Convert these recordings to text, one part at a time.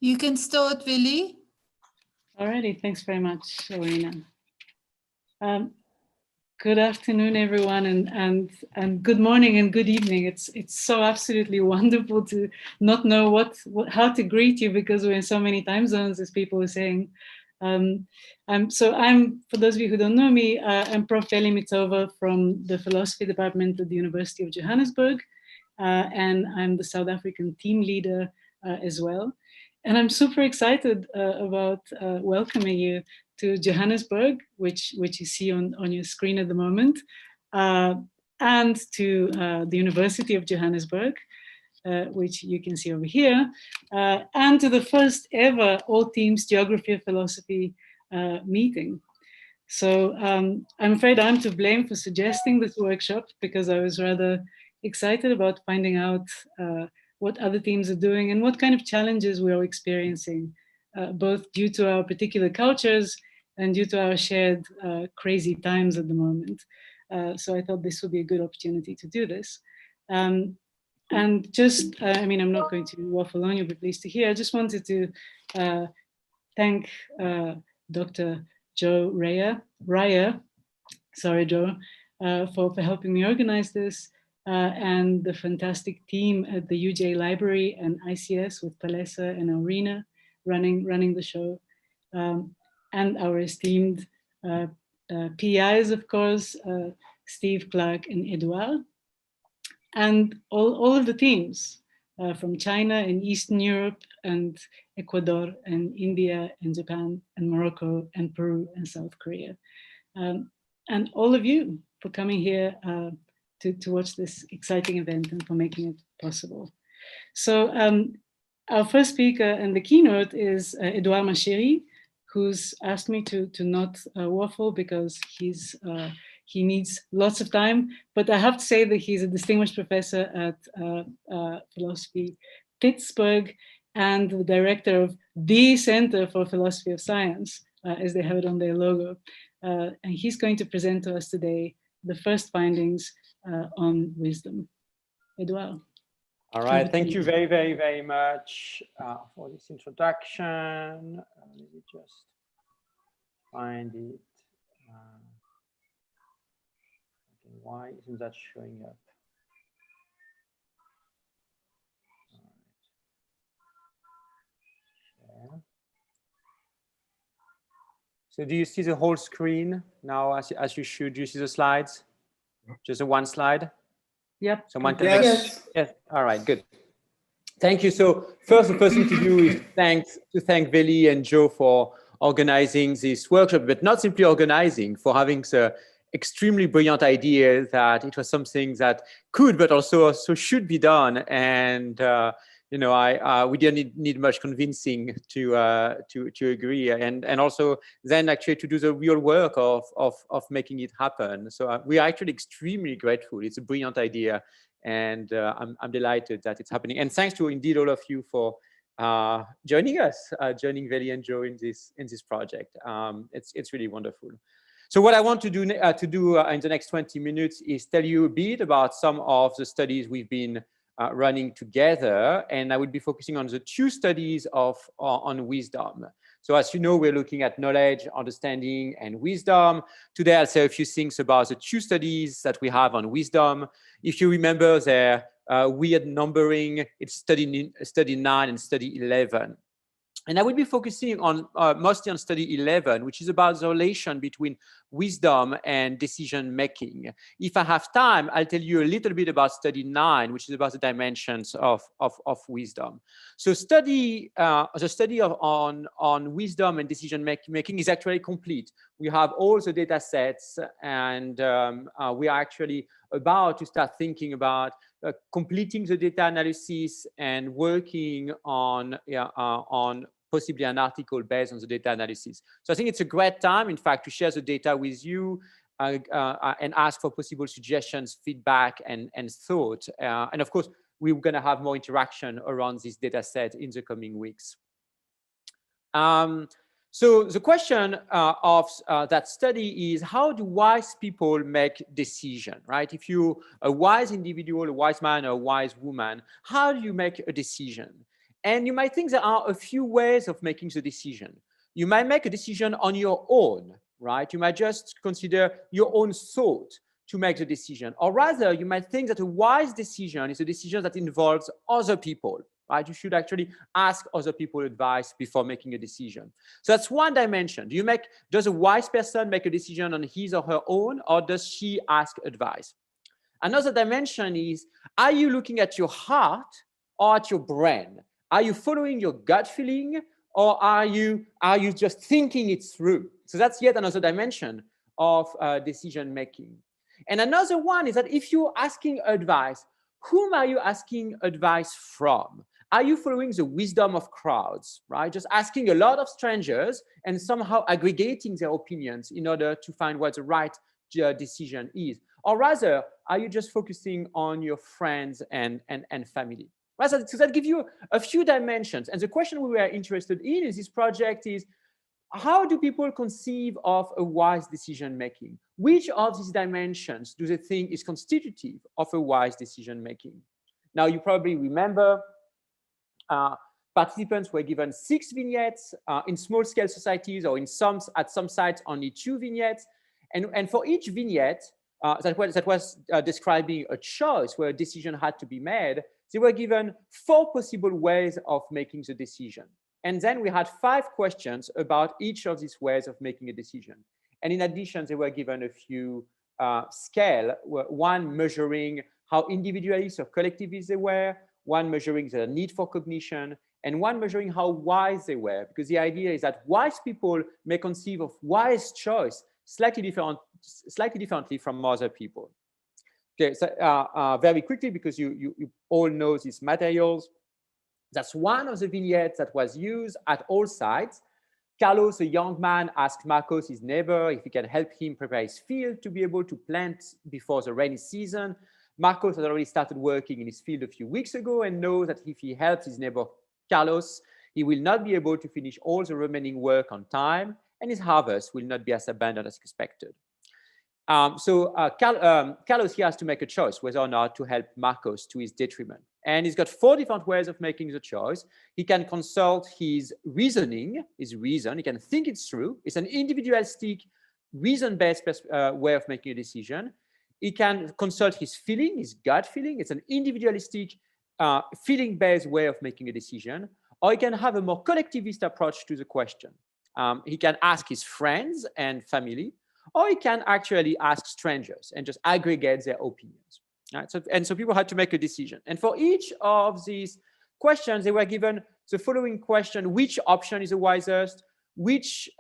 You can start, Veli. Alrighty, thanks very much, Lorena. Good afternoon, everyone, and good morning and good evening. It's so absolutely wonderful to not know how to greet you because we're in so many time zones, as people were saying. I'm for those of you who don't know me, I'm Prof. Veli Mitova from the Philosophy Department at the University of Johannesburg, and I'm the South African team leader as well. And I'm super excited about welcoming you to Johannesburg, which you see on your screen at the moment, and to the University of Johannesburg, which you can see over here, and to the first ever All Teams Geography of Philosophy meeting. So I'm afraid I'm to blame for suggesting this workshop because I was rather excited about finding out what other teams are doing and what kind of challenges we are experiencing, both due to our particular cultures and due to our shared crazy times at the moment. So I thought this would be a good opportunity to do this. And just, I mean, I'm not going to waffle on, you'll be pleased to hear. I just wanted to thank Dr. Joe Raya, sorry, Joe, for helping me organize this. And the fantastic team at the UJ Library and ICS with Palesa and Aurina running the show, and our esteemed PIs, of course, Steve, Clark, and Edouard, and all of the teams from China and Eastern Europe and Ecuador and India and Japan and Morocco and Peru and South Korea, and all of you for coming here to watch this exciting event and for making it possible. So our first speaker and the keynote is Edouard Macheri, who's asked me to not waffle because he needs lots of time. But I have to say that he's a distinguished professor at Philosophy Pittsburgh and the director of the Center for Philosophy of Science, as they have it on their logo. And he's going to present to us today the first findings on wisdom. Edouard. All right, thank you very, very, very much for this introduction. Let me just find it. Okay, why isn't that showing up? All right. So do you see the whole screen now as you should? Do you see the slides? Just a one slide? Yep. Someone can Yes. Yes. All right, good. Thank you. So first, the first thing to do is to thank Veli and Joe for organizing this workshop, but not simply organizing, for having the extremely brilliant idea that it was something that could, but also should be done. And you know, we didn't need much convincing to agree, and also then actually to do the real work of making it happen. So we are actually extremely grateful. It's a brilliant idea, and I'm delighted that it's happening. And thanks to indeed all of you for joining us, joining Veli and Joe in this project. It's really wonderful. So what I want to do in the next 20 minutes is tell you a bit about some of the studies we've been running together, and I will be focusing on the two studies on wisdom. So as you know, we're looking at knowledge, understanding, and wisdom. Today, I'll say a few things about the two studies that we have on wisdom. If you remember their weird numbering, it's study 9 and study 11. And I will be focusing on mostly on study 11, which is about the relation between wisdom and decision making. If I have time, I'll tell you a little bit about study 9, which is about the dimensions of wisdom. So the study on wisdom and decision making is actually complete. We have all the data sets, and we are actually about to start thinking about completing the data analysis and working on possibly an article based on the data analysis. So I think it's a great time, in fact, to share the data with you and ask for possible suggestions, feedback, and thought. And of course, we're going to have more interaction around this data set in the coming weeks. So the question of that study is, how do wise people make decisions, right? If you're a wise individual, a wise man, or a wise woman, how do you make a decision? And you might think there are a few ways of making the decision. You might make a decision on your own, right? You might just consider your own thought to make the decision. Or rather, you might think that a wise decision is a decision that involves other people, right? You should actually ask other people advice before making a decision. So that's one dimension. Does a wise person make a decision on his or her own, or does she ask advice? Another dimension is, are you looking at your heart or at your brain? Are you following your gut feeling, or are you just thinking it through? So that's yet another dimension of decision making. And another one is that if you're asking advice, whom are you asking advice from? Are you following the wisdom of crowds, right? Just asking a lot of strangers and somehow aggregating their opinions in order to find what the right decision is? Or rather, are you just focusing on your friends and family? Right, so that gives you a few dimensions. And the question we were interested in this project is, how do people conceive of a wise decision making? Which of these dimensions do they think is constitutive of a wise decision making? Now, you probably remember participants were given 6 vignettes in small scale societies, or at some sites only 2 vignettes. And for each vignette that was describing a choice where a decision had to be made, they were given 4 possible ways of making the decision. And then we had 5 questions about each of these ways of making a decision. And in addition, they were given a few scale, one measuring how individualist or collectivist they were, one measuring the need for cognition, and one measuring how wise they were. Because the idea is that wise people may conceive of wise choice slightly differently from other people. Okay, so very quickly, because you all know these materials, that's one of the vignettes that was used at all sites. Carlos, a young man, asked Marcos, his neighbor, if he can help him prepare his field to be able to plant before the rainy season. Marcos had already started working in his field a few weeks ago and knows that if he helps his neighbor Carlos, he will not be able to finish all the remaining work on time, and his harvest will not be as abundant as expected. Carlos here has to make a choice whether or not to help Marcos to his detriment. And he's got 4 different ways of making the choice. He can consult his reasoning, he can think it through. It's an individualistic, reason-based way of making a decision. He can consult his feeling, his gut feeling. It's an individualistic, feeling-based way of making a decision. Or he can have a more collectivist approach to the question. He can ask his friends and family, or he can actually ask strangers and just aggregate their opinions. Right? So people had to make a decision. And for each of these questions, they were given the following question: which option is the wisest?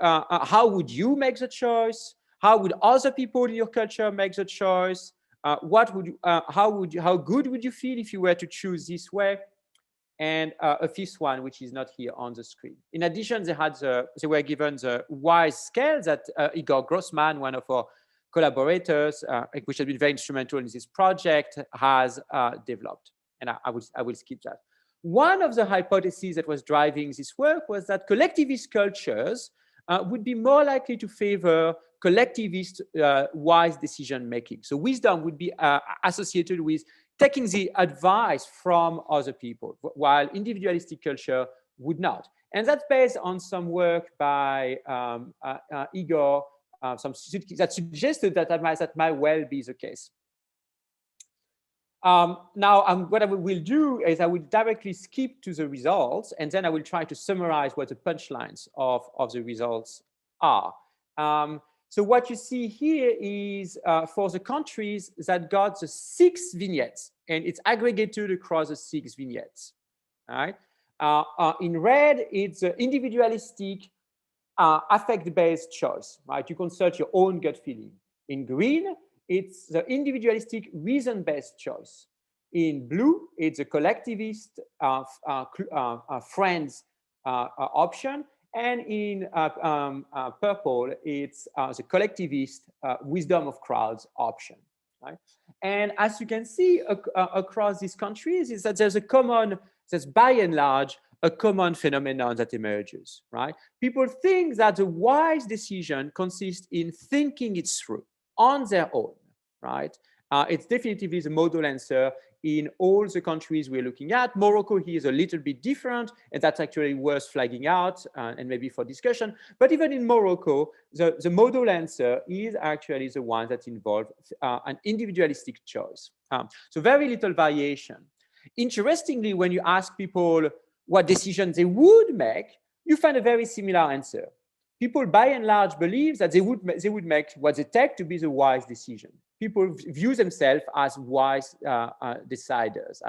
How would you make the choice? How would other people in your culture make the choice? How good would you feel if you were to choose this way? And a 5th one, which is not here on the screen. In addition, they were given the WISE scale that Igor Grossman, one of our collaborators, which has been very instrumental in this project, has developed. And I will skip that. One of the hypotheses that was driving this work was that collectivist cultures would be more likely to favor collectivist wise decision making. So wisdom would be associated with taking the advice from other people, while individualistic culture would not. And that's based on some work by Igor, that suggested that might well be the case. Now, what I will do is I will directly skip to the results, and then I will try to summarize what the punchlines of the results are. So what you see here is for the countries that got the 6 vignettes, and it's aggregated across the 6 vignettes. All right. In red, it's individualistic, affect-based choice. Right, you consult your own gut feeling. In green, it's the individualistic, reason-based choice. In blue, it's a collectivist, friends option. And in purple, it's the collectivist, wisdom of crowds option. Right? And as you can see across these countries, is that there's by and large a common phenomenon that emerges. Right? People think that the wise decision consists in thinking it through on their own, right? It's definitively the modal answer in all the countries we're looking at. Morocco here is a little bit different, and that's actually worth flagging out and maybe for discussion. But even in Morocco, the modal answer is actually the one that involves an individualistic choice. So very little variation. Interestingly, when you ask people what decisions they would make, you find a very similar answer. People, by and large, believe that they would make what they take to be the wise decision. People view themselves as wise deciders,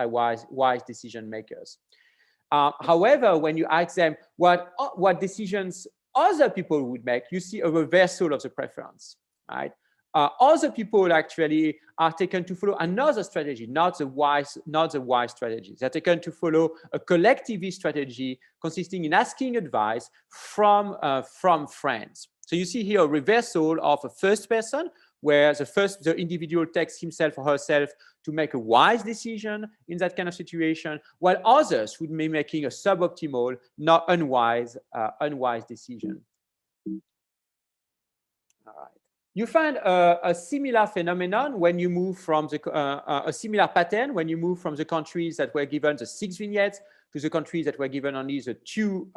wise decision makers. However, when you ask them what decisions other people would make, you see a reversal of the preference, right? Other people actually are taken to follow another strategy, not the wise strategy. They're taken to follow a collectivist strategy consisting in asking advice from friends. So you see here a reversal of a first person, where the individual takes himself or herself to make a wise decision in that kind of situation, while others would be making a suboptimal, not unwise decision. All right. You find a similar phenomenon when you move from a similar pattern when you move from the countries that were given the 6 vignettes to the countries that were given only the two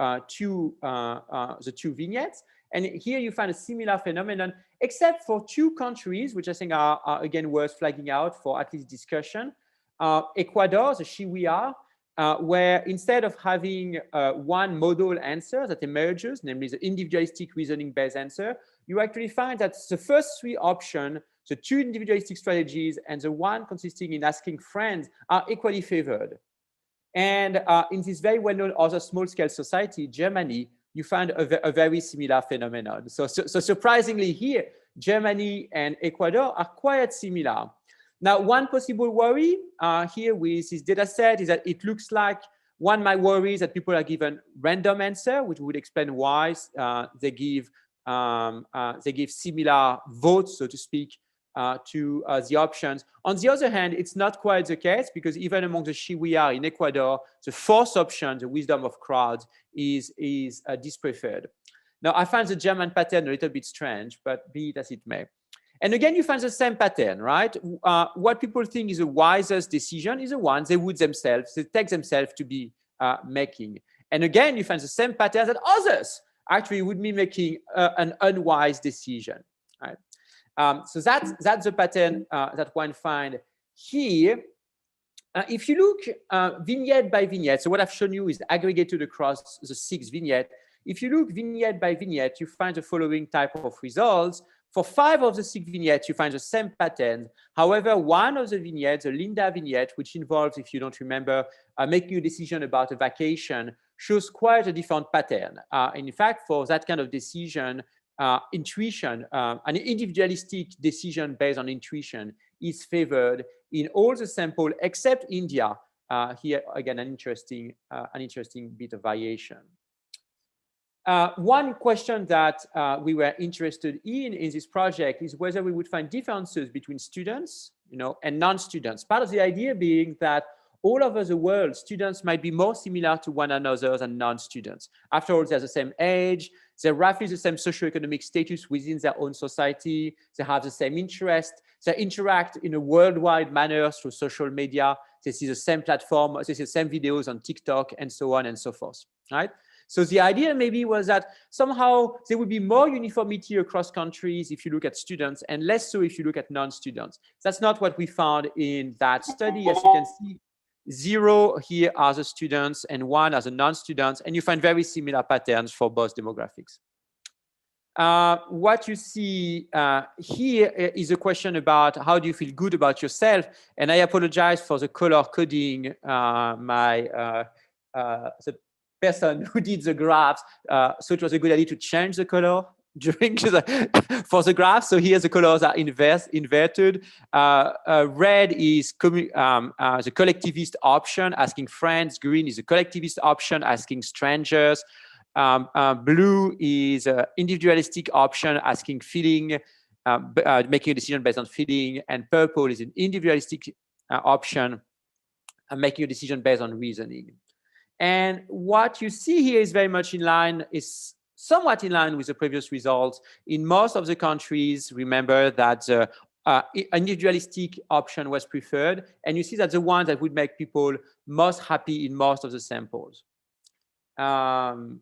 vignettes. And here you find a similar phenomenon, except for 2 countries, which I think are again worth flagging out for at least discussion. Ecuador, the Chihuahua, where instead of having one modal answer that emerges, namely the individualistic reasoning-based answer, you actually find that the first 3 options, the 2 individualistic strategies and the one consisting in asking friends, are equally favored. And in this very well-known other small-scale society, Germany, you find a very similar phenomenon. So surprisingly here, Germany and Ecuador are quite similar. Now, one possible worry here with this data set is that it looks like one might worry that people are given random answer, which would explain why they give similar votes, so to speak, to the options. On the other hand, it's not quite the case, because even among the Chihuahua in Ecuador, the 4th option, the wisdom of crowds, is dispreferred. Now, I find the German pattern a little bit strange, but be it as it may. And again, you find the same pattern, right? What people think is the wisest decision is the one they take themselves to be making. And again, you find the same pattern that others actually would be making an unwise decision, right? So that's the pattern that one finds here. If you look vignette by vignette, so what I've shown you is aggregated across the 6 vignettes. If you look vignette by vignette, you find the following type of results. For 5 of the 6 vignettes, you find the same pattern. However, one of the vignettes, the Linda vignette, which involves, if you don't remember, making a decision about a vacation, shows quite a different pattern. And in fact, for that kind of decision, intuition, an individualistic decision based on intuition is favored in all the sample except India. Here, again, an interesting bit of variation. One question that we were interested in this project is whether we would find differences between students, and non-students. Part of the idea being that all over the world, students might be more similar to one another than non-students. After all, they're the same age, they're roughly the same socioeconomic status within their own society, they have the same interest, they interact in a worldwide manner through social media, they see the same platform, they see the same videos on TikTok, and so on and so forth, right? So the idea maybe was that somehow there would be more uniformity across countries if you look at students, and less so if you look at non-students. That's not what we found in that study. As you can see, 0 here are the students and 1 are the non-students, and you find very similar patterns for both demographics. What you see here is a question about how do you feel good about yourself, and I apologize for the color coding. The person who did the graphs, so it was a good idea to change the color during for the graph. So here the colors are inverted. Red is the collectivist option, asking friends. Green is the collectivist option, asking strangers. Blue is an individualistic option, asking feeling, making a decision based on feeling. And purple is an individualistic option, making a decision based on reasoning. And what you see here is very much in line, is somewhat in line with the previous results. In most of the countries, remember that the individualistic option was preferred. And you see that the ones that would make people most happy in most of the samples. You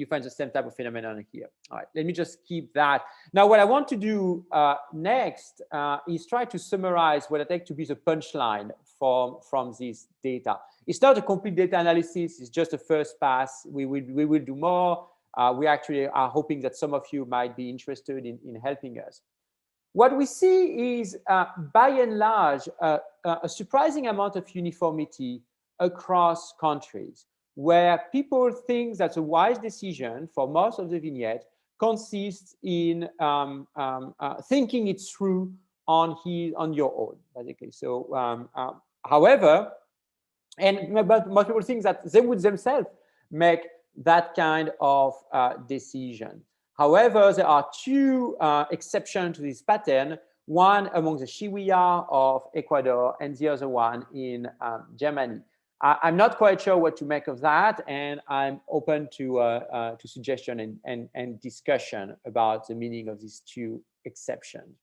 find the same type of phenomenon here. All right, let me just keep that. Now, what I want to do next is try to summarize what I take to be the punchline from this data. It's not a complete data analysis. It's just a first pass. We will do more. We actually are hoping that some of you might be interested in helping us. What we see is, by and large, a surprising amount of uniformity across countries, where people think that a wise decision for most of the vignette consists in thinking it through on your own, basically. So, however, but most people think that they would themselves make that kind of decision. However, there are two exceptions to this pattern, one among the Shiwiya of Ecuador and the other one in Germany. I'm not quite sure what to make of that, and I'm open to suggestion and discussion about the meaning of these two exceptions.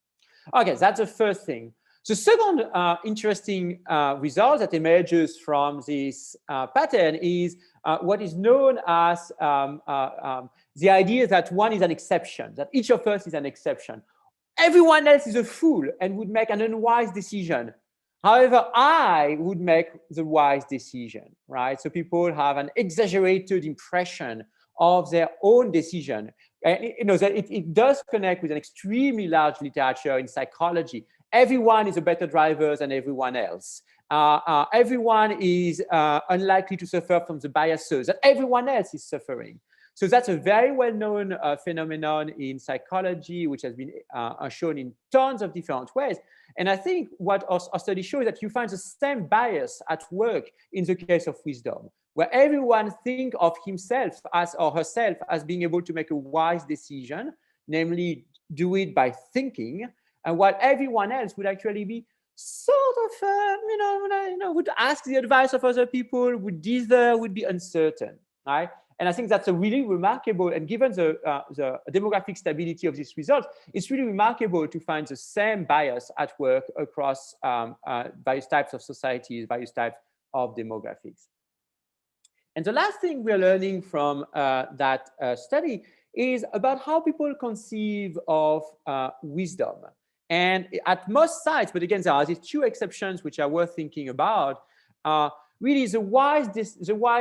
Okay, that's the first thing. The second interesting result that emerges from this pattern is what is known as the idea that one is an exception, that each of us is an exception. Everyone else is a fool and would make an unwise decision. However, I would make the wise decision, right? So people have an exaggerated impression of their own decision. You know, that it does connect with an extremely large literature in psychology. Everyone is a better driver than everyone else. Everyone is unlikely to suffer from the biases that everyone else is suffering. So that's a very well-known phenomenon in psychology, which has been shown in tons of different ways. And I think what our study shows that you find the same bias at work in the case of wisdom, where everyone thinks of himself as or herself as being able to make a wise decision, namely do it by thinking, and while everyone else would actually be sort of, would ask the advice of other people, would be uncertain, right? And I think that's a really remarkable, and given the demographic stability of this result, it's really remarkable to find the same bias at work across various types of societies, various types of demographics. And the last thing we're learning from that study is about how people conceive of wisdom. And at most sites, but again, there are these two exceptions which are worth thinking about. Really, the wise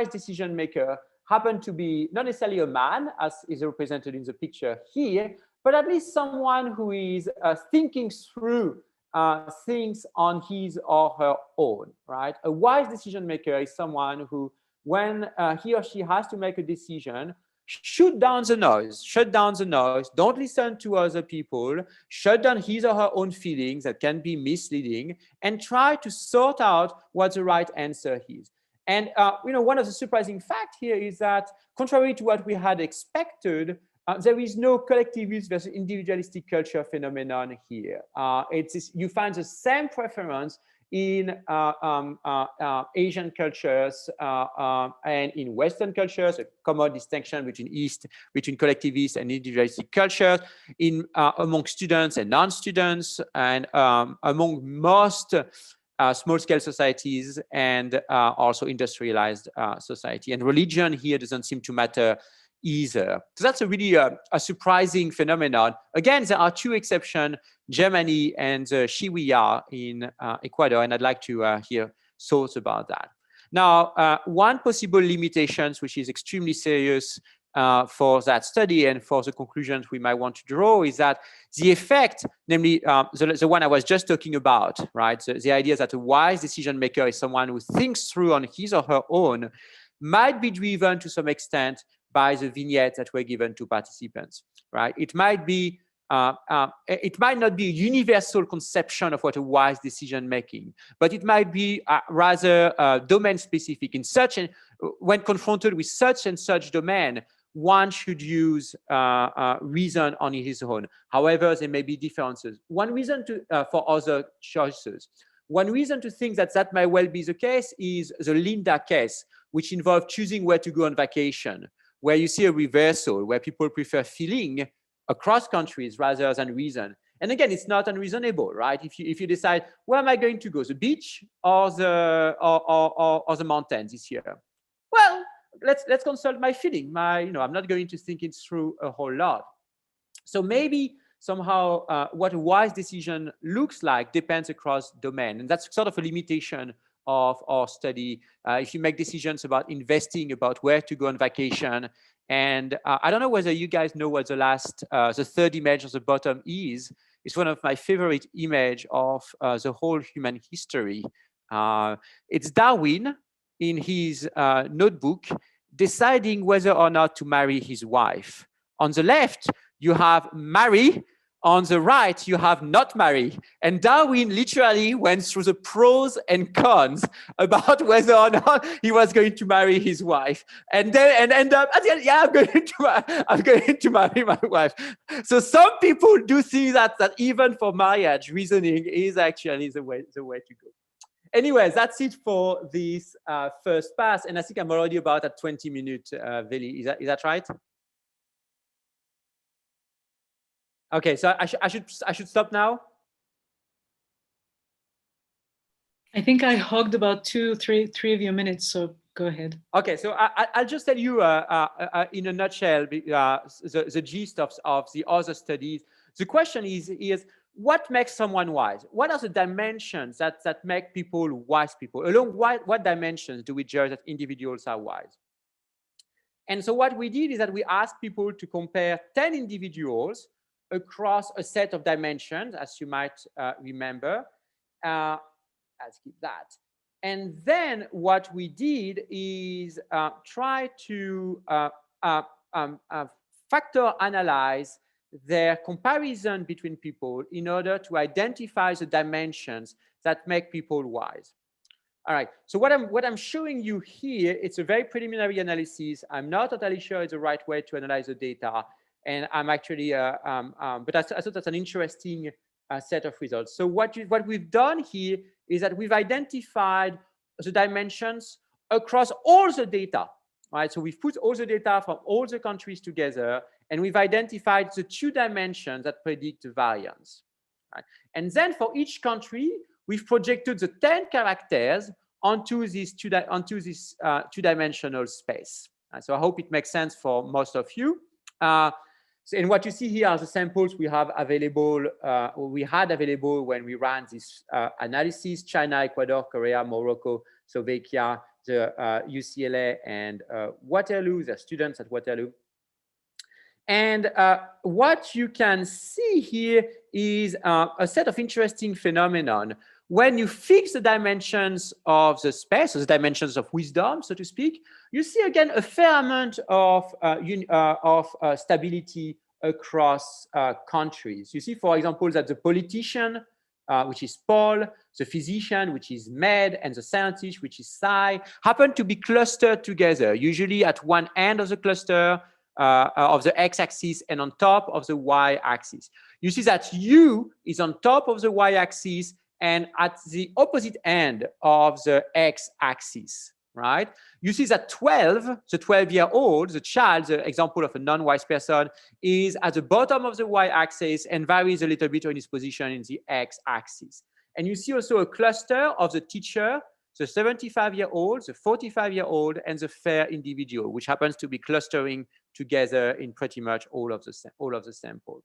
decision maker happened to be not necessarily a man, as is represented in the picture here, but at least someone who is thinking through things on his or her own, right? A wise decision maker is someone who, when he or she has to make a decision, shut down the noise, don't listen to other people, shut down his or her own feelings that can be misleading, and try to sort out what the right answer is. And one of the surprising facts here is that, contrary to what we had expected, there is no collectivist versus individualistic culture phenomenon here. You find the same preference in Asian cultures and in Western cultures, a common distinction between collectivist and individualistic cultures, among students and non-students, and among most small-scale societies and also industrialized society. And religion here doesn't seem to matter either. So that's a really a surprising phenomenon. Again, there are two exceptions, Germany and Shiwiya in Ecuador, and I'd like to hear thoughts about that. Now, one possible limitation, which is extremely serious for that study and for the conclusions we might want to draw, is that the effect, namely the one I was just talking about, right? So the idea that a wise decision maker is someone who thinks through on his or her own, might be driven to some extent by the vignettes that were given to participants, right? It might not be a universal conception of what a wise decision making, but it might be rather domain specific. When confronted with such and such domain, one should use reason on his own. However, there may be differences. One reason for other choices. One reason to think that might well be the case is the Linda case, which involved choosing where to go on vacation, where you see a reversal, where people prefer feeling across countries rather than reason. And again, it's not unreasonable, right? If you decide, where am I going to go, the beach or the mountains this year? Well, let's consult my feeling. I'm not going to think it through a whole lot. So maybe somehow what a wise decision looks like depends across domain, and that's sort of a limitation of our study. If you make decisions about investing, about where to go on vacation, and I don't know whether you guys know what the third image on the bottom is. It's one of my favorite image of the whole human history. It's Darwin in his notebook deciding whether or not to marry his wife. On the left, you have marry. On the right, you have not marry. And Darwin literally went through the pros and cons about whether or not he was going to marry his wife. And end up at the end, yeah, I'm going to marry my wife. So some people do see that even for marriage, reasoning is actually the way to go. Anyways, that's it for this first pass. And I think I'm already about at 20 minutes, Veli. Is that right? Okay, so I should stop now. I think I hogged about three of your minutes, so go ahead. Okay, so I'll just tell you in a nutshell the gist of the other studies. The question is what makes someone wise? What are the dimensions that make people wise people? Along what dimensions do we judge that individuals are wise? And so what we did is that we asked people to compare 10 individuals across a set of dimensions, as you might remember. I'll skip that. And then what we did is try to factor analyze their comparison between people in order to identify the dimensions that make people wise. All right, so what I'm showing you here, it's a very preliminary analysis. I'm not totally sure it's the right way to analyze the data. And I'm actually, but I thought that's an interesting set of results. So what we've done here is that we've identified the dimensions across all the data, right? So we've put all the data from all the countries together, and we've identified the 2 dimensions that predict the variance. Right? And then for each country, we've projected the 10 characters onto this two-dimensional space. So I hope it makes sense for most of you. And what you see here are the samples we have available, or we had available when we ran this analysis: China, Ecuador, Korea, Morocco, Slovakia, the UCLA, and Waterloo, the students at Waterloo. And what you can see here is a set of interesting phenomenon. When you fix the dimensions of the space, so the dimensions of wisdom, so to speak, you see again a fair amount of stability across countries. You see, for example, that the politician, which is Paul, the physician, which is Med, and the scientist, which is Sai, happen to be clustered together, usually at one end of the cluster of the x-axis and on top of the y-axis. You see that U is on top of the y-axis and at the opposite end of the x-axis, right? You see that 12, the 12-year-old, the child, the example of a non-wise person, is at the bottom of the y-axis and varies a little bit in his position in the x-axis. And you see also a cluster of the teacher, the 75-year-old, the 45-year-old, and the fair individual, which happens to be clustering together in pretty much all of the sample.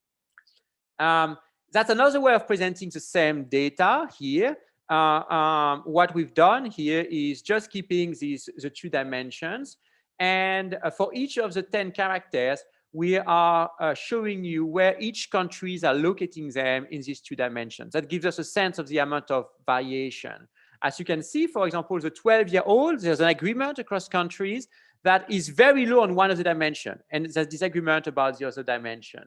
That's another way of presenting the same data here. What we've done here is just keeping the 2 dimensions. And for each of the 10 characters, we are showing you where each countries are locating them in these 2 dimensions. That gives us a sense of the amount of variation. As you can see, for example, the 12-year-old, there's an agreement across countries that is very low on one of the dimensions, and there's disagreement about the other dimension.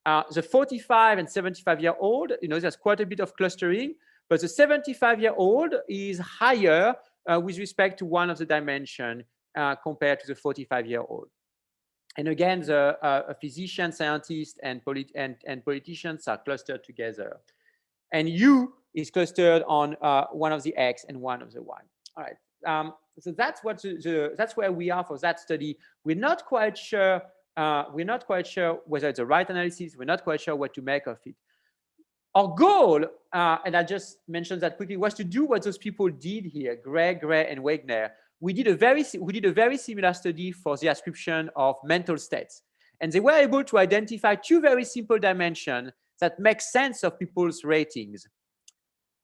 The 45 and 75-year-old, there's quite a bit of clustering, but the 75-year-old is higher with respect to one of the dimension compared to the 45-year-old. And again, the physician, scientist, and politicians are clustered together. And U is clustered on one of the X and one of the Y. All right. So that's that's where we are for that study. We're not quite sure. We're not quite sure whether it's the right analysis. We're not quite sure what to make of it. Our goal, and I just mentioned that quickly, was to do what those people did here, Gray, and Wagner. We did a very similar study for the ascription of mental states. And they were able to identify two very simple dimensions that make sense of people's ratings.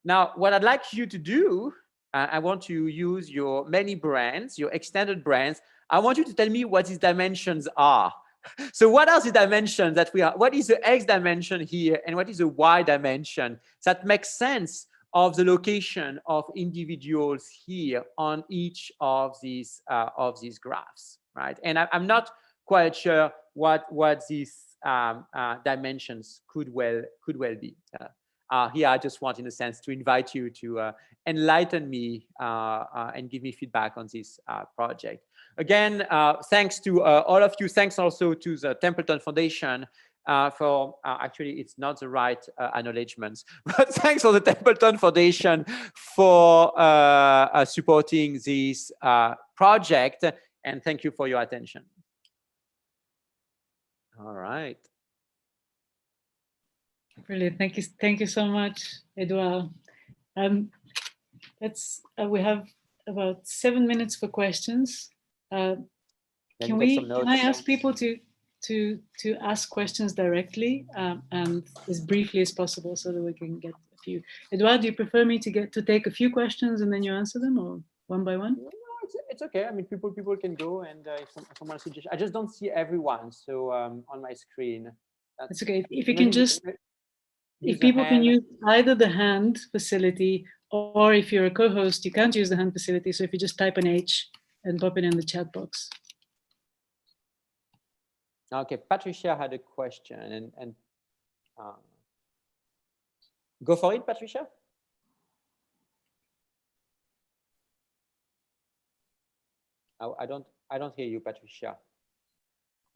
Now, what I'd like you to do, I want to use your many brands, your extended brands. I want you to tell me what these dimensions are. So what are the dimensions that we are? What is the X dimension here? And what is the Y dimension that makes sense of the location of individuals here on each of these graphs, right? And I'm not quite sure what these dimensions could well be. Here, I just want, in a sense, to invite you to enlighten me and give me feedback on this project. Again, thanks to all of you. Thanks also to the Templeton Foundation for, actually, it's not the right acknowledgements, but thanks for the Templeton Foundation for supporting this project. And thank you for your attention. All right. Brilliant. Thank you so much, Edouard. We have about 7 minutes for questions. Can I ask people to ask questions directly and as briefly as possible so that we can get a few. Edouard, do you prefer me to take a few questions and then you answer them, or one by one? No, it's okay. I mean, people can go, and if someone suggests, I just don't see everyone. So on my screen. That's okay. If you can just. If people can use either the hand facility, or if you're a co-host, you can't use the hand facility. So if you just type an H and pop it in the chat box. Okay, Patricia had a question, and go for it, Patricia. Oh, I don't hear you, Patricia.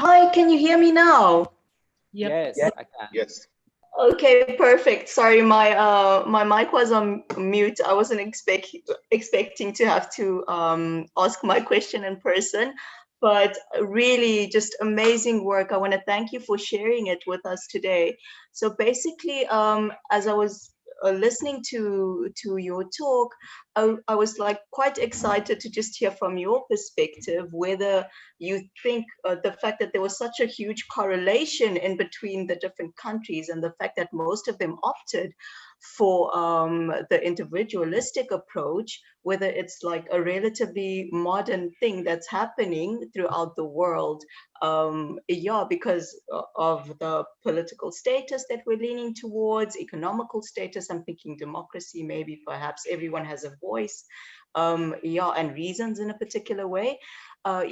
Hi, can you hear me now? Yep. Yes, I can. Yes. Okay, perfect. Sorry, my mic was on mute. I wasn't expecting to have to ask my question in person, but really just amazing work. I want to thank you for sharing it with us today. So basically, as I was listening to your talk, I was like quite excited to just hear from your perspective whether you think the fact that there was such a huge correlation in between the different countries and the fact that most of them opted for the individualistic approach, whether it's like a relatively modern thing that's happening throughout the world. Yeah, because of the political status that we're leaning towards, economical status, I'm thinking democracy, maybe perhaps everyone has a voice, yeah, and reasons in a particular way.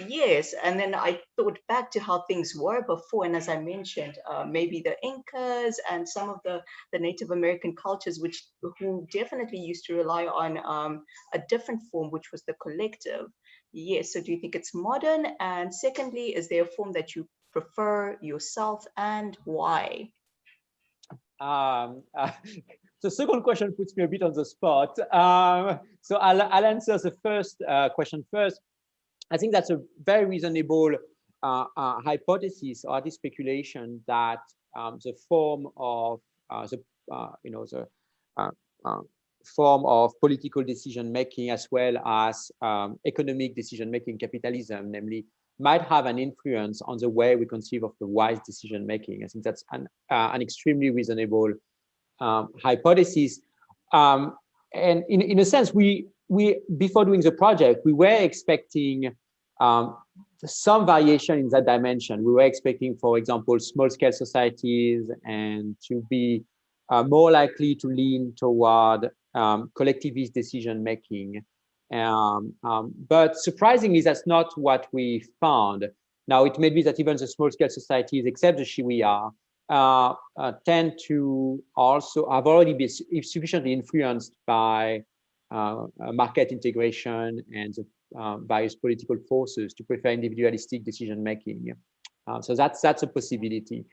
Yes, and then I thought back to how things were before, and as I mentioned, maybe the Incas and some of the Native American cultures, who definitely used to rely on a different form, which was the collective. Yes, so do you think it's modern? And secondly, is there a form that you prefer yourself, and why? The second question puts me a bit on the spot. So I'll answer the first question first. I think that's a very reasonable hypothesis, or the speculation that the form of form of political decision making, as well as economic decision making, capitalism, namely, might have an influence on the way we conceive of the wise decision making. I think that's an extremely reasonable hypothesis. And in a sense, we before doing the project, we were expecting some variation in that dimension. We were expecting, for example, small-scale societies and to be more likely to lean toward collectivist decision-making. But surprisingly, that's not what we found. Now, it may be that even the small-scale societies, except the Shiwiya, tend to also have already been sufficiently influenced by market integration and various political forces to prefer individualistic decision making. So that's a possibility.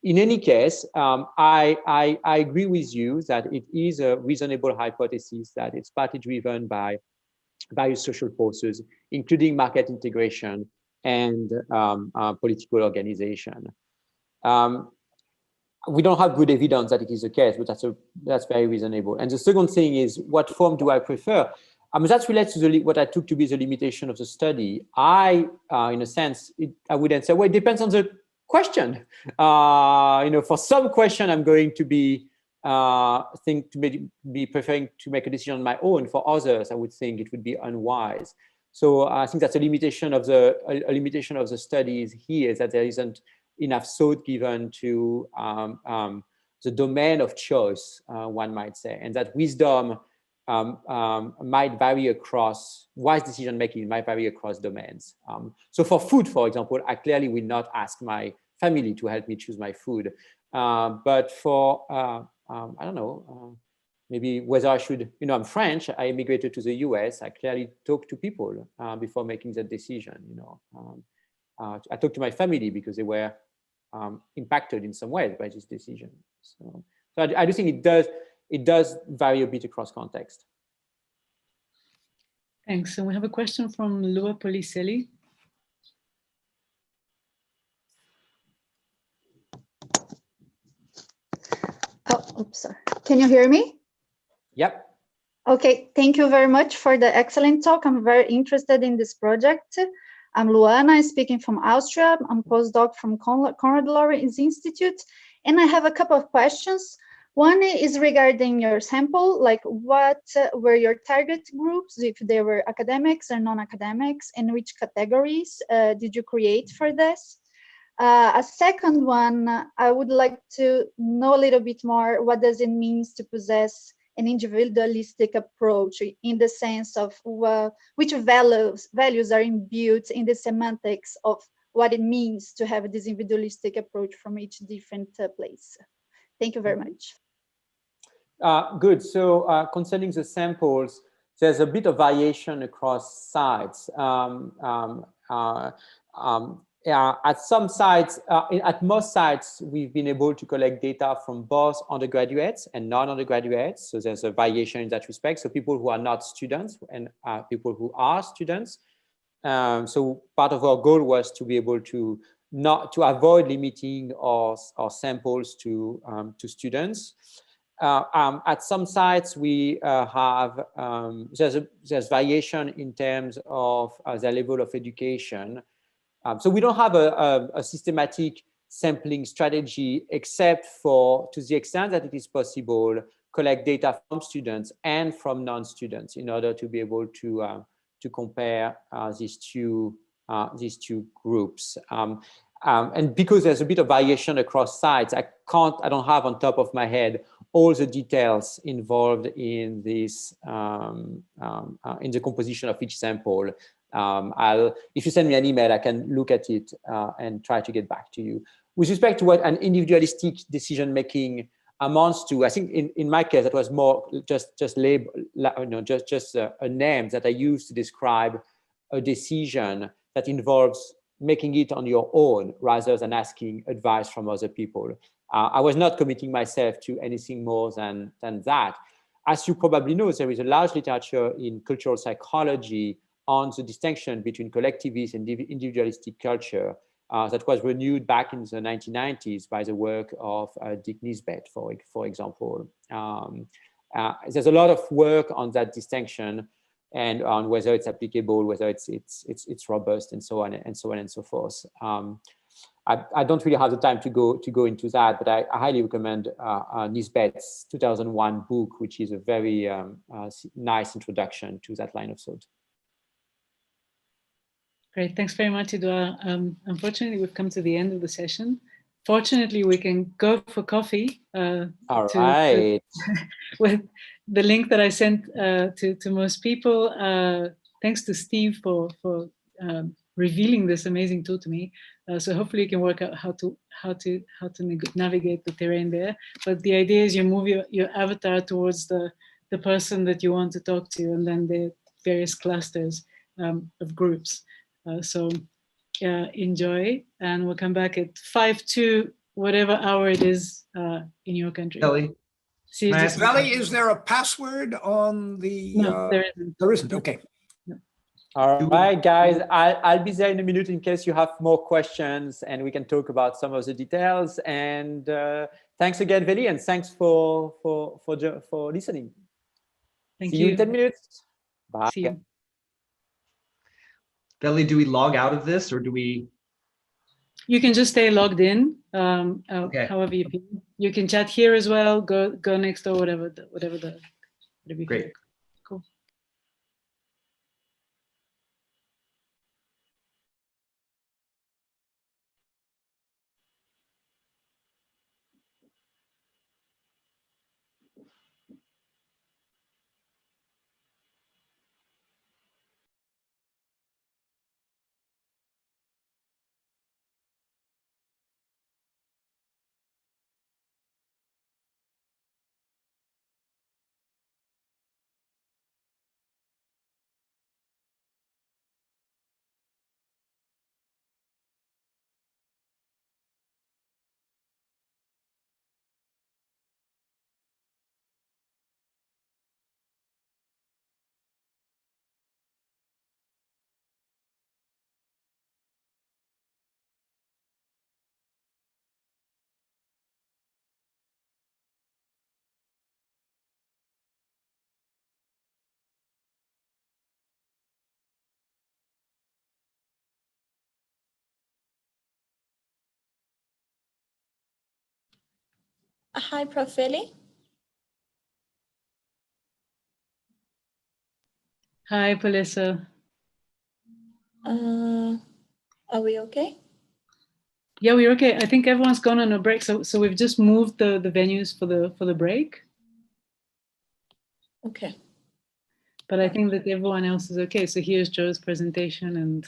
In any case, I agree with you that it is a reasonable hypothesis that it's partly driven by various social forces, including market integration and political organization. we don't have good evidence that it is the case, but that's very reasonable. And the second thing is, what form do I prefer? That relates to what I took to be the limitation of the study. In a sense, I would answer, well, it depends on the question. For some question, I'm going to be preferring to make a decision on my own. For others, I would think it would be unwise. So I think that's a limitation of the studies here, is that there isn't enough thought given to the domain of choice, one might say, and that wisdom might vary across, wise decision making might vary across domains. So for food, for example, I clearly will not ask my family to help me choose my food. But for, I don't know, maybe whether I should, I'm French, I immigrated to the US, I clearly talk to people before making that decision. I talked to my family because they were impacted in some ways by this decision. So I do think it does vary a bit across context. Thanks. And we have a question from Lua Policelli. Oh, oops, sorry. Can you hear me? Yep. Okay, thank you very much for the excellent talk. I'm very interested in this project. I'm Luana, speaking from Austria. I'm postdoc from Konrad Lorenz Institute, and I have a couple of questions. One is regarding your sample, like what were your target groups, if they were academics or non-academics, and which categories did you create for this? A second one, I would like to know a little bit more, what does it mean to possess an individualistic approach, in the sense of which values are imbued in the semantics of what it means to have this individualistic approach from each different place. Thank you very much. Good. So concerning the samples, there's a bit of variation across sites. At some sites, at most sites, we've been able to collect data from both undergraduates and non-undergraduates. So there's a variation in that respect. So people who are not students and people who are students. So part of our goal was to be able to avoid limiting our samples to students. At some sites, we have there's variation in terms of their level of education. So we don't have a systematic sampling strategy, except for, to the extent that it is possible, collect data from students and from non-students in order to be able to compare these two groups. And because there's a bit of variation across sites, I don't have on top of my head all the details involved in this, in the composition of each sample. If you send me an email, I can look at it and try to get back to you. With respect to what an individualistic decision-making amounts to, I think in my case, that was more just label, just a name that I use to describe a decision that involves making it on your own rather than asking advice from other people. I was not committing myself to anything more than that. As you probably know, there is a large literature in cultural psychology on the distinction between collectivist and individualistic culture that was renewed back in the 1990s by the work of Dick Nisbet, for example. There's a lot of work on that distinction and on whether it's applicable, whether it's robust, and so on and so on and so forth. I don't really have the time to go into that, but I highly recommend Nisbet's 2001 book, which is a very nice introduction to that line of thought. Great, thanks very much, Edouard. Unfortunately, we've come to the end of the session. Fortunately, we can go for coffee. All right. With the link that I sent to most people. Thanks to Steve for revealing this amazing tool to me. So hopefully you can work out how to navigate the terrain there. But the idea is you move your avatar towards the person that you want to talk to, and then the various clusters of groups. So enjoy, and we'll come back at 5 to whatever hour it is in your country. Veli. See you. Veli, is there a password on the? No, there isn't. There isn't. Okay. No. All right, guys. I'll be there in a minute in case you have more questions, and we can talk about some of the details. And Thanks again, Veli, and thanks for listening. Thank See you. you in 10 minutes. Bye. See you. Veli, do we log out of this or do we? You can just stay logged in, Okay. however you feel. You can chat here as well. Go next door, whatever you Great. feel. Cool. Hi, Prof. Veli. Hi, Palisa. Are we okay? Yeah, we're okay. I think everyone's gone on a break, so we've just moved the venues for the break. Okay. But I think that everyone else is okay. So here's Joe's presentation and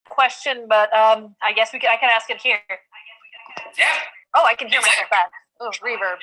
question, but I guess I can ask it here. Yeah. Oh, I can hear myself back. Oh, reverb.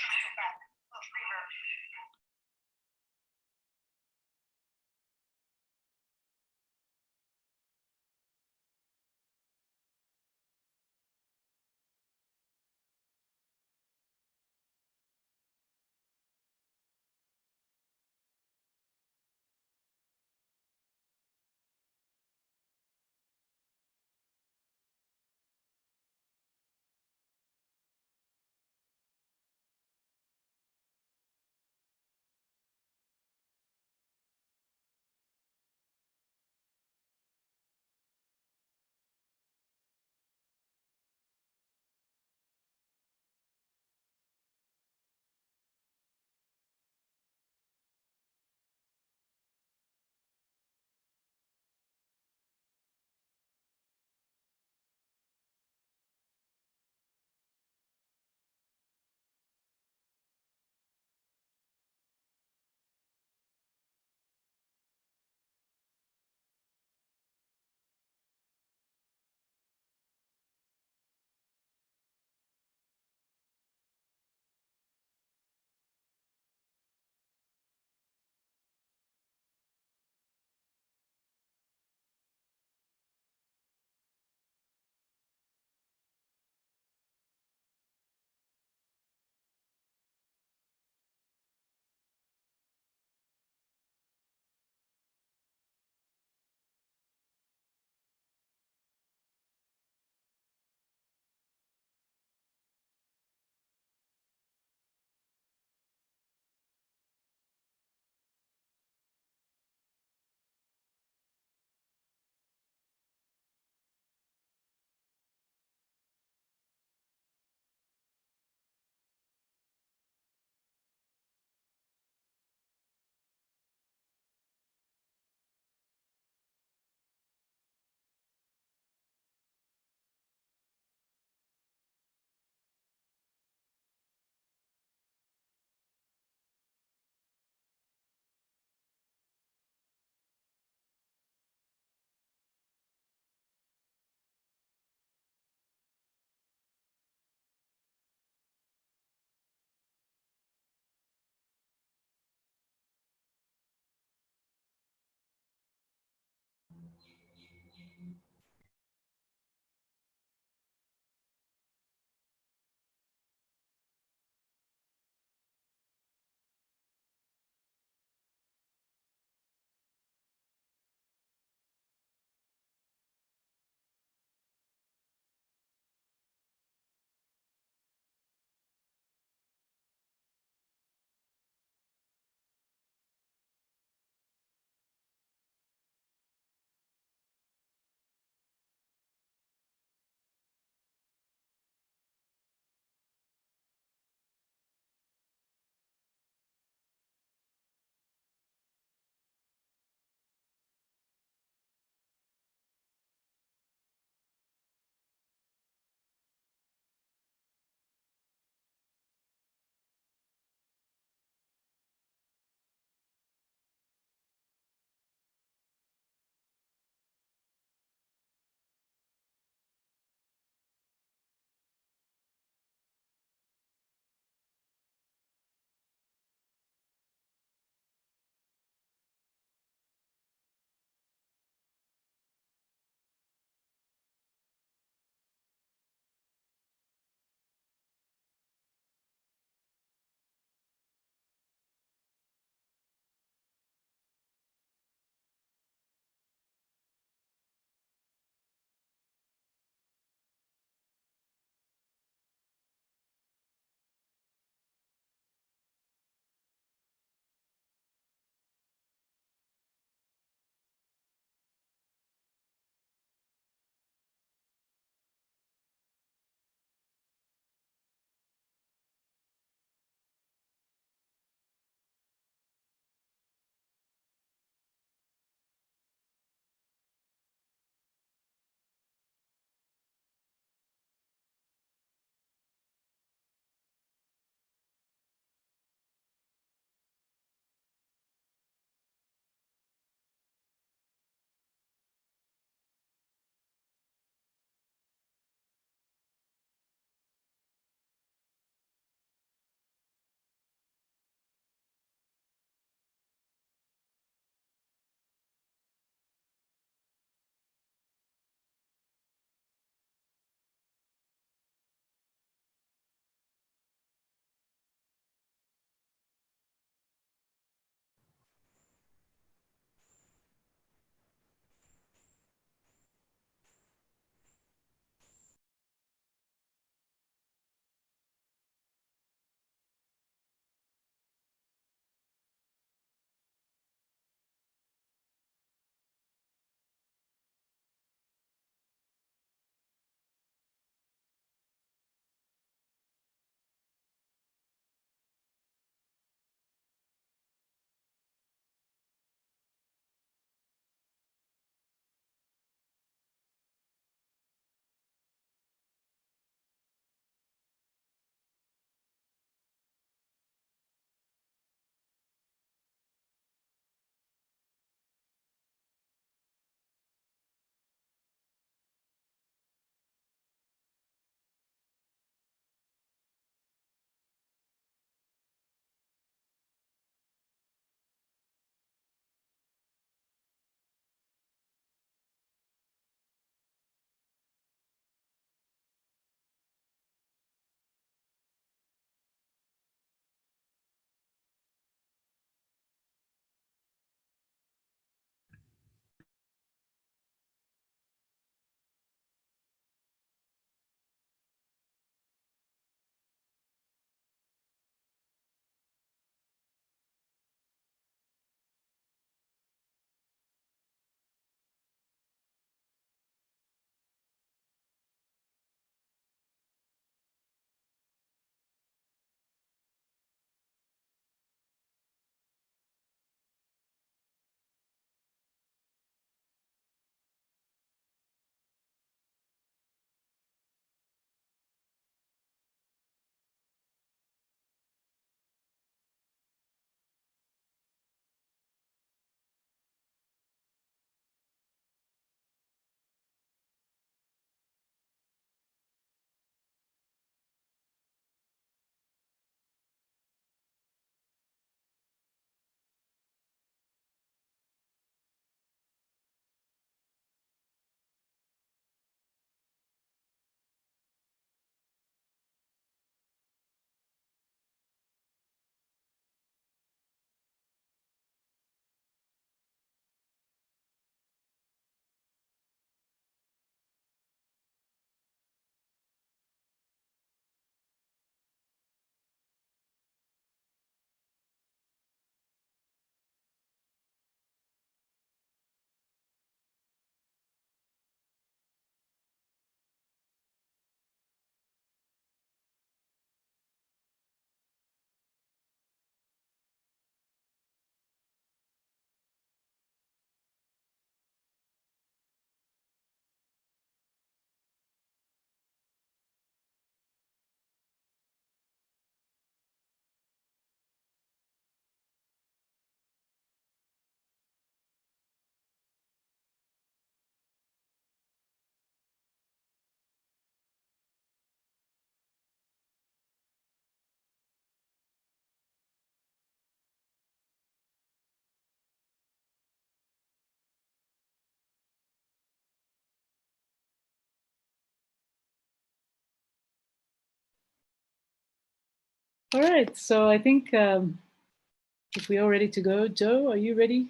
All right, so I think if we are ready to go, Joe, are you ready?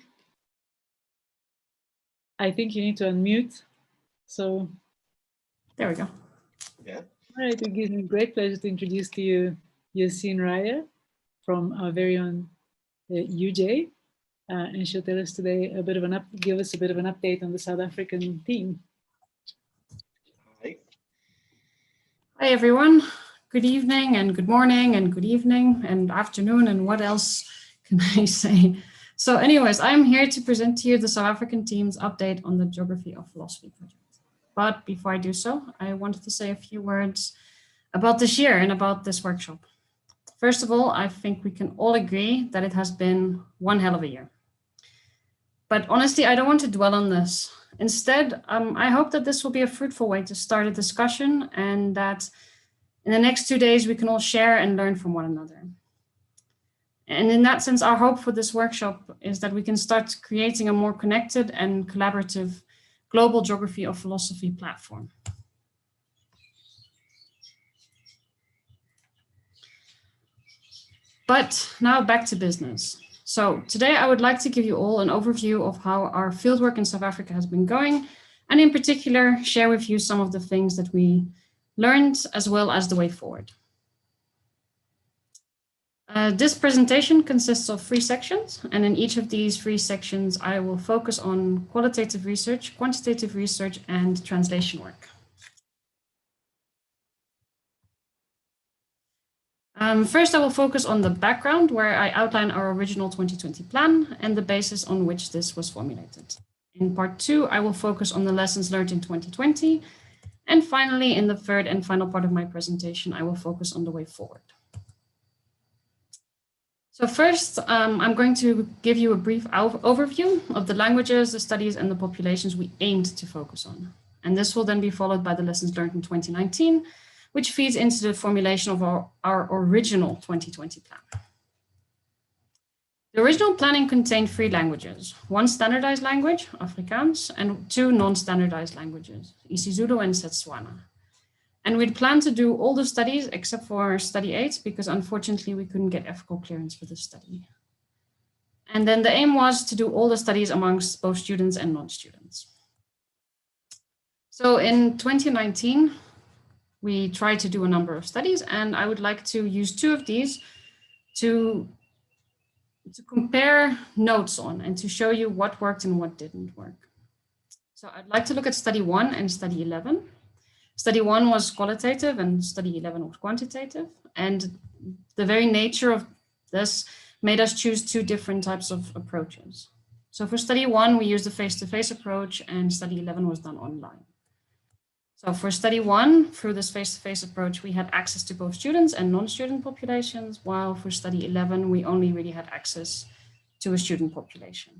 I think you need to unmute. So there we go. Yeah. All right, it gives me great pleasure to introduce to you Yassine Raya from our very own UJ. And she'll tell us today give us a bit of an update on the South African team. Hi. Hi, everyone. Good evening and good morning and good evening and afternoon and what else can I say? So anyways, I'm here to present to you the South African team's update on the Geography of Philosophy project. But before I do so, I wanted to say a few words about this year and about this workshop. First of all, I think we can all agree that it has been one hell of a year. But honestly, I don't want to dwell on this. Instead, I hope that this will be a fruitful way to start a discussion and that in the next 2 days, we can all share and learn from one another. And in that sense, our hope for this workshop is that we can start creating a more connected and collaborative global geography of philosophy platform. But now back to business. So today I would like to give you all an overview of how our fieldwork in South Africa has been going, and in particular, share with you some of the things that we learned as well as the way forward. This presentation consists of 3 sections, and in each of these 3 sections, I will focus on qualitative research, quantitative research, and translation work. First, I will focus on the background, where I outline our original 2020 plan and the basis on which this was formulated. In part 2, I will focus on the lessons learned in 2020. And finally, in the third and final part of my presentation, I will focus on the way forward. So first, I'm going to give you a brief overview of the languages, the studies, and the populations we aimed to focus on. And this will then be followed by the lessons learned in 2019, which feeds into the formulation of our original 2020 plan. The original planning contained 3 languages, 1 standardized language, Afrikaans, and 2 non-standardized languages, isiZulu and Setswana. And we'd planned to do all the studies except for study 8, because unfortunately we couldn't get ethical clearance for this study. And then the aim was to do all the studies amongst both students and non-students. So in 2019, we tried to do a number of studies, and I would like to use 2 of these to compare notes on and to show you what worked and what didn't work. So I'd like to look at study 1 and study 11. Study 1 was qualitative and study 11 was quantitative. And the very nature of this made us choose 2 different types of approaches. So for study 1, we used the face-to-face approach, and study 11 was done online. So for study 1, through this face-to-face approach, we had access to both students and non-student populations, while for study 11, we only really had access to a student population.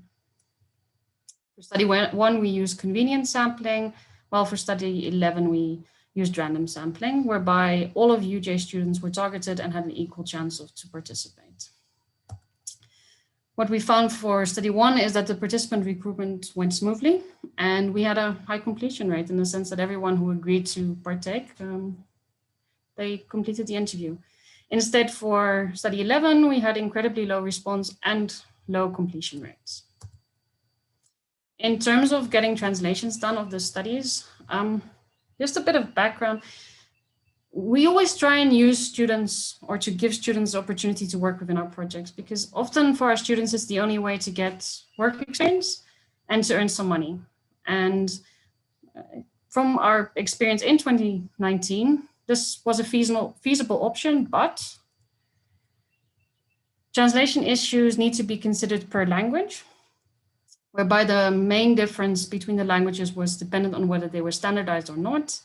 For study 1, we used convenient sampling, while for study 11, we used random sampling, whereby all of UJ students were targeted and had an equal chance to participate. What we found for study 1 is that the participant recruitment went smoothly, and we had a high completion rate in the sense that everyone who agreed to partake, they completed the interview. Instead, for study 11, we had incredibly low response and low completion rates. In terms of getting translations done of the studies, just a bit of background. We always try and use students, or to give students the opportunity to work within our projects, because often for our students, it's the only way to get work experience and to earn some money. And from our experience in 2019, this was a feasible option, but translation issues need to be considered per language, whereby the main difference between the languages was dependent on whether they were standardized or not.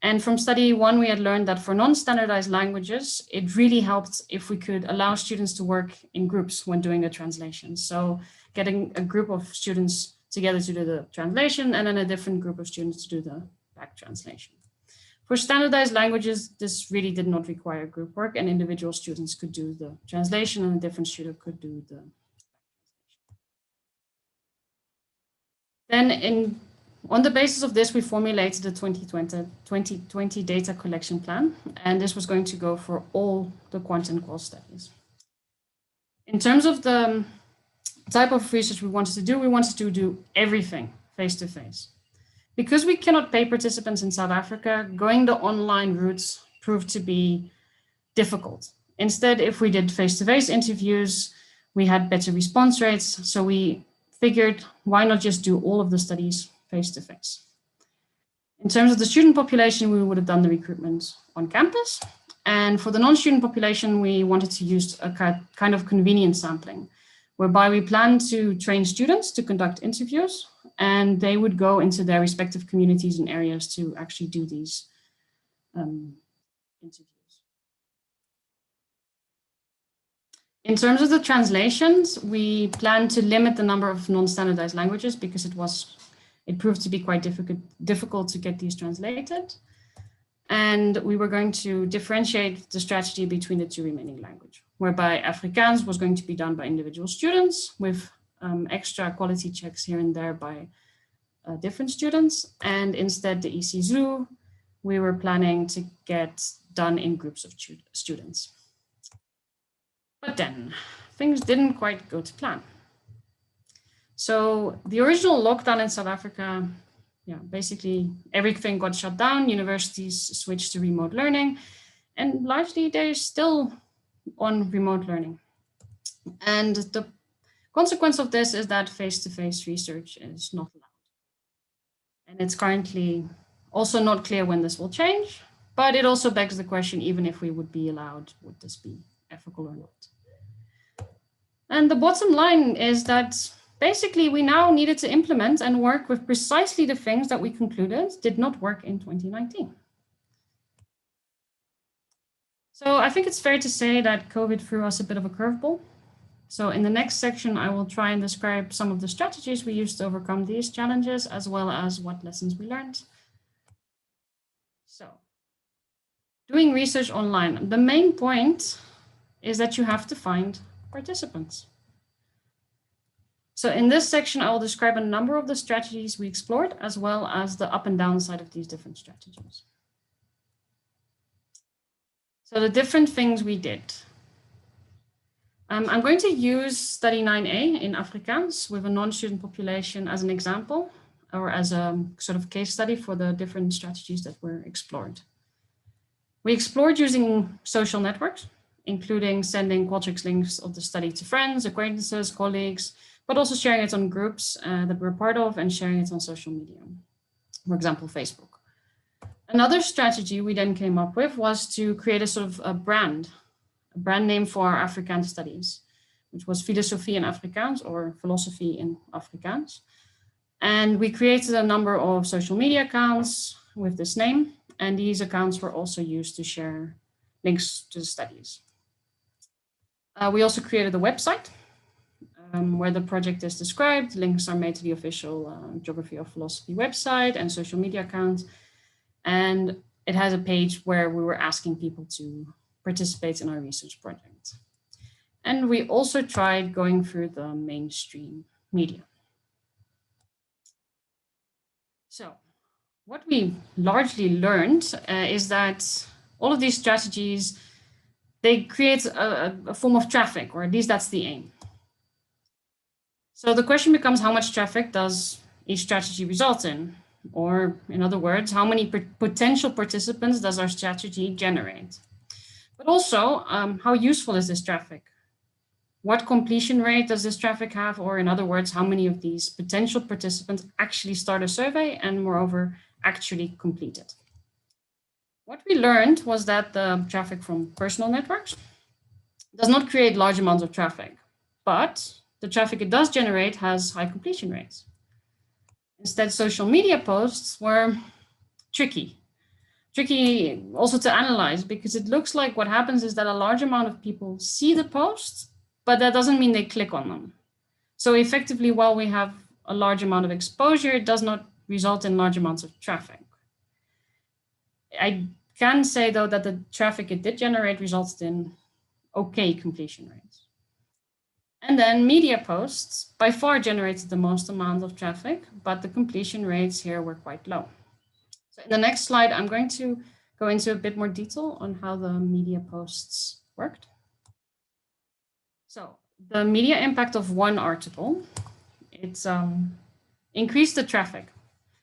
And from study 1, we had learned that for non-standardized languages, it really helped if we could allow students to work in groups when doing the translation. So getting a group of students together to do the translation, and then a different group of students to do the back translation. For standardized languages, this really did not require group work, and individual students could do the translation and a different student could do the back translation. Then on the basis of this, we formulated the 2020 data collection plan, and this was going to go for all the QUANT and QUAL studies. In terms of the type of research we wanted to do everything face-to-face. Because we cannot pay participants in South Africa, going the online routes proved to be difficult. Instead, if we did face-to-face interviews, we had better response rates. So we figured, why not just do all of the studies face-to-face? In terms of the student population, we would have done the recruitment on campus. And for the non-student population, we wanted to use a kind of convenient sampling, whereby we planned to train students to conduct interviews, and they would go into their respective communities and areas to actually do these interviews. In terms of the translations, we planned to limit the number of non-standardized languages because it proved to be quite difficult to get these translated. And we were going to differentiate the strategy between the two remaining languages, whereby Afrikaans was going to be done by individual students with extra quality checks here and there by different students. And instead the EC we were planning to get done in groups of students. But then things didn't quite go to plan. So the original lockdown in South Africa, basically everything got shut down, universities switched to remote learning, and largely they're still on remote learning. And the consequence of this is that face-to-face research is not allowed. And it's currently also not clear when this will change, but it also begs the question, even if we would be allowed, would this be ethical or not? And the bottom line is that basically we now needed to implement and work with precisely the things that we concluded did not work in 2019. So I think it's fair to say that COVID threw us a bit of a curveball. So in the next section, I will try and describe some of the strategies we used to overcome these challenges, as well as what lessons we learned. So doing research online, the main point is that you have to find participants. So in this section, I will describe a number of the strategies we explored, as well as the up and down side of these different strategies. So the different things we did. I'm going to use study 9A in Afrikaans with a non-student population as an example, or as a sort of case study for the different strategies that were explored. We explored using social networks, including sending Qualtrics links of the study to friends, acquaintances, colleagues, but also sharing it on groups that we're part of and sharing it on social media, for example, Facebook. Another strategy we then came up with was to create a sort of a brand name for our Afrikaans studies, which was Filosofie in Afrikaans, or Philosophy in Afrikaans. And we created a number of social media accounts with this name, and these accounts were also used to share links to the studies. We also created a website where the project is described. Links are made to the official Geography of Philosophy website and social media accounts. And it has a page where we were asking people to participate in our research project. And we also tried going through the mainstream media. So what we largely learned is that all of these strategies, they create a form of traffic, or at least that's the aim. So the question becomes, how much traffic does each strategy result in? Or in other words, how many potential participants does our strategy generate? But also, how useful is this traffic? What completion rate does this traffic have? Or in other words, how many of these potential participants actually start a survey and moreover, actually complete it? What we learned was that the traffic from personal networks does not create large amounts of traffic, but the traffic it does generate has high completion rates. Instead, social media posts were tricky also to analyze, because it looks like what happens is that a large amount of people see the posts, but that doesn't mean they click on them. So effectively, while we have a large amount of exposure, it does not result in large amounts of traffic. I can say, though, that the traffic it did generate resulted in okay completion rates. And then media posts by far generated the most amount of traffic, but the completion rates here were quite low. So in the next slide, I'm going to go into a bit more detail on how the media posts worked. So the media impact of one article, it's increased the traffic.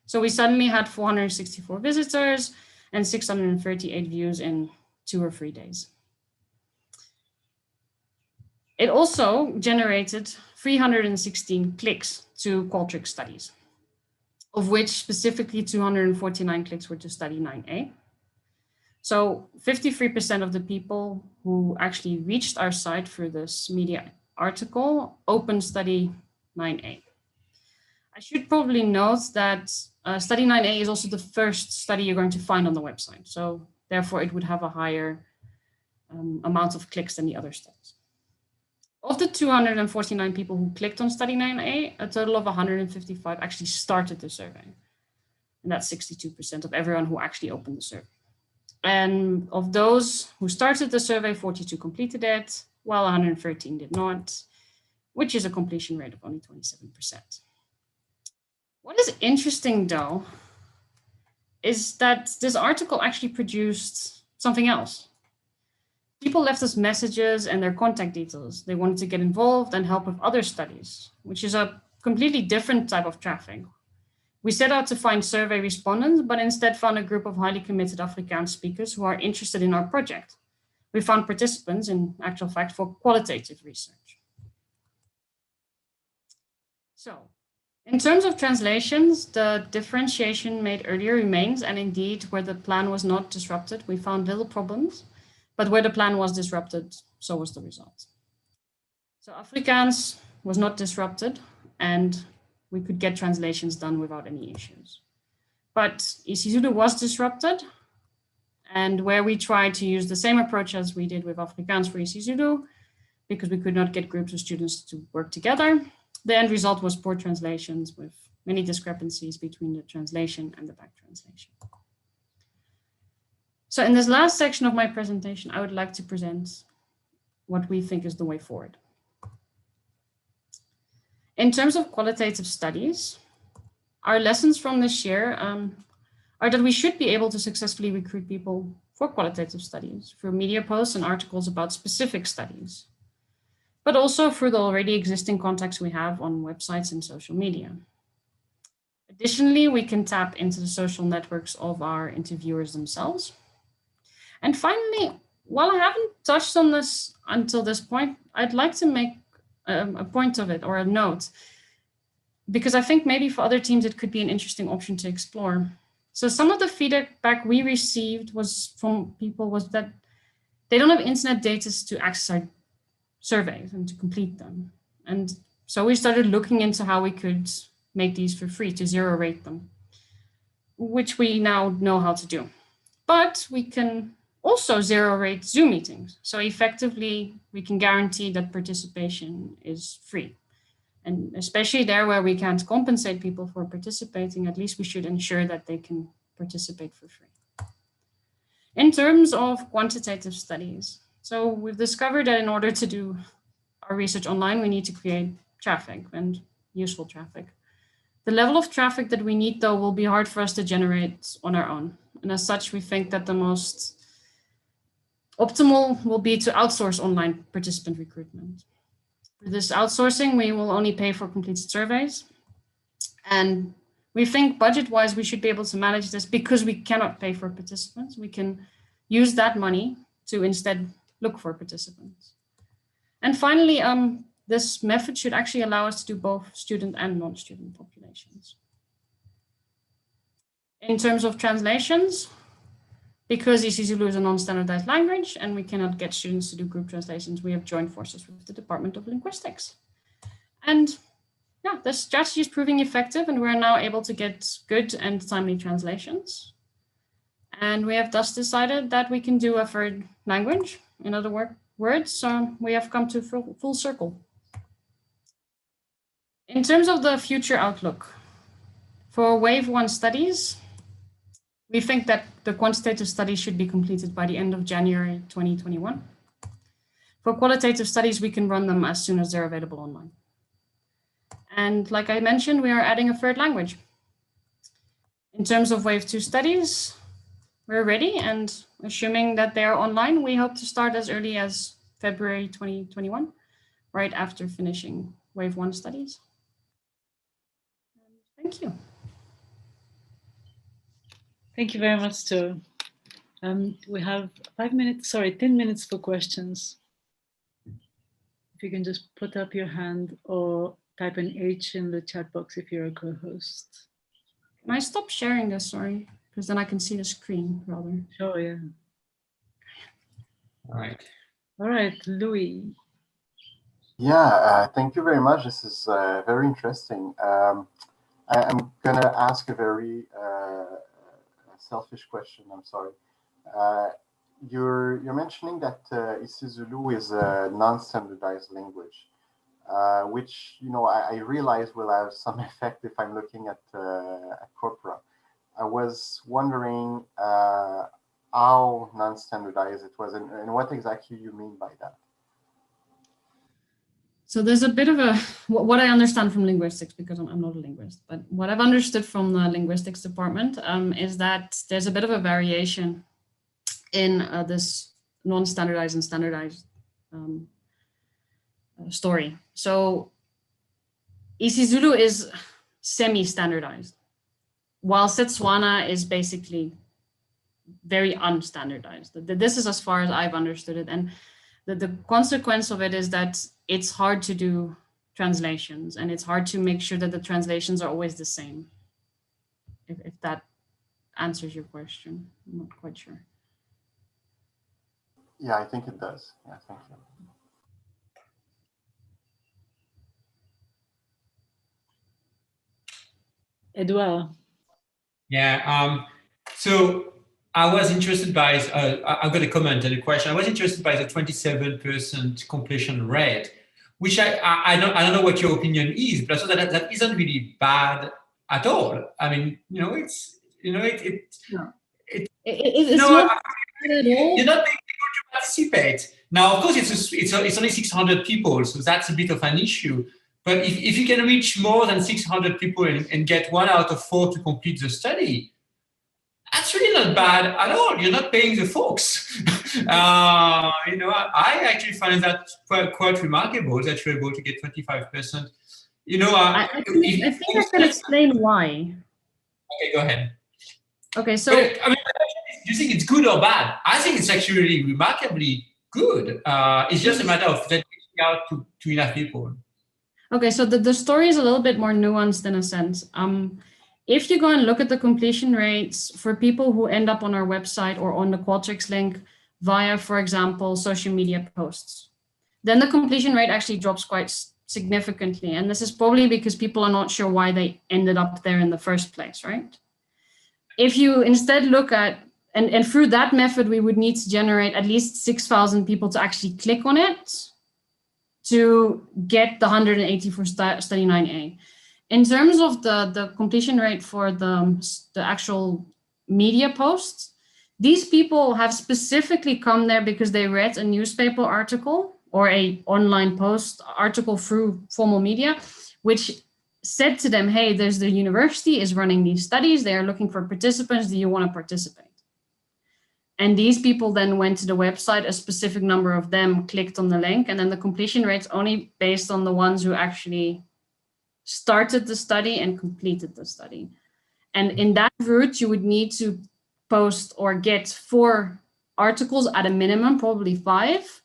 So we suddenly had 464 visitors and 638 views in 2 or 3 days. It also generated 316 clicks to Qualtrics studies, of which specifically 249 clicks were to study 9A. So 53% of the people who actually reached our site through this media article opened study 9A. I should probably note that study 9A is also the first study you're going to find on the website. So therefore it would have a higher amount of clicks than the other studies. Of the 249 people who clicked on study 9A, a total of 155 actually started the survey. And that's 62% of everyone who actually opened the survey. And of those who started the survey, 42 completed it, while 113 did not, which is a completion rate of only 27%. What is interesting though, is that this article actually produced something else. People left us messages and their contact details. They wanted to get involved and help with other studies, which is a completely different type of traffic. We set out to find survey respondents, but instead found a group of highly committed Afrikaans speakers who are interested in our project. We found participants, in actual fact, for qualitative research. So, in terms of translations, the differentiation made earlier remains, and indeed, where the plan was not disrupted, we found little problems. But where the plan was disrupted, so was the result. So Afrikaans was not disrupted, and we could get translations done without any issues. But isiZulu was disrupted, and where we tried to use the same approach as we did with Afrikaans for isiZulu, because we could not get groups of students to work together, the end result was poor translations with many discrepancies between the translation and the back translation. So in this last section of my presentation, I would like to present what we think is the way forward. In terms of qualitative studies, our lessons from this year are that we should be able to successfully recruit people for qualitative studies through media posts and articles about specific studies, but also through the already existing contacts we have on websites and social media. Additionally, we can tap into the social networks of our interviewers themselves. And finally, while I haven't touched on this until this point, I'd like to make a point of it or a note, because I think maybe for other teams, it could be an interesting option to explore. So some of the feedback we received from people was that they don't have internet data to access our surveys and to complete them. And so we started looking into how we could make these for free, to zero rate them, which we now know how to do. But we can also zero rate Zoom meetings. So effectively, we can guarantee that participation is free. And especially there where we can't compensate people for participating, at least we should ensure that they can participate for free. In terms of quantitative studies, so we've discovered that in order to do our research online, we need to create traffic and useful traffic. The level of traffic that we need, though, will be hard for us to generate on our own. And as such, we think that the most optimal will be to outsource online participant recruitment. For this outsourcing, we will only pay for completed surveys. And we think budget-wise, we should be able to manage this because we cannot pay for participants. We can use that money to instead look for participants. And finally, this method should actually allow us to do both student and non-student populations. In terms of translations, because isiZulu is a non-standardized language and we cannot get students to do group translations, we have joined forces with the Department of Linguistics. And yeah, this strategy is proving effective and we're now able to get good and timely translations. And we have thus decided that we can do a third language. In other words, so we have come to full circle. In terms of the future outlook, for Wave 1 studies, we think that the quantitative study should be completed by the end of January 2021. For qualitative studies, we can run them as soon as they're available online. And like I mentioned, we are adding a third language. In terms of Wave 2 studies, we're ready, and assuming that they are online, we hope to start as early as February 2021, right after finishing Wave 1 studies. Thank you. Thank you very much, Jo. We have 10 minutes for questions. If you can just put up your hand or type an H in the chat box if you're a co-host. Can I stop sharing this, sorry? Because then I can see the screen rather. Sure, yeah. All right, Louis. Yeah, thank you very much. This is very interesting. I'm gonna ask a very selfish question. I'm sorry. You're mentioning that isiZulu is a non-standardized language, which I realize will have some effect if I'm looking at corpora. I was wondering how non-standardized it was, and what exactly you mean by that. So there's a bit of what I understand from linguistics, because I'm not a linguist, but what I've understood from the linguistics department is that there's a bit of a variation in this non-standardized and standardized story. So isiZulu is semi-standardized, while Setswana is basically very unstandardized. This is as far as I've understood it. And the consequence of it is that it's hard to do translations, and it's hard to make sure that the translations are always the same. If that answers your question, I'm not quite sure. Yeah, I think it does. Yeah, thank you. Edouard. Yeah, so I was interested by, I've got a comment and a question. I was interested by the 27% completion rate, which I don't know what your opinion is, but I thought that isn't really bad at all. I mean, it's not you're not being able to participate. Now, of course, it's only 600 people, so that's a bit of an issue. But if you can reach more than 600 people and get 1 out of 4 to complete the study, that's really not bad at all. You're not paying the folks. I actually find that quite remarkable that you're able to get 25%. I think I can explain why. Okay, go ahead. Okay, so do you think it's good or bad? I think it's actually really remarkably good. It's just a matter of reaching out to enough people. Okay, so the story is a little bit more nuanced in a sense. If you go and look at the completion rates for people who end up on our website or on the Qualtrics link via, for example, social media posts, then the completion rate actually drops quite significantly. And this is probably because people are not sure why they ended up there in the first place, right? If you instead look at, and through that method, we would need to generate at least 6,000 people to actually click on it to get the 180 for study 9A. In terms of the completion rate for the actual media posts, these people have specifically come there because they read a newspaper article or a online post article through formal media, which said to them, hey, there's the university is running these studies. They are looking for participants. Do you want to participate? And these people then went to the website, a specific number of them clicked on the link, and then the completion rate's only based on the ones who actually started the study and completed the study. And in that route, you would need to post or get 4 articles at a minimum, probably 5,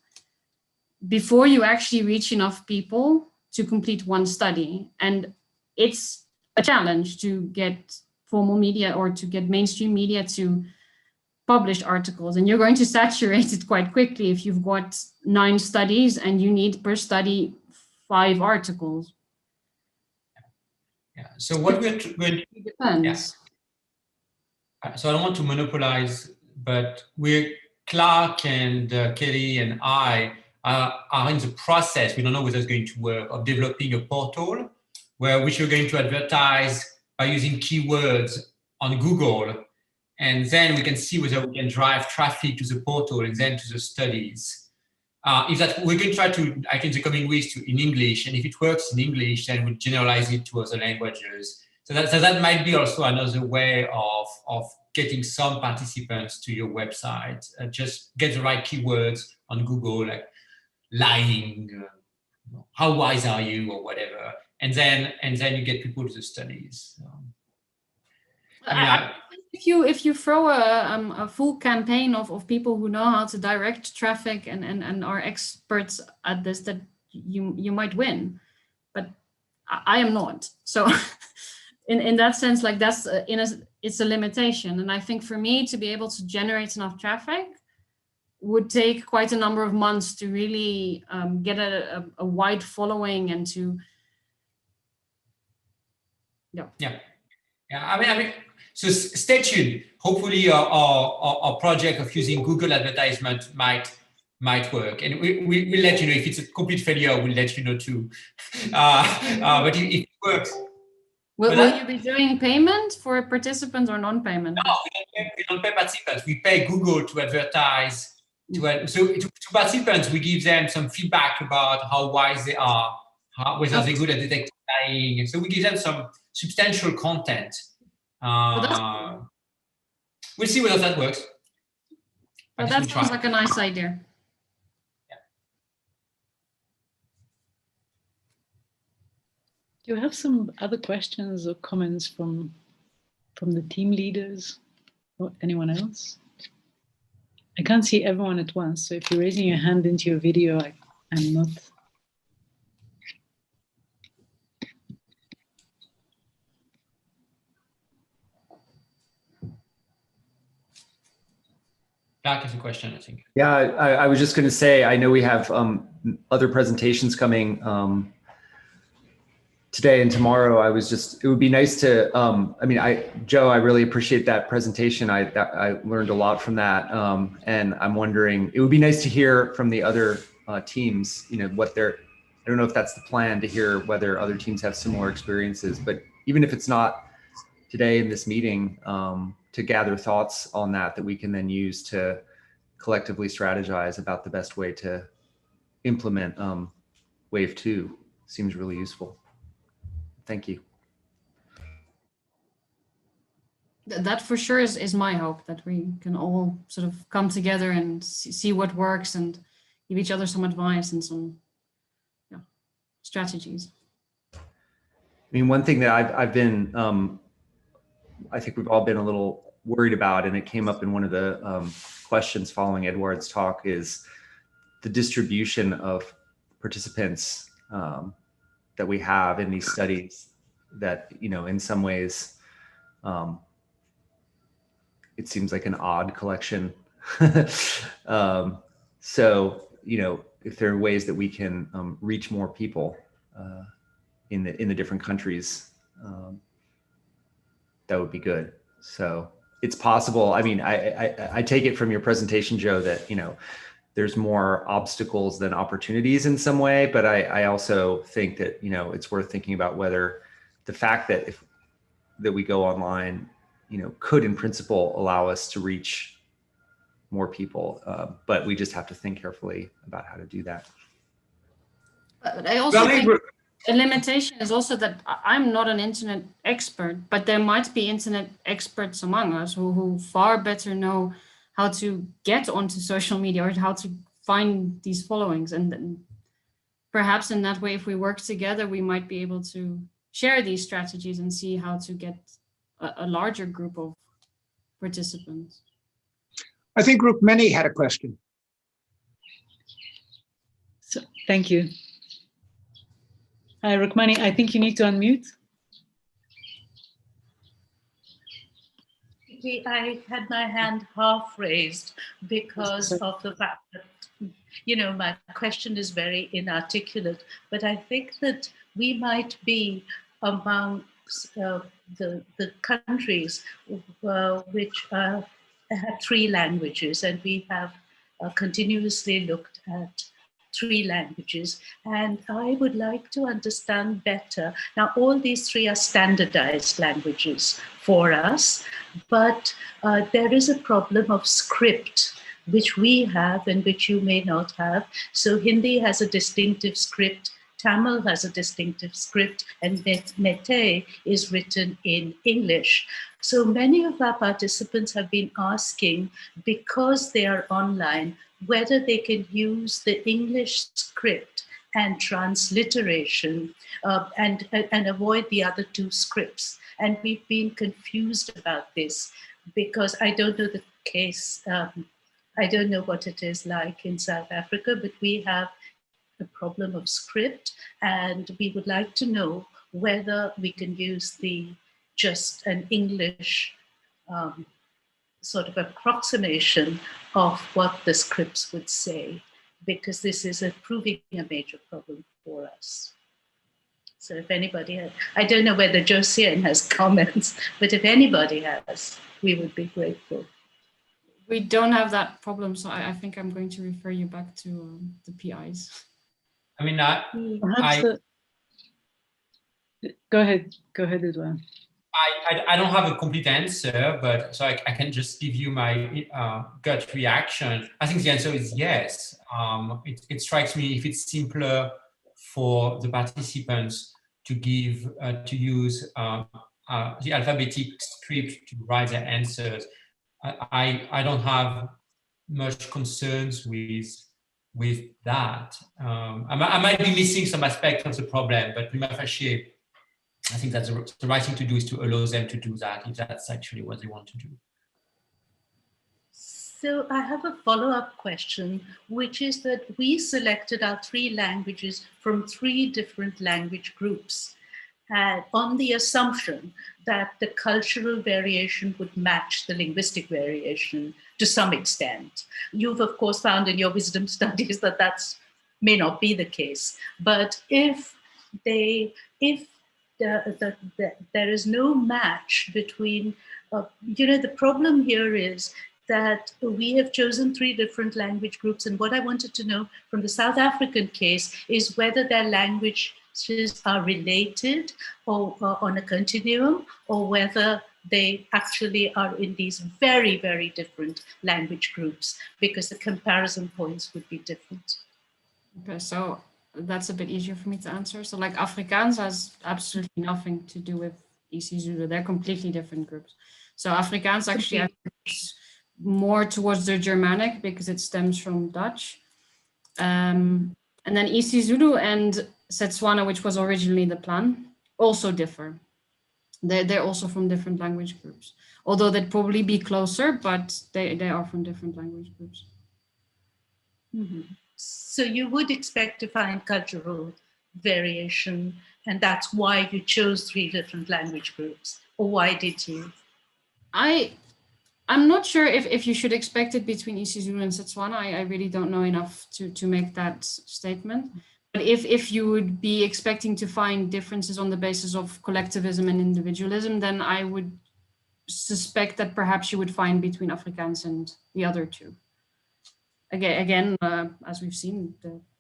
before you actually reach enough people to complete 1 study. And it's a challenge to get formal media or to get mainstream media to publish articles. And you're going to saturate it quite quickly if you've got 9 studies and you need per study 5 articles. Yeah. So what we're going to it depends. Yeah. So I don't want to monopolize, but Clark and Kelly and I are in the process. We don't know whether it's going to work, of developing a portal which we're going to advertise by using keywords on Google, and then we can see whether we can drive traffic to the portal and then to the studies. is that we're going to try to, I think, the coming weeks in English, and if it works in English, then we'll generalize it to other languages. So that might be also another way of getting some participants to your website. Just get the right keywords on Google, like lying, how wise are you, or whatever, and then you get people to the studies. If you throw a full campaign of people who know how to direct traffic and are experts at this, that you might win, but I am not. So in that sense, like that's it's a limitation. And I think for me to be able to generate enough traffic would take quite a number of months to really get a wide following and to yeah. I mean. So stay tuned. Hopefully, our project of using Google advertisement might work, and we'll let you know if it's a complete failure. We'll let you know too. But if it works, will you be doing payment for participants or non-payment? No, we don't pay participants. We pay Google to advertise. So to participants, we give them some feedback about how wise they are, whether they're good at detecting lying, and so we give them some substantial content. We'll see whether that works. Well, that sounds like a nice idea. Yeah. Do you have some other questions or comments from the team leaders or anyone else? I can't see everyone at once, so if you're raising your hand into your video, I'm not. That is a question, I think. Yeah, I was just going to say, I know we have other presentations coming today and tomorrow. It would be nice to, Joe, I really appreciate that presentation. I learned a lot from that. And I'm wondering, it would be nice to hear from the other teams, what I don't know if that's the plan, to hear whether other teams have similar experiences, but even if it's not today in this meeting, to gather thoughts on that we can then use to collectively strategize about the best way to implement Wave 2 seems really useful. Thank you. That for sure is my hope, that we can all sort of come together and see what works and give each other some advice and some strategies. I mean, one thing that I've been, I think we've all been a little worried about, and it came up in one of the questions following Edouard's talk, is the distribution of participants that we have in these studies that, in some ways, it seems like an odd collection. So, if there are ways that we can reach more people in the different countries, that would be good. So it's possible. I mean, I take it from your presentation, Joe, that, there's more obstacles than opportunities in some way, but I also think that, it's worth thinking about whether the fact that that we go online, could in principle allow us to reach more people, but we just have to think carefully about how to do that. But I also think a limitation is also that I'm not an internet expert, but there might be internet experts among us who far better know how to get onto social media or how to find these followings. And perhaps in that way, if we work together, we might be able to share these strategies and see how to get a larger group of participants. I think Rukmini had a question. So, thank you. Hi, Rukmini, I think you need to unmute. I had my hand half raised because of the fact that, my question is very inarticulate, but I think that we might be among the countries which have 3 languages, and we have continuously looked at 3 languages, and I would like to understand better. Now, all these 3 are standardized languages for us, but there is a problem of script which we have and which you may not have. So Hindi has a distinctive script, Tamil has a distinctive script, and Meitei is written in English. So many of our participants have been asking, because they are online, whether they can use the English script and transliteration and avoid the other two scripts. And we've been confused about this because I don't know the case. I don't know what it is like in South Africa, but we have a problem of script, and we would like to know whether we can use just an English sort of approximation of what the scripts would say, because this is proving a major problem for us. So if anybody has, I don't know whether Josiane has comments, but if anybody has, we would be grateful. We don't have that problem, so I think I'm going to refer you back to the PIs. I mean, go ahead, Edouard. I don't have a complete answer, but so I can just give you my gut reaction. I think the answer is yes. It strikes me, if it's simpler for the participants to use the alphabetic script to write their answers, I don't have much concerns with that. I might be missing some aspect of the problem, but prima facie, I think that's the right thing to do, is to allow them to do that if that's actually what they want to do. So I have a follow-up question, which is that we selected our 3 languages from 3 different language groups on the assumption that the cultural variation would match the linguistic variation to some extent. You've, of course, found in your wisdom studies that may not be the case. But if there is no match between, the problem here is that we have chosen 3 different language groups. And what I wanted to know from the South African case is whether their languages are related or on a continuum, or whether they actually are in these very, very different language groups, because the comparison points would be different. Okay, so that's a bit easier for me to answer. So like Afrikaans has absolutely nothing to do with isiZulu. They're completely different groups. So Afrikaans actually is more towards the Germanic because it stems from Dutch. And then isiZulu and Setswana, which was originally the plan, also differ. They're also from different language groups, although they'd probably be closer, but they are from different language groups. Mm-hmm. So you would expect to find cultural variation, and that's why you chose 3 different language groups, or why did you? I'm not sure if you should expect it between isiZulu and Setswana. I really don't know enough to make that statement. But if you would be expecting to find differences on the basis of collectivism and individualism, then I would suspect that perhaps you would find between Afrikaans and the other 2. Again, as we've seen,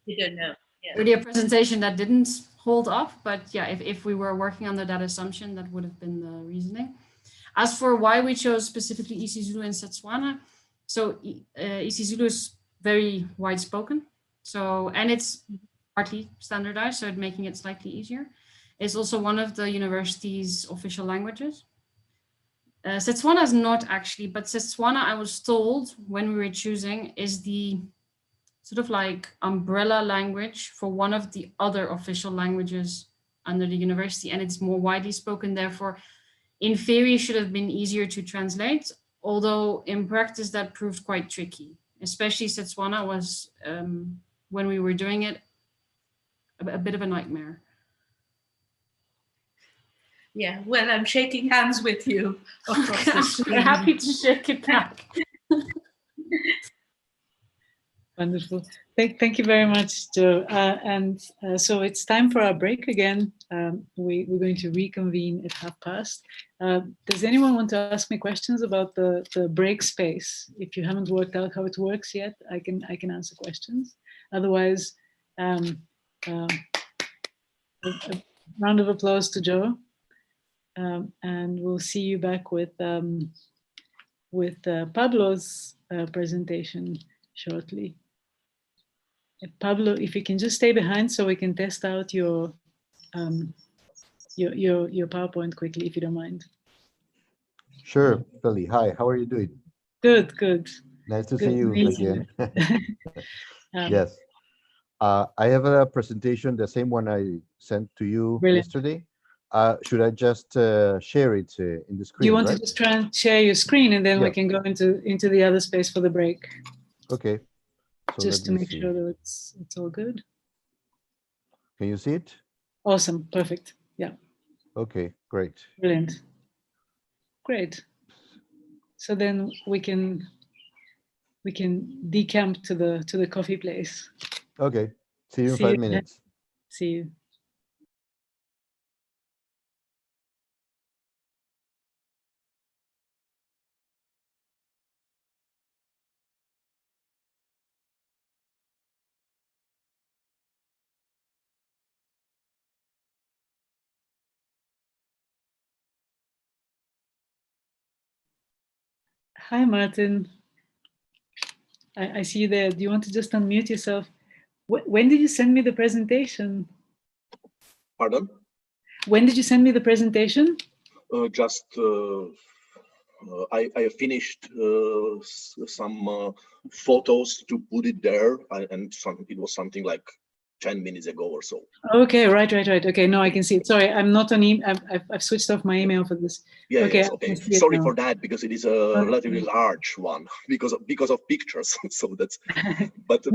you don't know. Yeah. Earlier presentation that didn't hold up, but yeah, if we were working under that assumption, that would have been the reasoning. As for why we chose specifically isiZulu and Setswana, so isiZulu is very wide spoken, and it's partly standardized, so it's making it slightly easier. It's also one of the university's official languages. Setswana is not actually, but Setswana, I was told when we were choosing, is the sort of like umbrella language for one of the other official languages under the university, and it's more widely spoken, therefore in theory should have been easier to translate, although in practice that proved quite tricky. Especially Setswana was, when we were doing it, a bit of a nightmare. Yeah, well, I'm shaking hands with you across the screen. I'm happy to shake it back. Wonderful. Thank you very much, Joe. So it's time for our break again. We're going to reconvene at past. Does anyone want to ask me questions about the break space? If you haven't worked out how it works yet, I can answer questions. Otherwise, a round of applause to Joe. And we'll see you back with Pablo's presentation shortly. Pablo, if you can just stay behind so we can test out your PowerPoint quickly, if you don't mind. Sure, Veli. Hi, how are you doing? Good, good. Nice to Good see you again. Yes. I have a presentation, the same one I sent to you yesterday. Should I just share it in the screen? Do you want right? to just try and share your screen, and then we can go into the other space for the break? Okay. So just to make sure that it's all good. Can you see it? Awesome. Perfect. Yeah. Okay, great. Brilliant. Great. So then we can decamp to the coffee place. Okay. See you in 5 minutes. See you. Hi, Martin. I see you there. Do you want to just unmute yourself? When did you send me the presentation? Pardon? When did you send me the presentation? I finished some photos to put it there, and it was something like 10 minutes ago or so. Okay, right. Okay, no, I can see it. Sorry, I'm not on email. I've switched off my email for this. Yeah, okay, yes, okay. Sorry for that, because it is a relatively large one because of pictures. So that's. But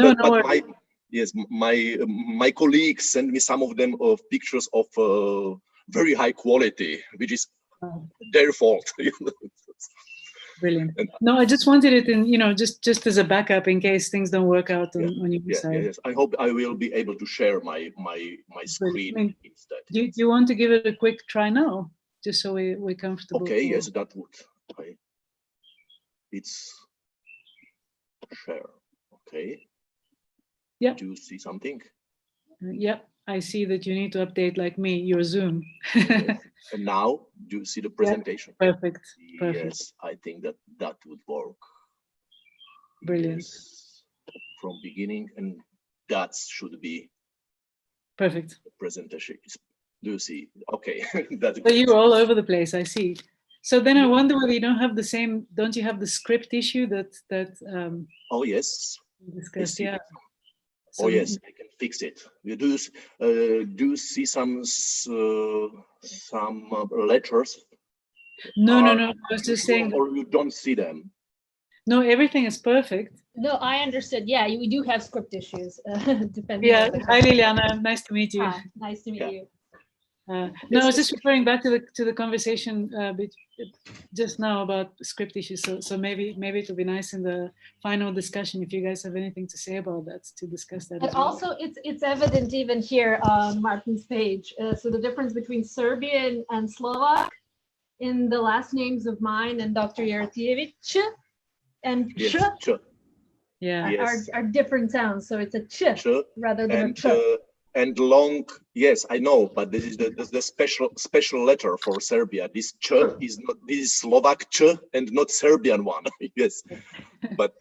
my colleagues send me some of them of pictures of very high quality, which is their fault. Brilliant. No, I just wanted it in, just as a backup in case things don't work out on your side. Yes. I hope I will be able to share my screen instead. Do you want to give it a quick try now, just so we're comfortable? Okay, yes, that would. It's share. Okay. Yeah. Do you see something? Yep. I see that you need to update, like me, your Zoom. Yes. And now, do you see the presentation? Yeah, perfect. Yes, I think that would work. Brilliant. Yes, from beginning, and that should be perfect. The presentation. Do you see? Okay. That's so you're all over the place, I see. So then I wonder whether you don't have the same, don't you have the script issue that oh, yes. Discussed, yeah. Oh yes, I can fix it. We do see some letters. No. I was just saying. Or you don't see them. No, everything is perfect. No, I understood. Yeah, we do have script issues. Depending. Yeah. Hi, Liliana. Nice to meet you. Hi, nice to meet you. No, I was just referring back to the conversation just now about script issues. So maybe it would be nice in the final discussion if you guys have anything to say about that, to discuss that. And also, it's evident even here on Martin's page. So the difference between Serbian and Slovak in the last names of mine and Dr. Jaratijevic and ch. Yeah, are different sounds. So it's a ch rather than a ch. And long, yes, I know, but this is the special letter for Serbia. This ch is not, this is Slovak ch and not Serbian one. Yes, but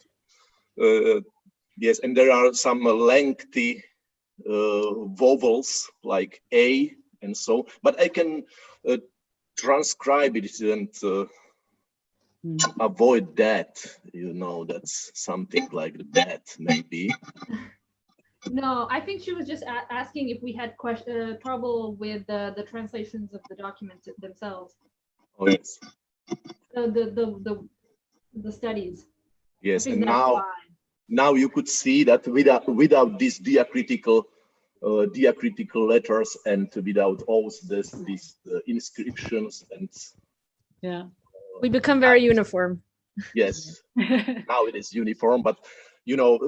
yes, and there are some lengthy vowels like a and so. But I can transcribe it and avoid that. That's something like that maybe. No, I think she was just asking if we had trouble with the translations of the documents themselves. Oh yes. The studies. Yes, and now you could see that without these diacritical letters and without all these inscriptions and. Yeah. We become very uniform. Yes. Now it is uniform, but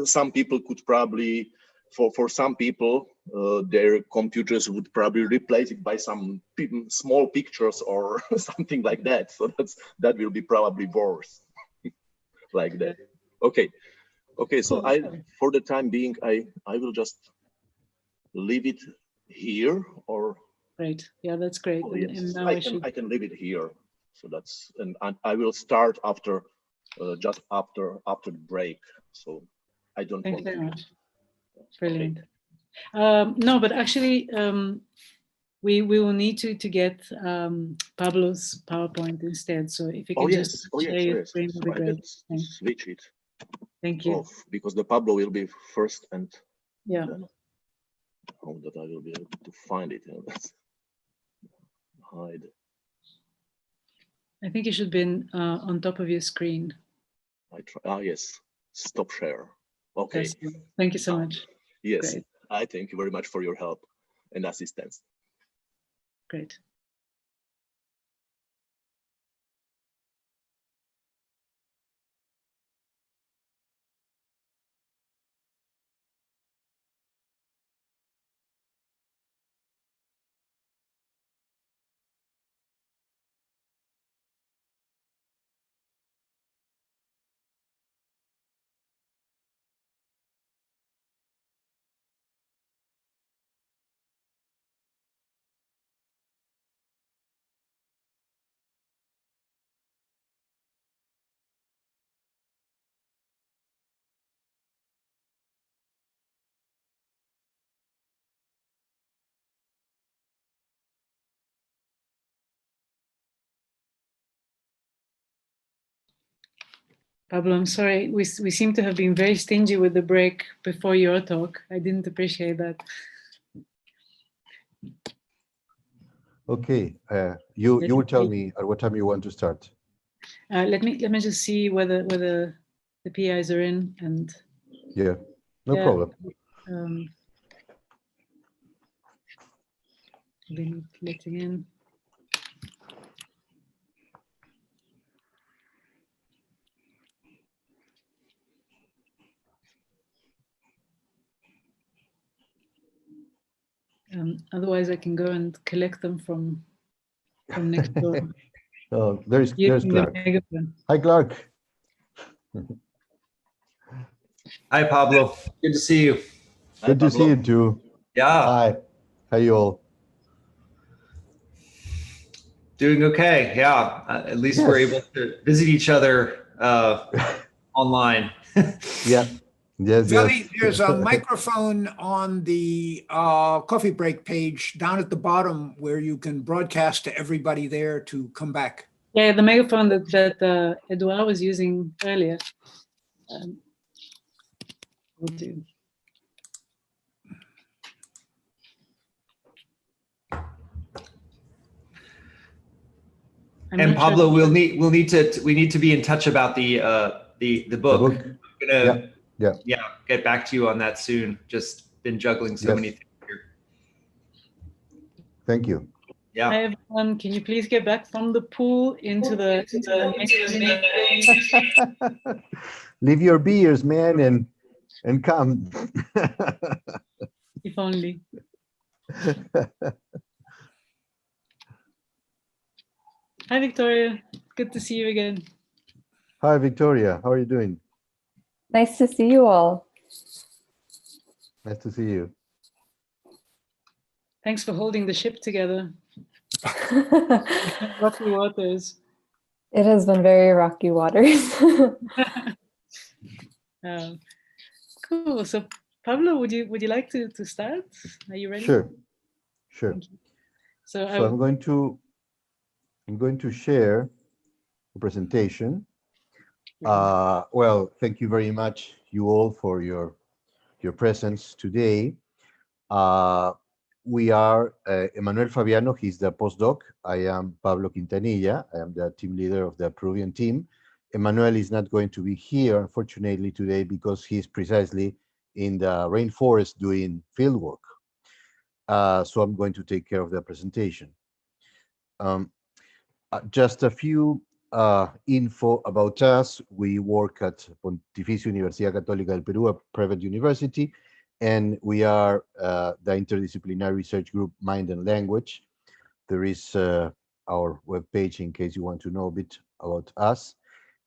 some people could probably. For some people, their computers would probably replace it by some small pictures or something like that. So that will be probably worse, like that. Okay. So for the time being, I will just leave it here. Or great. Yeah, that's great. Oh, yes. I can leave it here. So and I will start after just after the break. So I don't Thank you want very to. much. Brilliant. No, but actually, we will need to get Pablo's PowerPoint instead. So if you can just share your screen, would be great. Switch it. Thank you. Off, because the Pablo will be first, and yeah, how that I will be able to find it. Hide. I think it should be on top of your screen. I try. Ah, yes. Stop share. Okay. Yes. Thank you so much. Yes. Great. I thank you very much for your help and assistance. Great. Pablo, I'm sorry. We seem to have been very stingy with the break before your talk. I didn't appreciate that. Okay, you will tell me at what time you want to start. Let me just see whether the PIs are in, and yeah, no problem. Been letting in. Otherwise, I can go and collect them from next door. Oh, there's Clark. Hi, Clark. Hi, Pablo. Good to see you. Good to see you too. Yeah. Hi. How you all? Doing okay. Yeah. At least we're able to visit each other online. Yeah. Yes, Veli, there's a microphone on the coffee break page down at the bottom where you can broadcast to everybody there to come back. Yeah, the megaphone that Edouard was using earlier. Will do. And Pablo, we need to be in touch about the book. I'm gonna get back to you on that soon. Just been juggling so many things here. Thank you. Yeah. Hi everyone, can you please get back from the pool into the leave your beers, man, and come. If only. Hi Victoria, good to see you again. Hi Victoria, how are you doing? Nice to see you all. Nice to see you. Thanks for holding the ship together. Rocky waters. It has been very rocky waters. Cool. So Pablo, would you like to start? Are you ready? Sure. So I'm going to share the presentation. Well, thank you very much, you all, for your presence today. We are Emmanuel Fabiano, he's the postdoc. I am Pablo Quintanilla. I am the team leader of the Peruvian team. Emmanuel is not going to be here, unfortunately, today because he's precisely in the rainforest doing field work. So I'm going to take care of the presentation. Just a few info about us. We work at Pontificia Universidad Católica del Perú, a private university, and we are the interdisciplinary research group Mind and Language. There is our webpage in case you want to know a bit about us.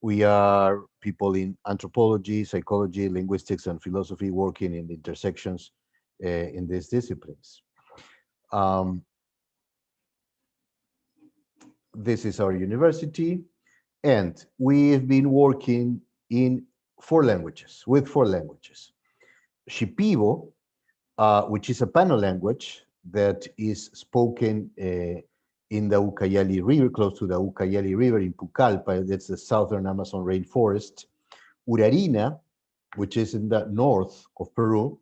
We are people in anthropology, psychology, linguistics, and philosophy working in the intersections in these disciplines. This is our university. And we've been working in with four languages. Shipibo, which is a Pano language that is spoken in the Ucayali River, close to the Ucayali River in Pucallpa, that's the southern Amazon rainforest. Urarina, which is in the north of Peru,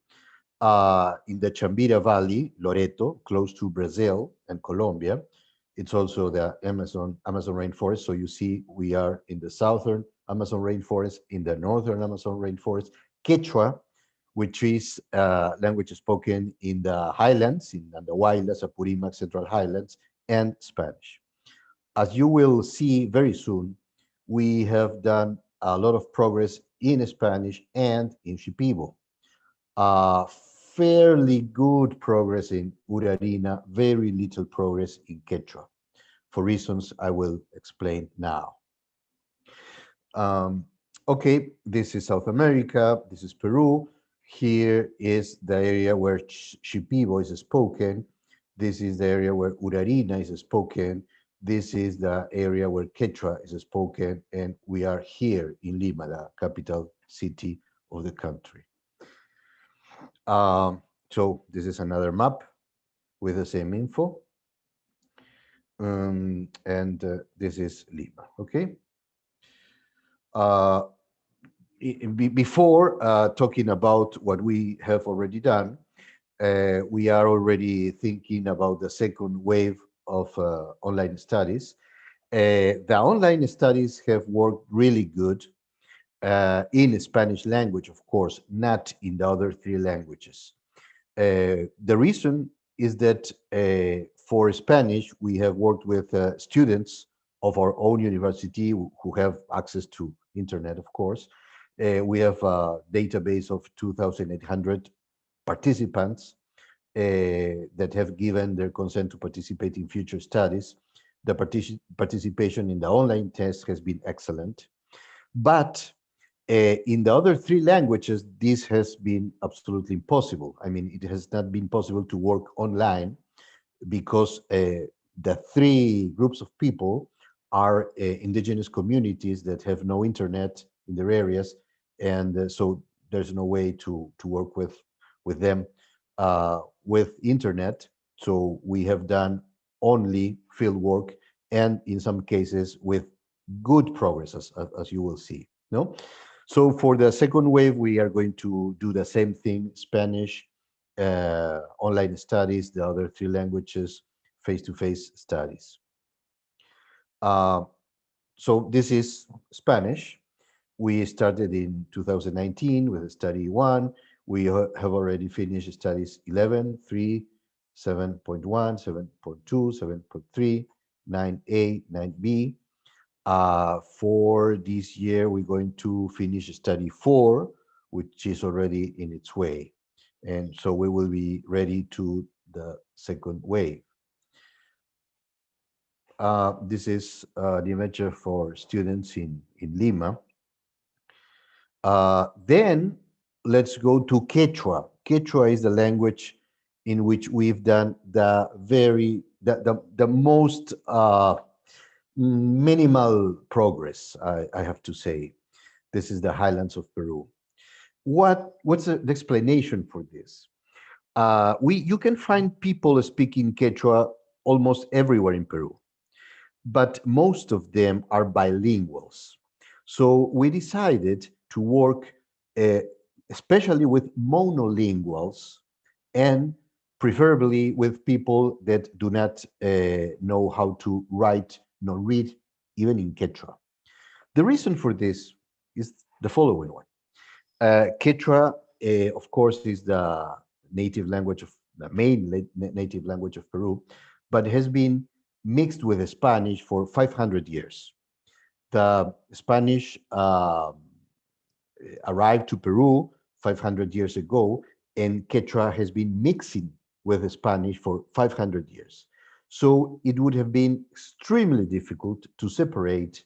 in the Chambira Valley, Loreto, close to Brazil and Colombia. It's also the Amazon rainforest. So you see, we are in the southern Amazon rainforest, in the northern Amazon rainforest. Quechua, which is language spoken in the highlands, in the Huaylas, Apurimac, Central Highlands, and Spanish. As you will see very soon, we have done a lot of progress in Spanish and in Shipibo. Fairly good progress in Urarina, very little progress in Quechua, for reasons I will explain now. Okay, this is South America, this is Peru. Here is the area where Shipibo is spoken. This is the area where Urarina is spoken. This is the area where Quechua is spoken, and we are here in Lima, the capital city of the country. So this is another map with the same info. And this is Lima, okay? Before talking about what we have already done, we are already thinking about the second wave of online studies. The online studies have worked really good in Spanish language, of course, not in the other three languages. The reason is that for Spanish, we have worked with students of our own university who have access to internet, of course. We have a database of 2,800 participants that have given their consent to participate in future studies. The participation in the online test has been excellent. But in the other three languages, this has been absolutely impossible. I mean, it has not been possible to work online because the three groups of people are indigenous communities that have no internet in their areas, and so there's no way to work with them with internet. So we have done only field work, and in some cases with good progress, as you will see. No, so for the second wave, we are going to do the same thing: Spanish, online studies, the other three languages, face-to-face studies. So this is Spanish. We started in 2019 with study 1. We have already finished studies 11, 3, 7.1, 7.2, 7.3, 9A, 9B. For this year, we're going to finish study 4, which is already in its way. And so we will be ready to the second wave. This is the image for students in Lima. Then let's go to Quechua. Quechua is the language in which we've done the most minimal progress, I have to say. This is the highlands of Peru. What's the explanation for this? You can find people speaking Quechua almost everywhere in Peru, but most of them are bilinguals. So we decided to work especially with monolinguals, and preferably with people that do not know how to write nor read, even in Quechua. The reason for this is the following one. Quechua, of course, is the native language of the main native language of Peru, but has been mixed with Spanish for 500 years. The Spanish arrived to Peru 500 years ago, and Quechua has been mixing with Spanish for 500 years. So it would have been extremely difficult to separate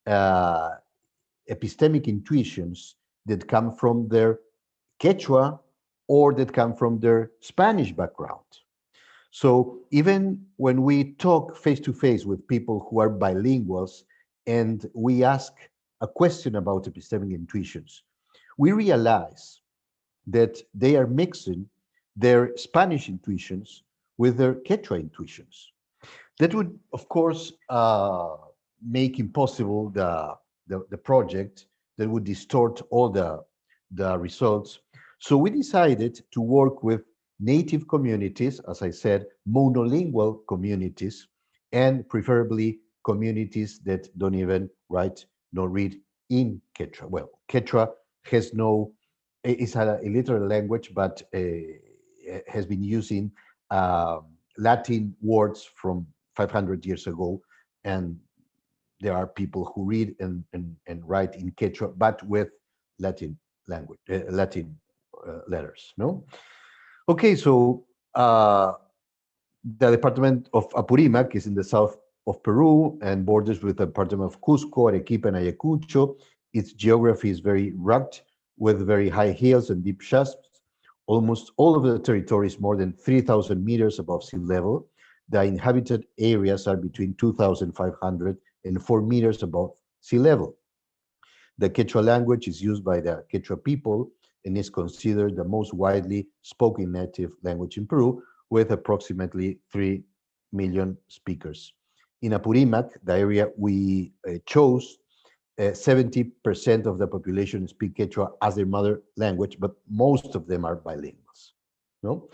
epistemic intuitions that come from their Quechua or that come from their Spanish background. So even when we talk face-to-face with people who are bilinguals and we ask a question about epistemic intuitions, we realize that they are mixing their Spanish intuitions with their Quechua intuitions. That would, of course, make impossible the project. That would distort all the results. So we decided to work with native communities, as I said, monolingual communities, and preferably communities that don't even write nor read in Quechua. Well, Quechua has no, it's a literal language, but has been using Latin words from 500 years ago, and there are people who read and write in Quechua, but with Latin language, Latin letters. No, okay. So the department of Apurímac is in the south of Peru and borders with the department of Cusco, Arequipa, and Ayacucho. Its geography is very rugged, with very high hills and deep shafts. Almost all of the territory is more than 3,000 meters above sea level. The inhabited areas are between 2,500 and 4 meters above sea level. The Quechua language is used by the Quechua people and is considered the most widely spoken native language in Peru, with approximately 3 million speakers. In Apurímac, the area we chose, 70% of the population speak Quechua as their mother language, but most of them are bilinguals. No?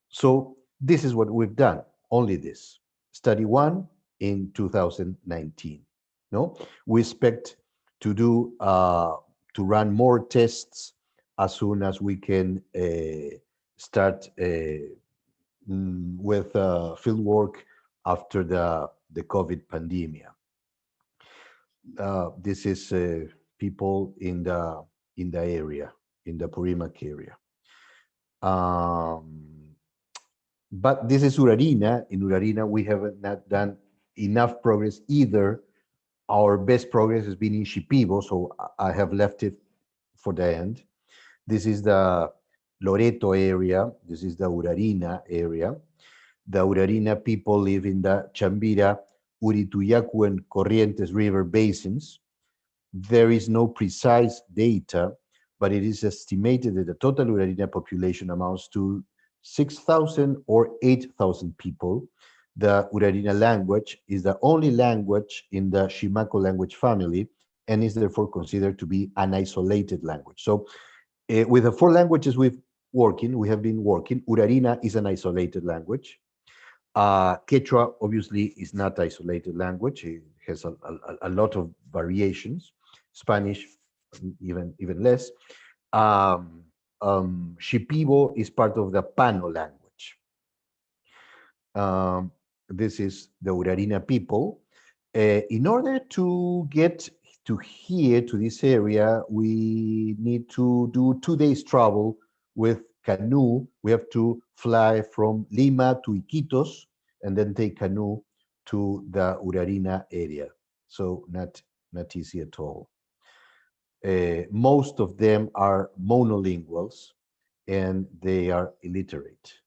So this is what we've done, only this. Study 1 in 2019. No? We expect to do, to run more tests as soon as we can start with field work after the COVID pandemic. This is people in the area, in the Apurímac area. But this is Urarina. In Urarina, we have not done enough progress either. Our best progress has been in Shipibo, so I have left it for the end. This is the Loreto area. This is the Urarina area. The Urarina people live in the Chambira, Urituyacu, and Corrientes River basins. There is no precise data, but it is estimated that the total Urarina population amounts to 6,000 or 8,000 people. The Urarina language is the only language in the Shimaco language family and is therefore considered to be an isolated language. So with the 4 languages we have been working, Urarina is an isolated language. Quechua obviously is not isolated language. It has a lot of variations. Spanish, even less. Shipibo is part of the Pano language. This is the Urarina people. In order to get to here, to this area, we need to do 2 days travel with canoe. We have to fly from Lima to Iquitos and then take canoe to the Urarina area. So not easy at all. Most of them are monolinguals and they are illiterate.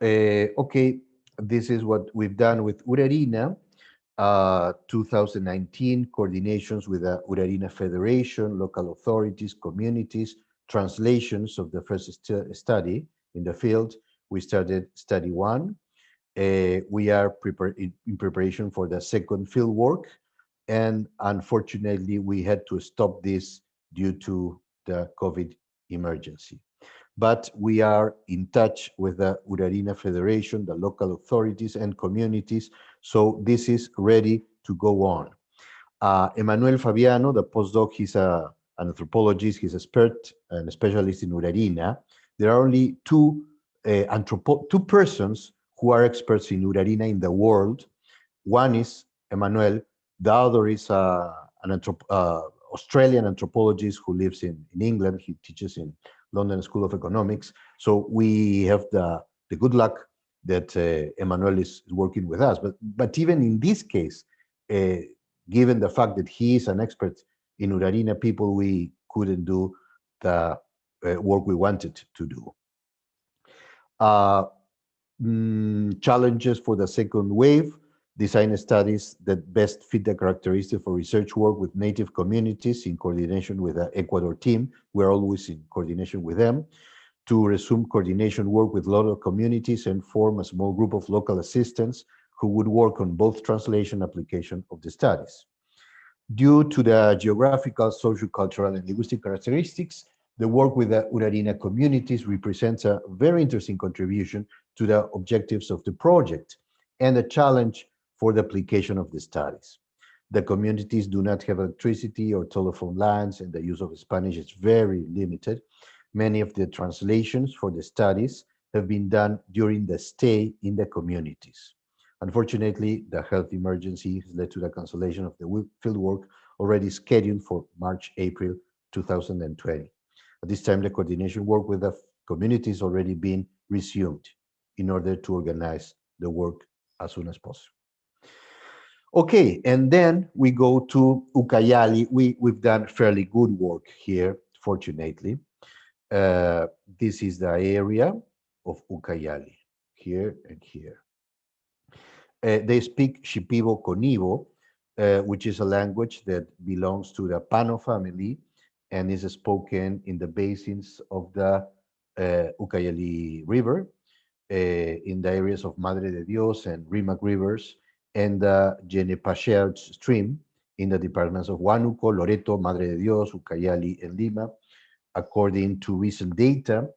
Okay, this is what we've done with Urarina. 2019 coordinations with the Urarina Federation, local authorities, communities, translations of the first study in the field. We started study 1. We are in preparation for the second field work, and unfortunately we had to stop this due to the COVID emergency. But we are in touch with the Urarina Federation, the local authorities and communities, so this is ready to go on. Emmanuel Fabiano, the postdoc, he's an anthropologist, he's expert and specialist in Urarina. There are only two persons who are experts in Urarina in the world. One is Emmanuel, the other is an Australian anthropologist who lives in England. He teaches in London School of Economics. So we have the good luck that Emmanuel is working with us. But even in this case, given the fact that he is an expert in Urarina people, we couldn't do the work we wanted to do. Challenges for the second wave: design studies that best fit the characteristics for research work with native communities in coordination with the Ecuador team. We're always in coordination with them. To resume coordination work with local communities and form a small group of local assistants who would work on both translation and application of the studies. Due to the geographical, social, cultural, and linguistic characteristics, the work with the Urarina communities represents a very interesting contribution to the objectives of the project and a challenge for the application of the studies. The communities do not have electricity or telephone lines, and the use of Spanish is very limited. Many of the translations for the studies have been done during the stay in the communities. Unfortunately, the health emergency has led to the cancellation of the fieldwork already scheduled for March-April 2020. At this time, the coordination work with the communities already been resumed in order to organize the work as soon as possible. Okay, and then we go to Ucayali. We've done fairly good work here, fortunately. This is the area of Ucayali, here and here. They speak Shipibo Conibo, which is a language that belongs to the Pano family and is spoken in the basins of the Ucayali River, in the areas of Madre de Dios and Rimac rivers, and the Yenepacherd stream in the departments of Huánuco, Loreto, Madre de Dios, Ucayali, and Lima. According to recent data,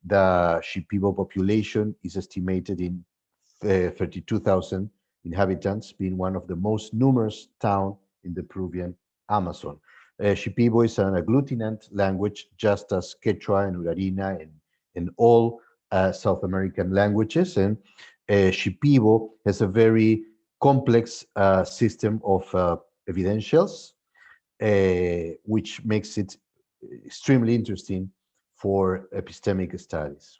the Shipibo population is estimated in 32,000 inhabitants, being one of the most numerous towns in the Peruvian Amazon. Shipibo is an agglutinant language, just as Quechua and Urarina and all South American languages. And Shipibo has a very complex system of evidentials, which makes it extremely interesting for epistemic studies.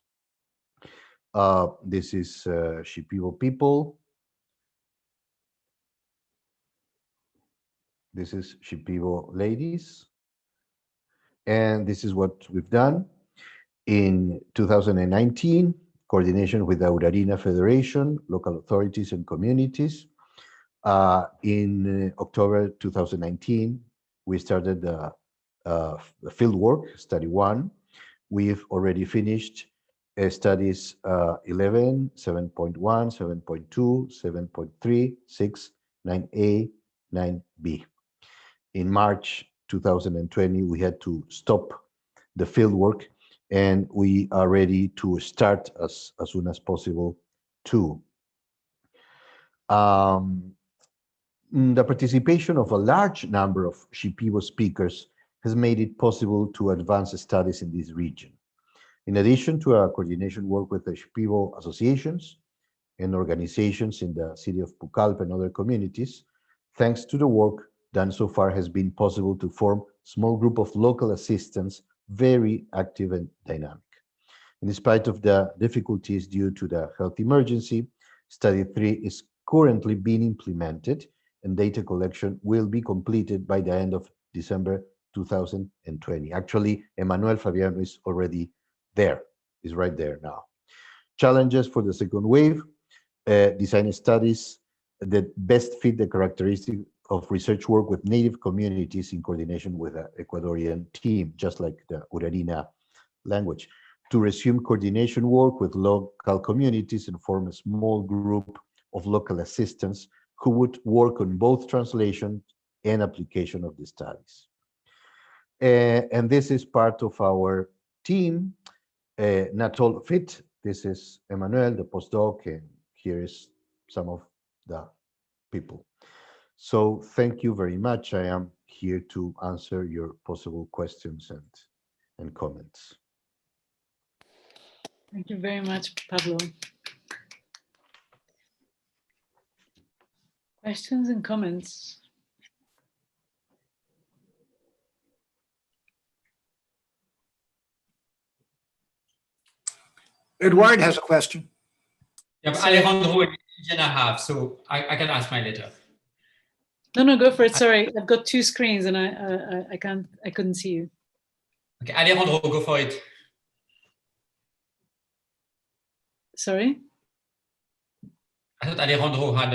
This is Shipibo people. This is Shipibo ladies. And this is what we've done. In 2019, coordination with the Urarina Federation, local authorities and communities. In October 2019, we started the field work, study 1. We've already finished studies 11, 7.1, 7.2, 7.3, 6, 9A, 9B. In March 2020, we had to stop the field work, and we are ready to start as soon as possible too. The participation of a large number of Shipibo speakers has made it possible to advance studies in this region. In addition to our coordination work with the Shipibo associations and organizations in the city of Pucallpa and other communities, thanks to the work done so far, has been possible to form a small group of local assistants, very active and dynamic. In spite of the difficulties due to the health emergency, Study 3 is currently being implemented, and data collection will be completed by the end of December 2020. Actually, Emmanuel Fabiano is already there, is right there now. Challenges for the second wave: design studies that best fit the characteristics of research work with native communities in coordination with the Ecuadorian team, just like the Urarina language. To resume coordination work with local communities and form a small group of local assistants who would work on both translation and application of the studies. And this is part of our team, not all of it. This is Emmanuel, the postdoc, and here is some of the people. So thank you very much. I am here to answer your possible questions and comments. Thank you very much, Pablo. Questions and comments? Eduard has a question. Yeah, but Alejandro and Jenna have, so I can ask mine later. No, go for it. Sorry, I've got two screens and I couldn't see you. Okay, Alejandro, go for it. Sorry? I thought Alejandro had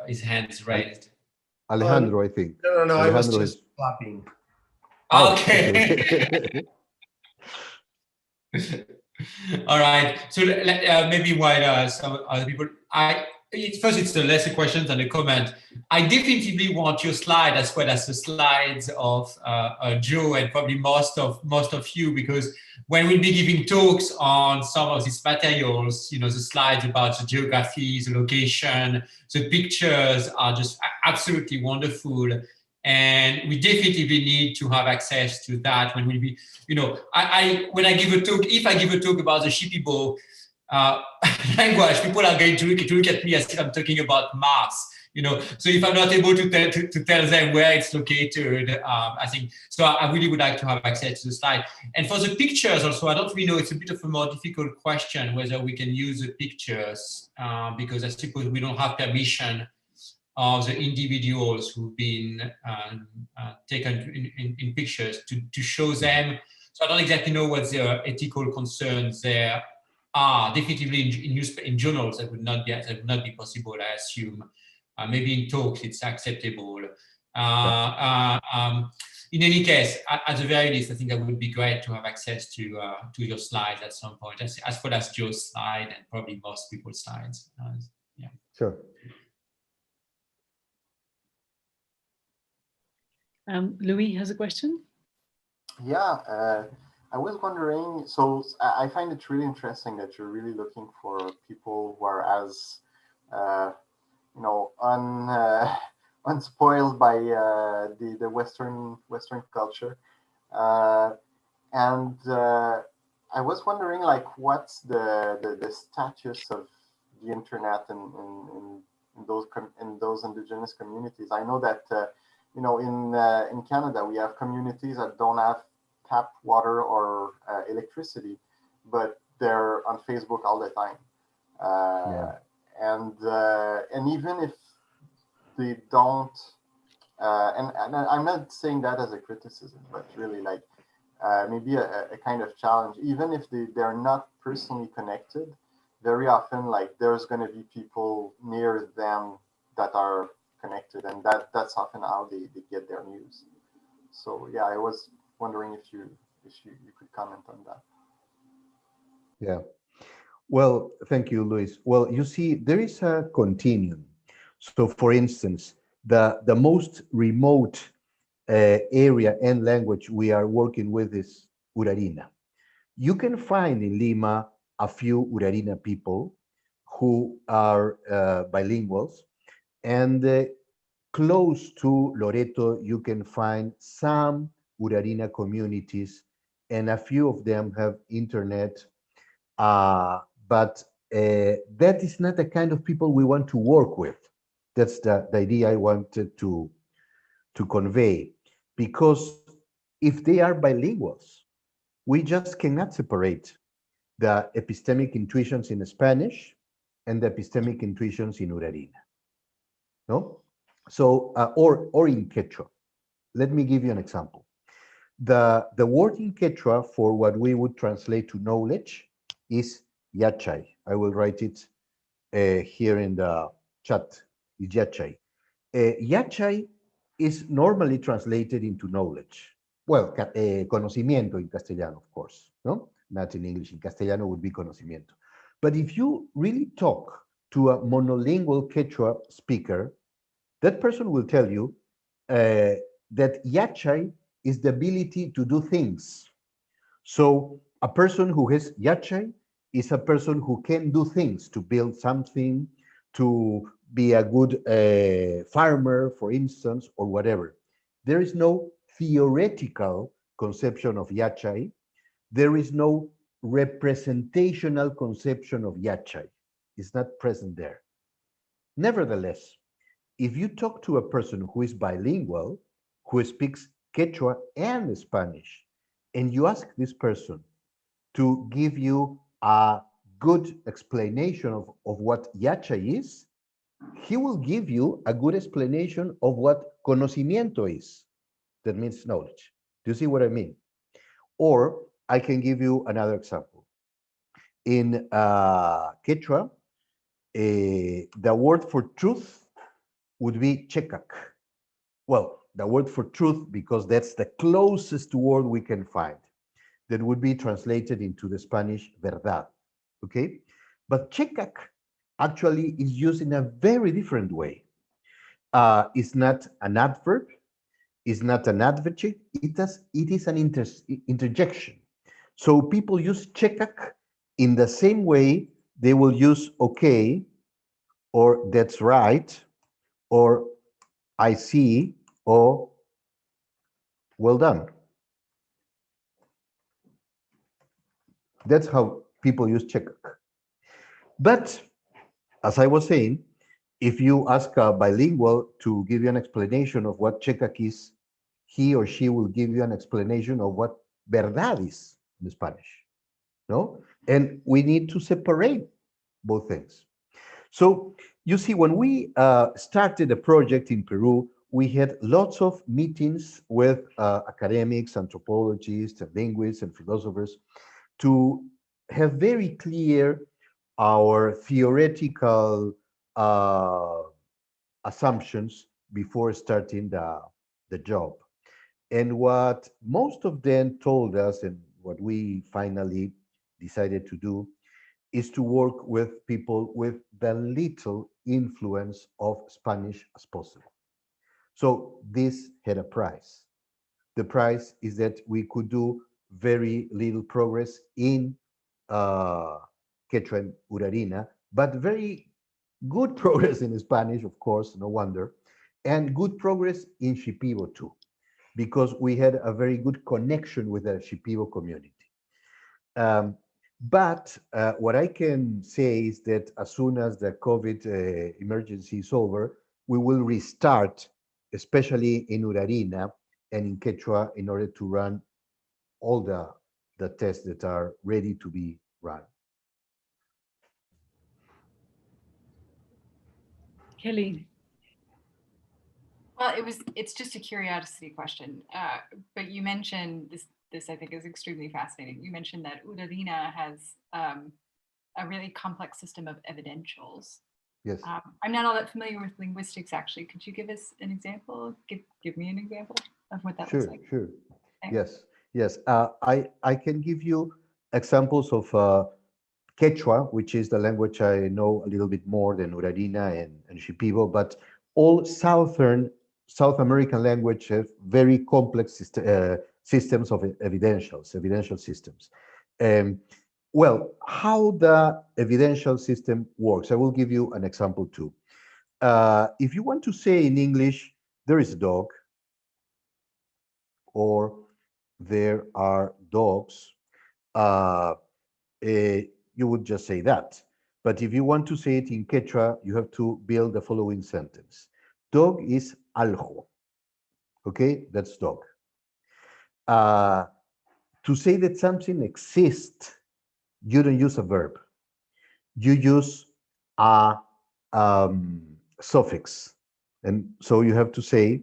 his hands raised. Alejandro, I think. No, I was Alejandro just clapping. Okay. All right. So maybe while some other people, first it's the lesser questions and the comment. I definitively want your slide as well as the slides of Joe and probably most of you, because when we'll be giving talks on some of these materials, the slides about the geography, the location, the pictures are just absolutely wonderful. And we definitively need to have access to that when we be, when I give a talk, if I give a talk about the Shipibo language, people are going to look at me as if I'm talking about Mars, So if I'm not able to tell them where it's located, I think, so I really would like to have access to the slide. And for the pictures also, I don't really know, it's a bit of a more difficult question whether we can use the pictures because I suppose we don't have permission of the individuals who've been taken in pictures to show them. So I don't exactly know what their ethical concerns there are. Definitely in journals that would not be possible, I assume. Maybe in talks it's acceptable. In any case, at the very least, I think that would be great to have access to your slides at some point, as well as Joe's slide and probably most people's slides. Yeah. Sure. Louis has a question. Yeah, I was wondering, so I find it really interesting that you're really looking for people who are as, unspoiled by the Western culture. And I was wondering, like, what's the status of the internet in those indigenous communities? I know that in Canada we have communities that don't have tap water or electricity, but they're on Facebook all the time. And even if they don't, and I'm not saying that as a criticism, but really like maybe a kind of challenge. Even if they're not personally connected, very often like there's going to be people near them that are connected, and that's often how they get their news. So yeah, I was wondering if you could comment on that. Yeah. Well, thank you, Luis. Well, you see, there is a continuum. So, for instance, the most remote area and language we are working with is Urarina. You can find in Lima a few Urarina people who are bilinguals, and close to Loreto, you can find some Urarina communities, and a few of them have internet. But that is not the kind of people we want to work with. That's the idea I wanted to convey. Because if they are bilinguals, we just cannot separate the epistemic intuitions in Spanish and the epistemic intuitions in Urarina. No? So, or in Quechua. Let me give you an example. The word in Quechua for what we would translate to knowledge is yachay. I will write it here in the chat. Is yachay. Yachay is normally translated into knowledge. Well, conocimiento in Castellano, of course. No, not in English. In Castellano would be conocimiento. But if you really talk to a monolingual Quechua speaker, that person will tell you that yachay is the ability to do things. So a person who has yachay is a person who can do things, to build something, to be a good farmer, for instance, or whatever. There is no theoretical conception of yachay. There is no representational conception of yachay. It's not present there. Nevertheless, if you talk to a person who is bilingual, who speaks Quechua and Spanish, and you ask this person to give you a good explanation of what yachay is, he will give you a good explanation of what conocimiento is. That means knowledge. Do you see what I mean? Or I can give you another example. In Quechua, the word for truth would be chekak. Well, the word for truth, because that's the closest word we can find. That would be translated into the Spanish verdad, okay? But chekak actually is used in a very different way. It's not an adverb, it's not an adjective, it is an interjection. So people use chekak in the same way they will use okay, or that's right, or I see, or well done. That's how people use chekak. But as I was saying, if you ask a bilingual to give you an explanation of what chekak is, he or she will give you an explanation of what verdad is in Spanish. No? And we need to separate both things. So you see, when we started the project in Peru, we had lots of meetings with academics, anthropologists, and linguists, and philosophers to have very clear our theoretical assumptions before starting the job. And what most of them told us, and what we finally decided to do, is to work with people with the little influence of Spanish as possible. So this had a price. The price is that we could do very little progress in Quechua and Urarina, but very good progress in Spanish, of course, no wonder, and good progress in Shipibo too, because we had a very good connection with the Shipibo community. But what I can say is that as soon as the COVID emergency is over, we will restart, especially in Urarina and in Quechua, in order to run all the tests that are ready to be run. Kelly. Well, it's just a curiosity question, but you mentioned this I think is extremely fascinating. You mentioned that Urarina has a really complex system of evidentials. Yes. I'm not all that familiar with linguistics, actually. Could you give us an example? Give me an example of what that looks like? Sure. Thanks. Yes. I can give you examples of Quechua, which is the language I know a little bit more than Urarina and Shipibo, but all South American languages have very complex systems of evidential systems. Well, how the evidential system works, I will give you an example too. If you want to say in English, there is a dog, or there are dogs, you would just say that. But if you want to say it in Quechua, you have to build the following sentence. Dog is aljo. Okay, that's dog. To say that something exists, you don't use a verb. You use a suffix. And so you have to say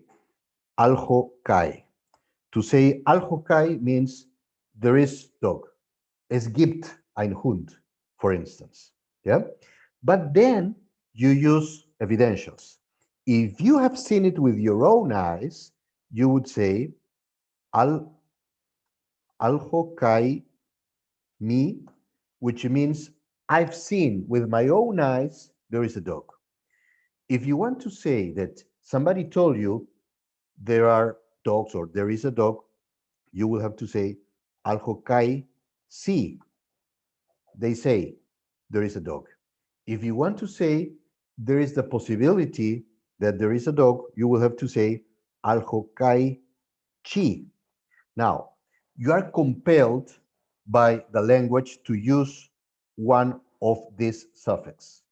aljo kai. To say aljo kai means there is dog. Es gibt ein Hund, for instance. Yeah? But then you use evidentials. If you have seen it with your own eyes, you would say aljo kai mi, which means I've seen with my own eyes there is a dog. If you want to say that somebody told you there are dogs or there is a dog, you will have to say aljo kai si. They say there is a dog. If you want to say there is the possibility that there is a dog, you will have to say aljo kai chi. Now, you are compelled by the language to use one of these suffixes.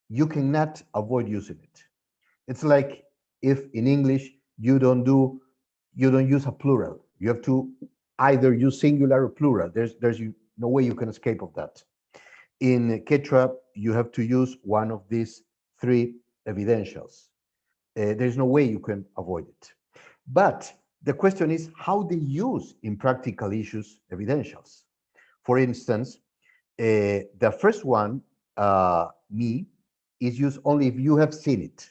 You cannot avoid using it. It's like if in English you don't use a plural. You have to either use singular or plural. There's no way you can escape of that. In Quechua, you have to use one of these three evidentials. There's no way you can avoid it. But the question is how they use in practical issues evidentials. For instance, the first one, me, is used only if you have seen it.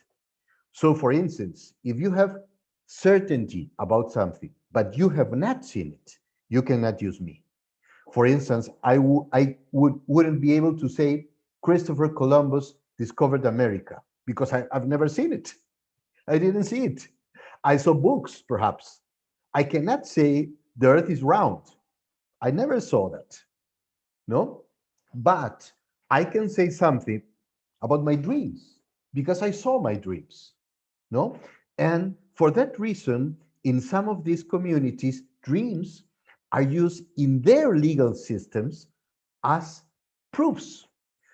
So for instance, if you have certainty about something, but you have not seen it, you cannot use me. For instance, I wouldn't be able to say Christopher Columbus discovered America because I've never seen it. I didn't see it. I saw books, perhaps. I cannot say the earth is round. I never saw that, no? But I can say something about my dreams because I saw my dreams, no? And for that reason, in some of these communities, dreams are used in their legal systems as proofs.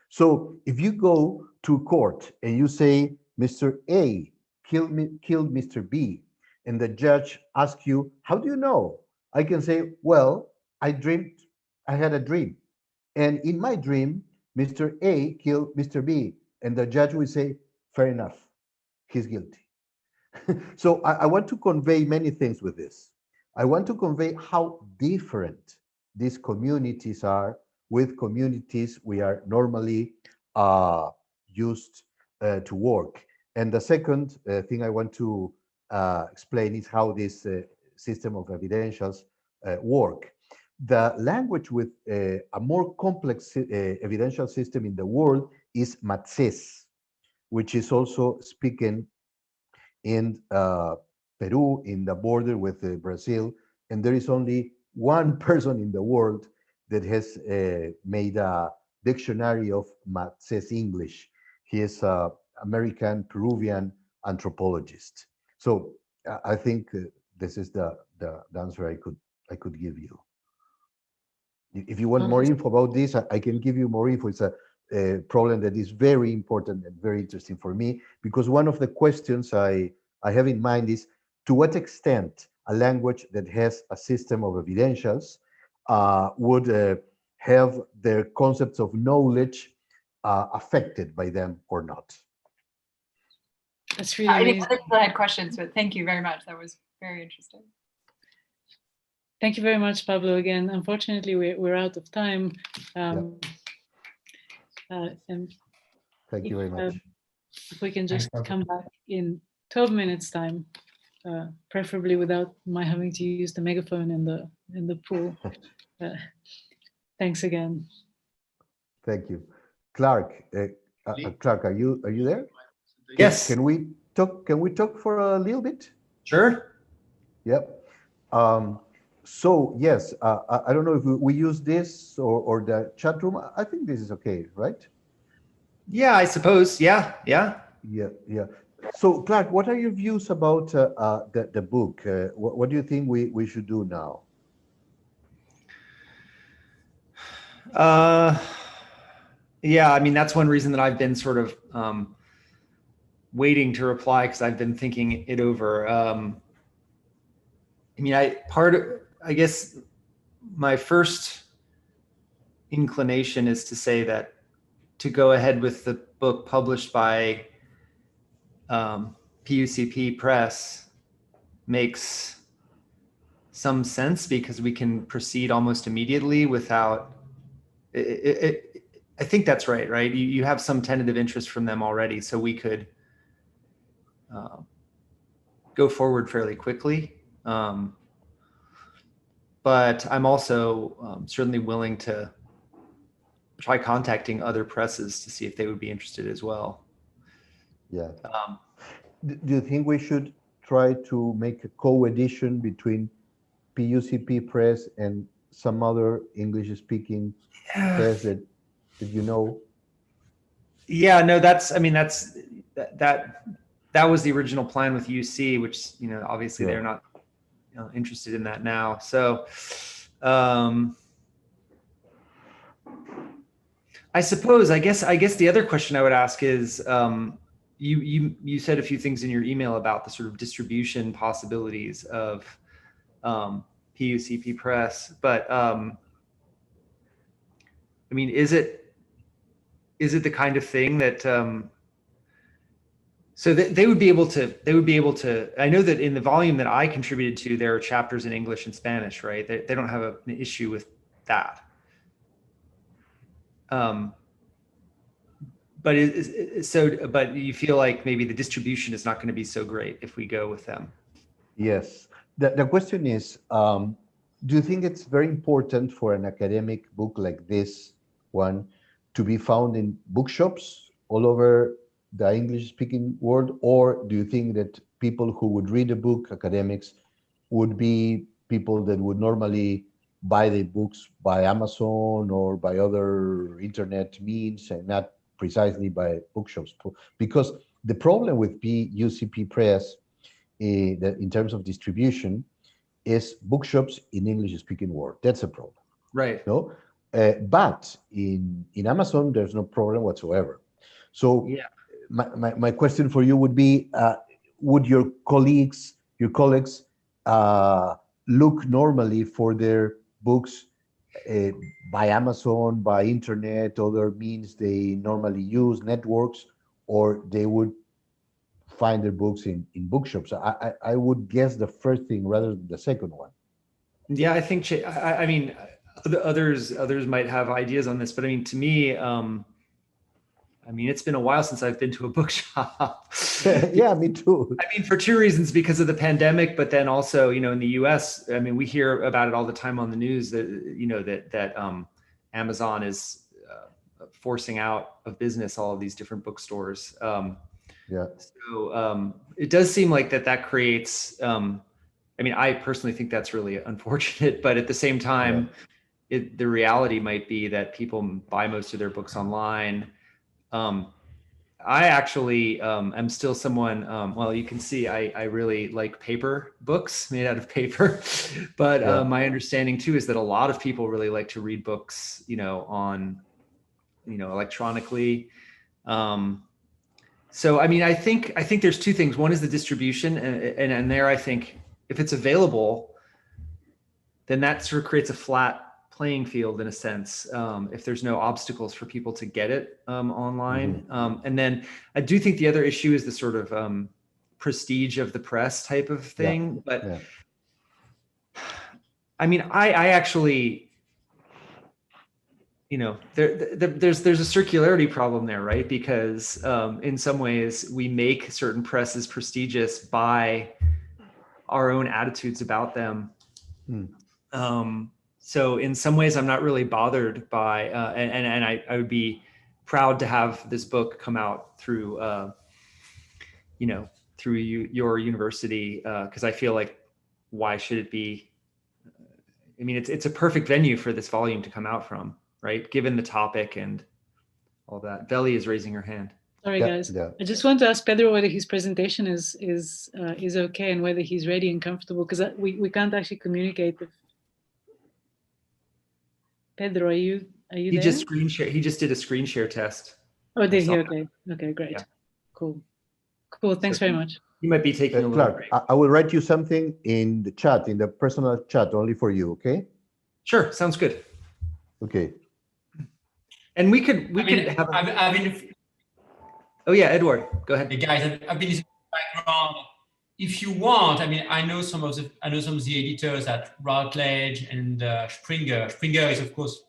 So if you go to court and you say, Mr. A killed Mr. B, and the judge asks you, how do you know? I can say, well, I had a dream. And in my dream, Mr. A killed Mr. B. And the judge will say, fair enough, he's guilty. So I want to convey many things with this. I want to convey how different these communities are with communities we are normally used to work. And the second thing I want to explain is how this system of evidentials work. The language with a more complex evidential system in the world is Matses, which is also spoken in Peru, in the border with Brazil, and there is only one person in the world that has made a dictionary of Matses English. He is an American Peruvian anthropologist. So I think this is the answer I could give you. If you want more info about this, I can give you more info. It's a problem that is very important and very interesting for me, because one of the questions I have in mind is, to what extent a language that has a system of evidentials would have their concepts of knowledge affected by them or not? That's really I amazing. I had questions, but thank you very much. That was very interesting. Thank you very much, Pablo. Again, unfortunately, we're out of time. And Thank you very much. If we can just come back in 12 minutes time, preferably without my having to use the megaphone in the pool. Thanks again. Thank you. Clark, Clark, are you there? Yes. Can we talk for a little bit? Sure. Yep. So yes, I don't know if we use this or the chat room. I think this is okay, right? Yeah, I suppose. Yeah. So Clark, what are your views about the book? What do you think we should do now? Yeah, I mean, that's one reason that I've been sort of waiting to reply, because I've been thinking it over. I mean, I guess my first inclination is to say that to go ahead with the book published by PUCP Press makes some sense, because we can proceed almost immediately without I think that's right? You have some tentative interest from them already, so we could go forward fairly quickly. But I'm also certainly willing to try contacting other presses to see if they would be interested as well. Yeah. Do you think we should try to make a co-edition between PUCP Press and some other English-speaking press that you know? Yeah, no, that was the original plan with UC, which, obviously they're not interested in that now. So I suppose, I guess the other question I would ask is, you said a few things in your email about the sort of distribution possibilities of PUCP Press, but I mean, is it the kind of thing that so that they would be able to, I know that in the volume that I contributed to, there are chapters in English and Spanish, right? They don't have an issue with that. but but you feel like maybe the distribution is not going to be so great if we go with them. Yes. The question is, do you think it's very important for an academic book like this one to be found in bookshops all over the English-speaking world, or do you think that people who would read a book, academics, would be people that would normally buy the books by Amazon or by other internet means and not precisely by bookshops? Because the problem with UCP Press that in terms of distribution is bookshops in English-speaking world. That's a problem. Right. No, but in Amazon, there's no problem whatsoever. So yeah. My question for you would be, would your colleagues look normally for their books by Amazon, by internet, other means they normally use, networks, or they would find their books in bookshops? I would guess the first thing rather than the second one. Yeah, I think, I mean, others might have ideas on this, but I mean, to me, I mean, it's been a while since I've been to a bookshop. Yeah, me too. I mean, for two reasons, because of the pandemic, but then also, you know, in the US, I mean, we hear about it all the time on the news that, you know, that Amazon is forcing out of business all of these different bookstores. Yeah. So it does seem like that creates, I mean, I personally think that's really unfortunate, but at the same time, the reality might be that people buy most of their books online. I actually am still someone, well, you can see I really like paper books made out of paper, but my understanding too is that a lot of people really like to read books, you know, on, you know, electronically. So, I mean, I think there's two things. One is the distribution, and there I think if it's available, then that sort of creates a flat playing field in a sense, if there's no obstacles for people to get it online. And then I do think the other issue is the sort of prestige of the press type of thing. But I mean, I actually, you know, there's a circularity problem there, right? Because in some ways we make certain presses prestigious by our own attitudes about them. So in some ways, I'm not really bothered by, and I would be proud to have this book come out through, you know, through your university, because I feel like, why should it be? I mean, it's a perfect venue for this volume to come out from, right? Given the topic and all that. Veli is raising her hand. Sorry, guys. I just want to ask Pedro whether his presentation is okay and whether he's ready and comfortable, because we can't actually communicate with. Pedro, are you there? He just did a screen share test. Oh, did he? Okay. Okay, great. Yeah. Cool. Thanks very much. You might be taking a little Clark, break. I will write you something in the chat, in the personal chat, only for you. Okay. Sure. Sounds good. Okay. And we could have. I've been. Oh yeah, Edward, go ahead. Hey guys, I've been in the background. If you want, I mean, I know some of the editors at Routledge and Springer. Springer is, of course,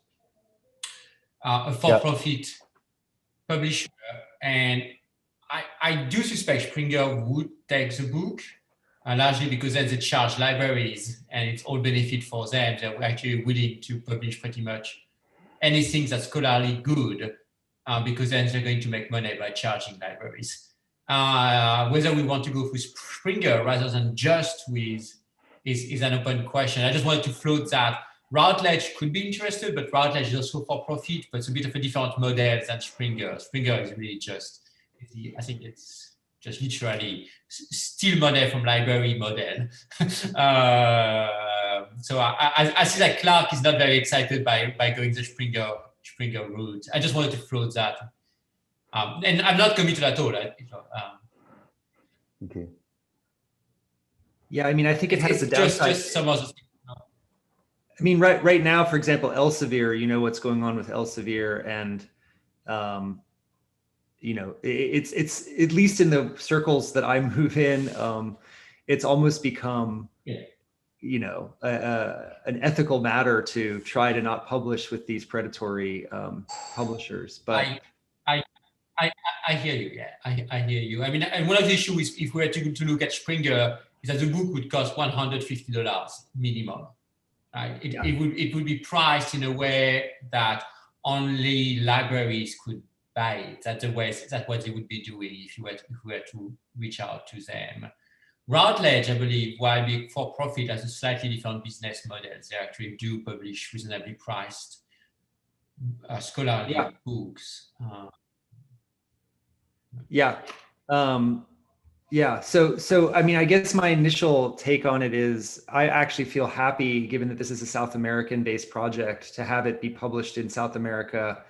a for-profit publisher, and I do suspect Springer would take the book, largely because then they charge libraries, and it's all benefit for them. They're actually willing to publish pretty much anything that's scholarly good, because then they're going to make money by charging libraries. Whether we want to go with Springer rather than just with is an open question. I just wanted to float that. Routledge could be interested, but Routledge is also for profit, but it's a bit of a different model than Springer. Springer is really just, I think it's just literally steal money from library model. So I see that Clark is not very excited by going the Springer route. I just wanted to float that. And I'm not committed at all. Okay. Yeah, I mean, I think it has a downside. Just some other. I mean, right now, for example, Elsevier, you know what's going on with Elsevier, and you know, it's at least in the circles that I move in, it's almost become, you know, an ethical matter to try to not publish with these predatory publishers. But I hear you. Yeah, I hear you. I mean, and one of the issues, if we were to look at Springer, is that the book would cost $150 minimum. Right? It would be priced in a way that only libraries could buy it. That's what they would be doing if we were to reach out to them. Routledge, I believe, while being for profit, has a slightly different business model. They actually do publish reasonably priced scholarly books. So I mean, I guess my initial take on it is I actually feel happy, given that this is a South American based project, to have it be published in South America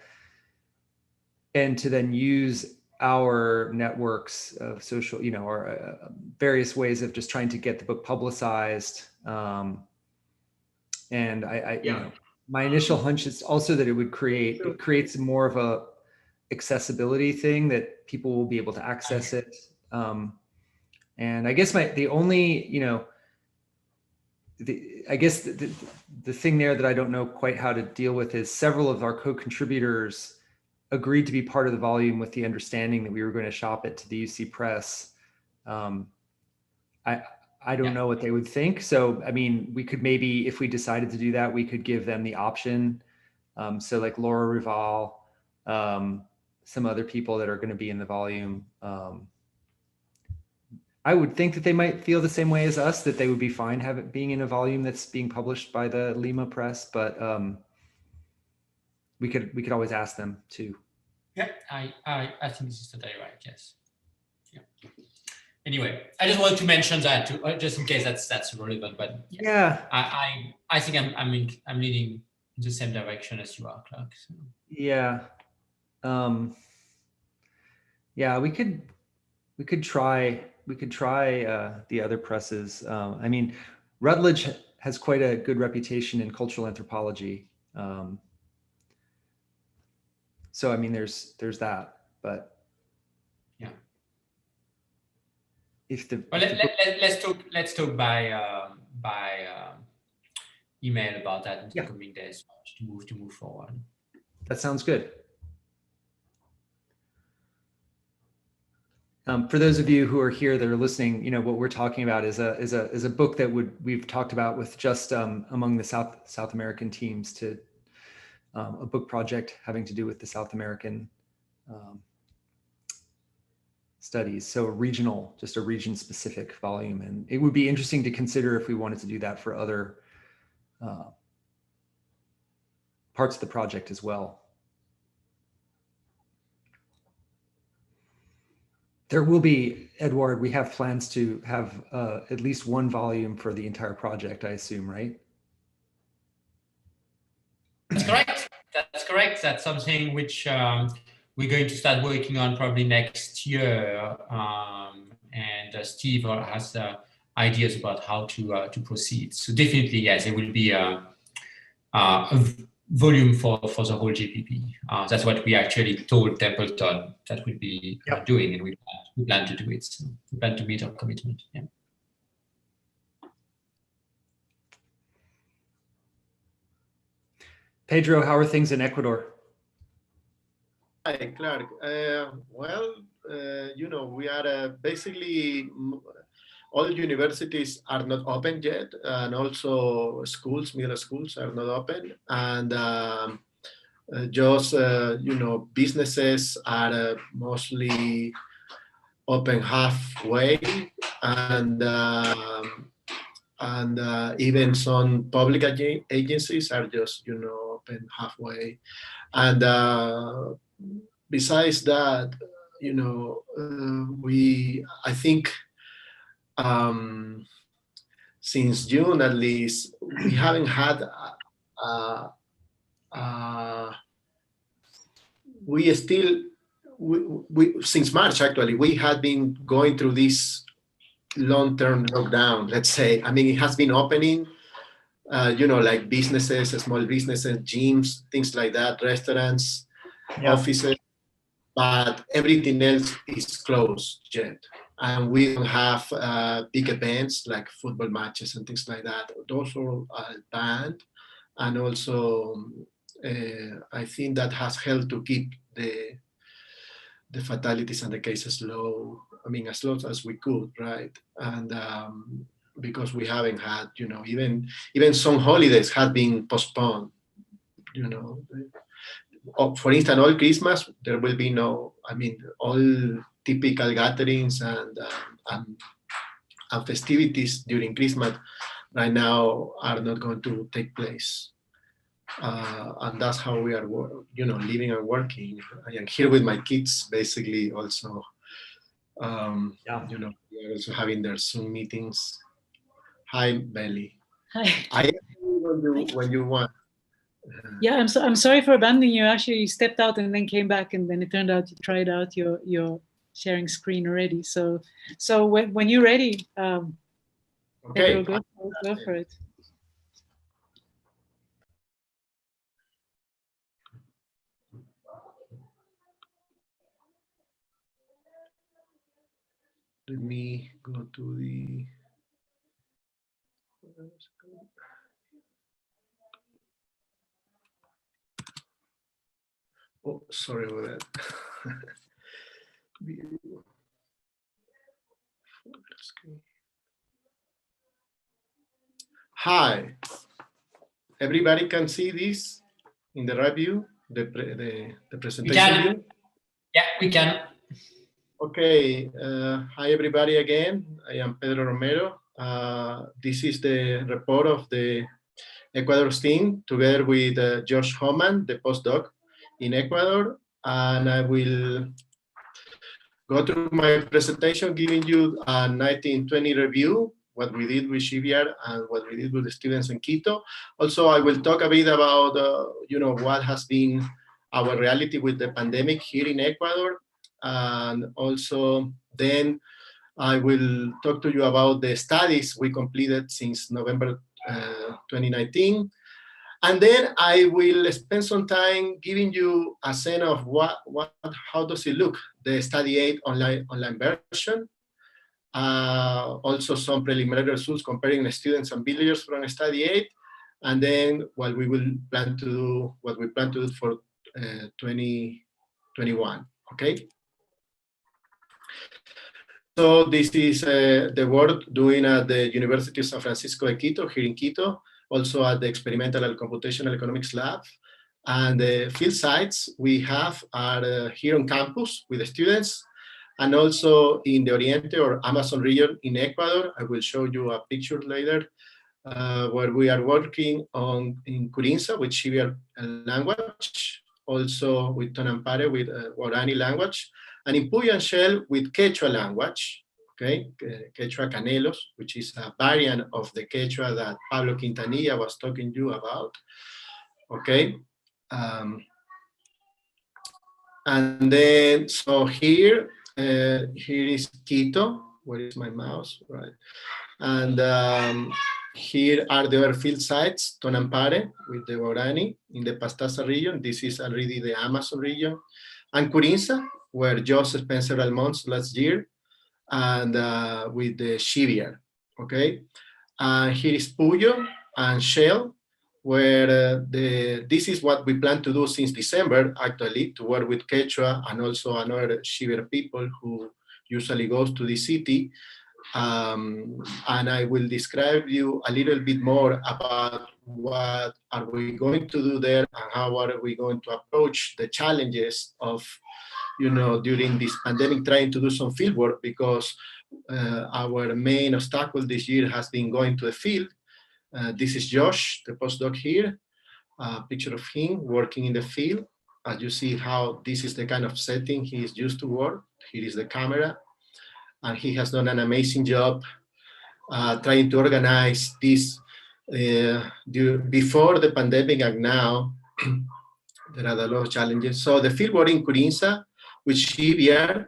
and to then use our networks of social, or various ways of just trying to get the book publicized. And my initial hunch is also that it creates more of a accessibility thing, that people will be able to access it. And I guess the thing there that I don't know quite how to deal with is several of our co-contributors agreed to be part of the volume with the understanding that we were going to shop it to the UC Press. I don't know what they would think. So, I mean, we could maybe, if we decided to do that, we could give them the option. So like Laura Rival, some other people that are going to be in the volume. I would think that they might feel the same way as us, that they would be fine being in a volume that's being published by the Lima Press, but we could always ask them too. Yeah, I think this is totally right. Yes. Yeah. Anyway, I just wanted to mention that too, just in case that's relevant. But yeah, I think I'm leaning in the same direction as you are, Clark. So. Yeah. Yeah, we could try the other presses. I mean, Routledge has quite a good reputation in cultural anthropology. So I mean, there's that, but yeah. Let's talk by email about that in the coming days to move forward. That sounds good. For those of you who are here that are listening, what we're talking about is a book that we've talked about with just among the South American teams, to a book project having to do with the South American studies. So just a region specific volume, and it would be interesting to consider if we wanted to do that for other parts of the project as well. There will be, Edward, we have plans to have at least one volume for the entire project, I assume, right? That's correct. That's correct. That's something which we're going to start working on probably next year. And Steve has ideas about how to proceed. So definitely, yes, it will be a volume for the whole JPP. That's what we actually told Templeton that we'll be doing, and we plan to do it. So we plan to meet our commitment. Yeah. Pedro, how are things in Ecuador? Hi, Clark. We are basically all universities are not open yet, and also schools, middle schools are not open, and businesses are mostly open halfway, and even some public agencies are just open halfway, and besides that, I think since June at least, we haven't had since March actually, we had been going through this long-term lockdown, let's say. I mean, it has been opening, like businesses, small businesses, gyms, things like that, restaurants, offices, but everything else is closed yet. And we don't have big events like football matches and things like that. Those are banned. And also, I think that has helped to keep the fatalities and the cases low. I mean, as low as we could, right? And because we haven't had, you know, even some holidays have been postponed. You know, for instance, all Christmas there will be no. I mean, all typical gatherings and festivities during Christmas right now are not going to take place. And that's how we are, you know, living and working. I am here with my kids, basically, also. You know, we are also having their Zoom meetings. Hi, Veli. Hi. I when you want. Yeah, I'm sorry for abandoning you. Actually, you stepped out and then came back, and then it turned out you tried out your sharing screen already. So when you're ready, okay, go for it. Let me go to the. Oh, sorry about that. Hi, everybody can see this in the right view, the presentation view? Yeah, we can. Okay, hi everybody again. I am Pedro Romero. This is the report of the Ecuador team together with Josh Homan, the postdoc in Ecuador. And I will go through my presentation giving you a 1920 review, what we did with GBR and what we did with the students in Quito. Also, I will talk a bit about, you know, what has been our reality with the pandemic here in Ecuador. And also then I will talk to you about the studies we completed since November 2019. And then I will spend some time giving you a sense of how does it look, the study aid online version. Also some preliminary results comparing the students and villagers from study aid. And then what we plan to do for 2021, okay? So this is the work doing at the University of San Francisco de Quito, here in Quito, also at the Experimental and Computational Economics Lab. And the field sites we have are here on campus with the students, and also in the Oriente or Amazon region in Ecuador. I will show you a picture later, where we are working in Curinsa with Shiviar language, also with Tonampare with Guarani language, and in Puya and Shell with Quechua language, okay, Quechua Canelos, which is a variant of the Quechua that Pablo Quintanilla was talking to you about, okay. And then, so here is Quito. Where is my mouse? Right. And here are the other field sites, Tonampare with the Guarani in the Pastaza region. This is already the Amazon region. And Curinsa, where Josh spent several months last year, and with the Shiviar, okay? Here is Puyo and Shell, where this is what we plan to do since December, actually, to work with Quechua and also another Shiviar people who usually goes to the city. And I will describe you a little bit more about what are we going to do there and how are we going to approach the challenges of, you know, during this pandemic, trying to do some field work, because our main obstacle this year has been going to the field. This is Josh, the postdoc here, a picture of him working in the field. As you see how this is the kind of setting he is used to work. Here is the camera. And he has done an amazing job trying to organize this before the pandemic and now. There are a lot of challenges. So the fieldwork in Curinsa, with Shiviar,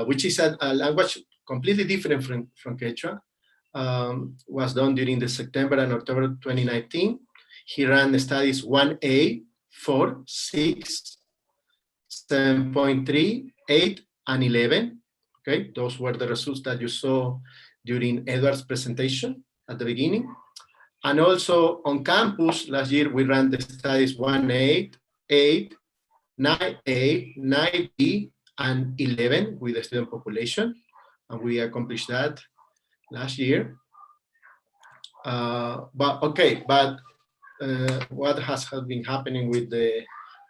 which is a language completely different from Quechua, was done during the September and October 2019. He ran the studies 1A, 4, 6, 7.3, 8, and 11. Okay, those were the results that you saw during Edward's presentation at the beginning. And also on campus last year, we ran the studies 1A, 8, 9, 8, 9B, and 11 with the student population. And we accomplished that last year. What has been happening with the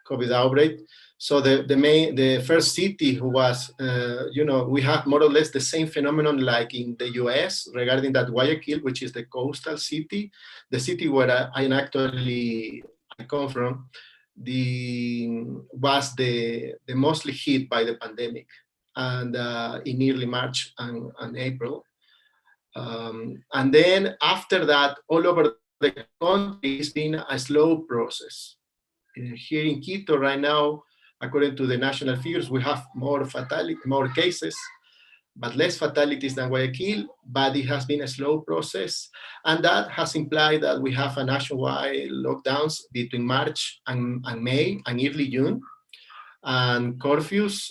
COVID outbreak? So the first city who was, we have more or less the same phenomenon like in the US regarding that Guayaquil, which is the coastal city, the city where I come from, was the mostly hit by the pandemic, and in early March and April. And then after that, all over the country, it's been a slow process. Here in Quito right now, according to the national figures, we have more cases, but less fatalities than Guayaquil, but it has been a slow process. And that has implied that we have a nationwide lockdowns between March and May and early June, and curfews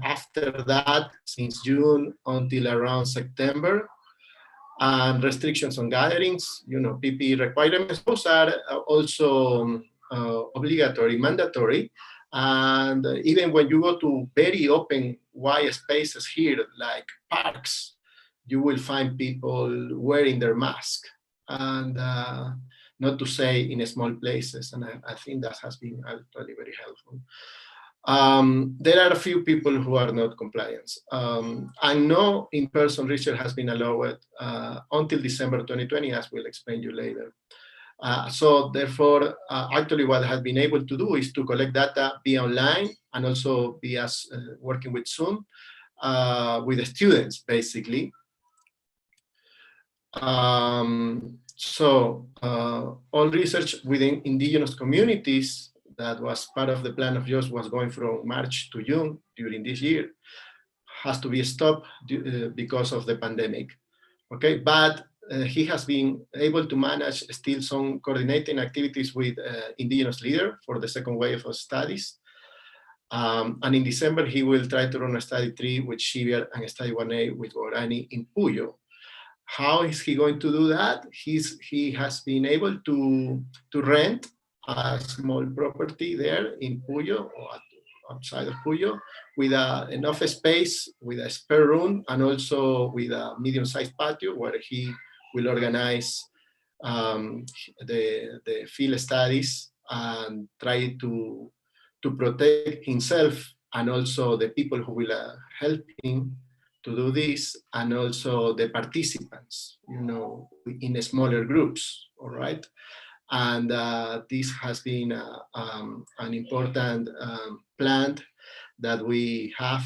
after that since June until around September, and restrictions on gatherings, PPE requirements. Those are also obligatory, mandatory. And even when you go to very open, wide spaces here, like parks, you will find people wearing their mask, and not to say in small places. And I think that has been actually very helpful. There are a few people who are not compliant. And no in-person research has been allowed until December 2020, as we'll explain you later. So therefore, actually what I have been able to do is to collect data via online and also via working with Zoom with the students, basically. So all research within indigenous communities that was part of the plan of yours was going from March to June during this year has to be stopped because of the pandemic. Okay, but he has been able to manage still some coordinating activities with indigenous leader for the second wave of studies. And in December, he will try to run a study 3 with Shiviar and study 1A with Guarani in Puyo. How is he going to do that? He has been able to rent a small property there in Puyo or outside of Puyo with enough space, with a spare room, and also with a medium-sized patio where he will organize the field studies and try to protect himself and also the people who will help him to do this, and also the participants, in smaller groups, all right? And this has been an important plan that we have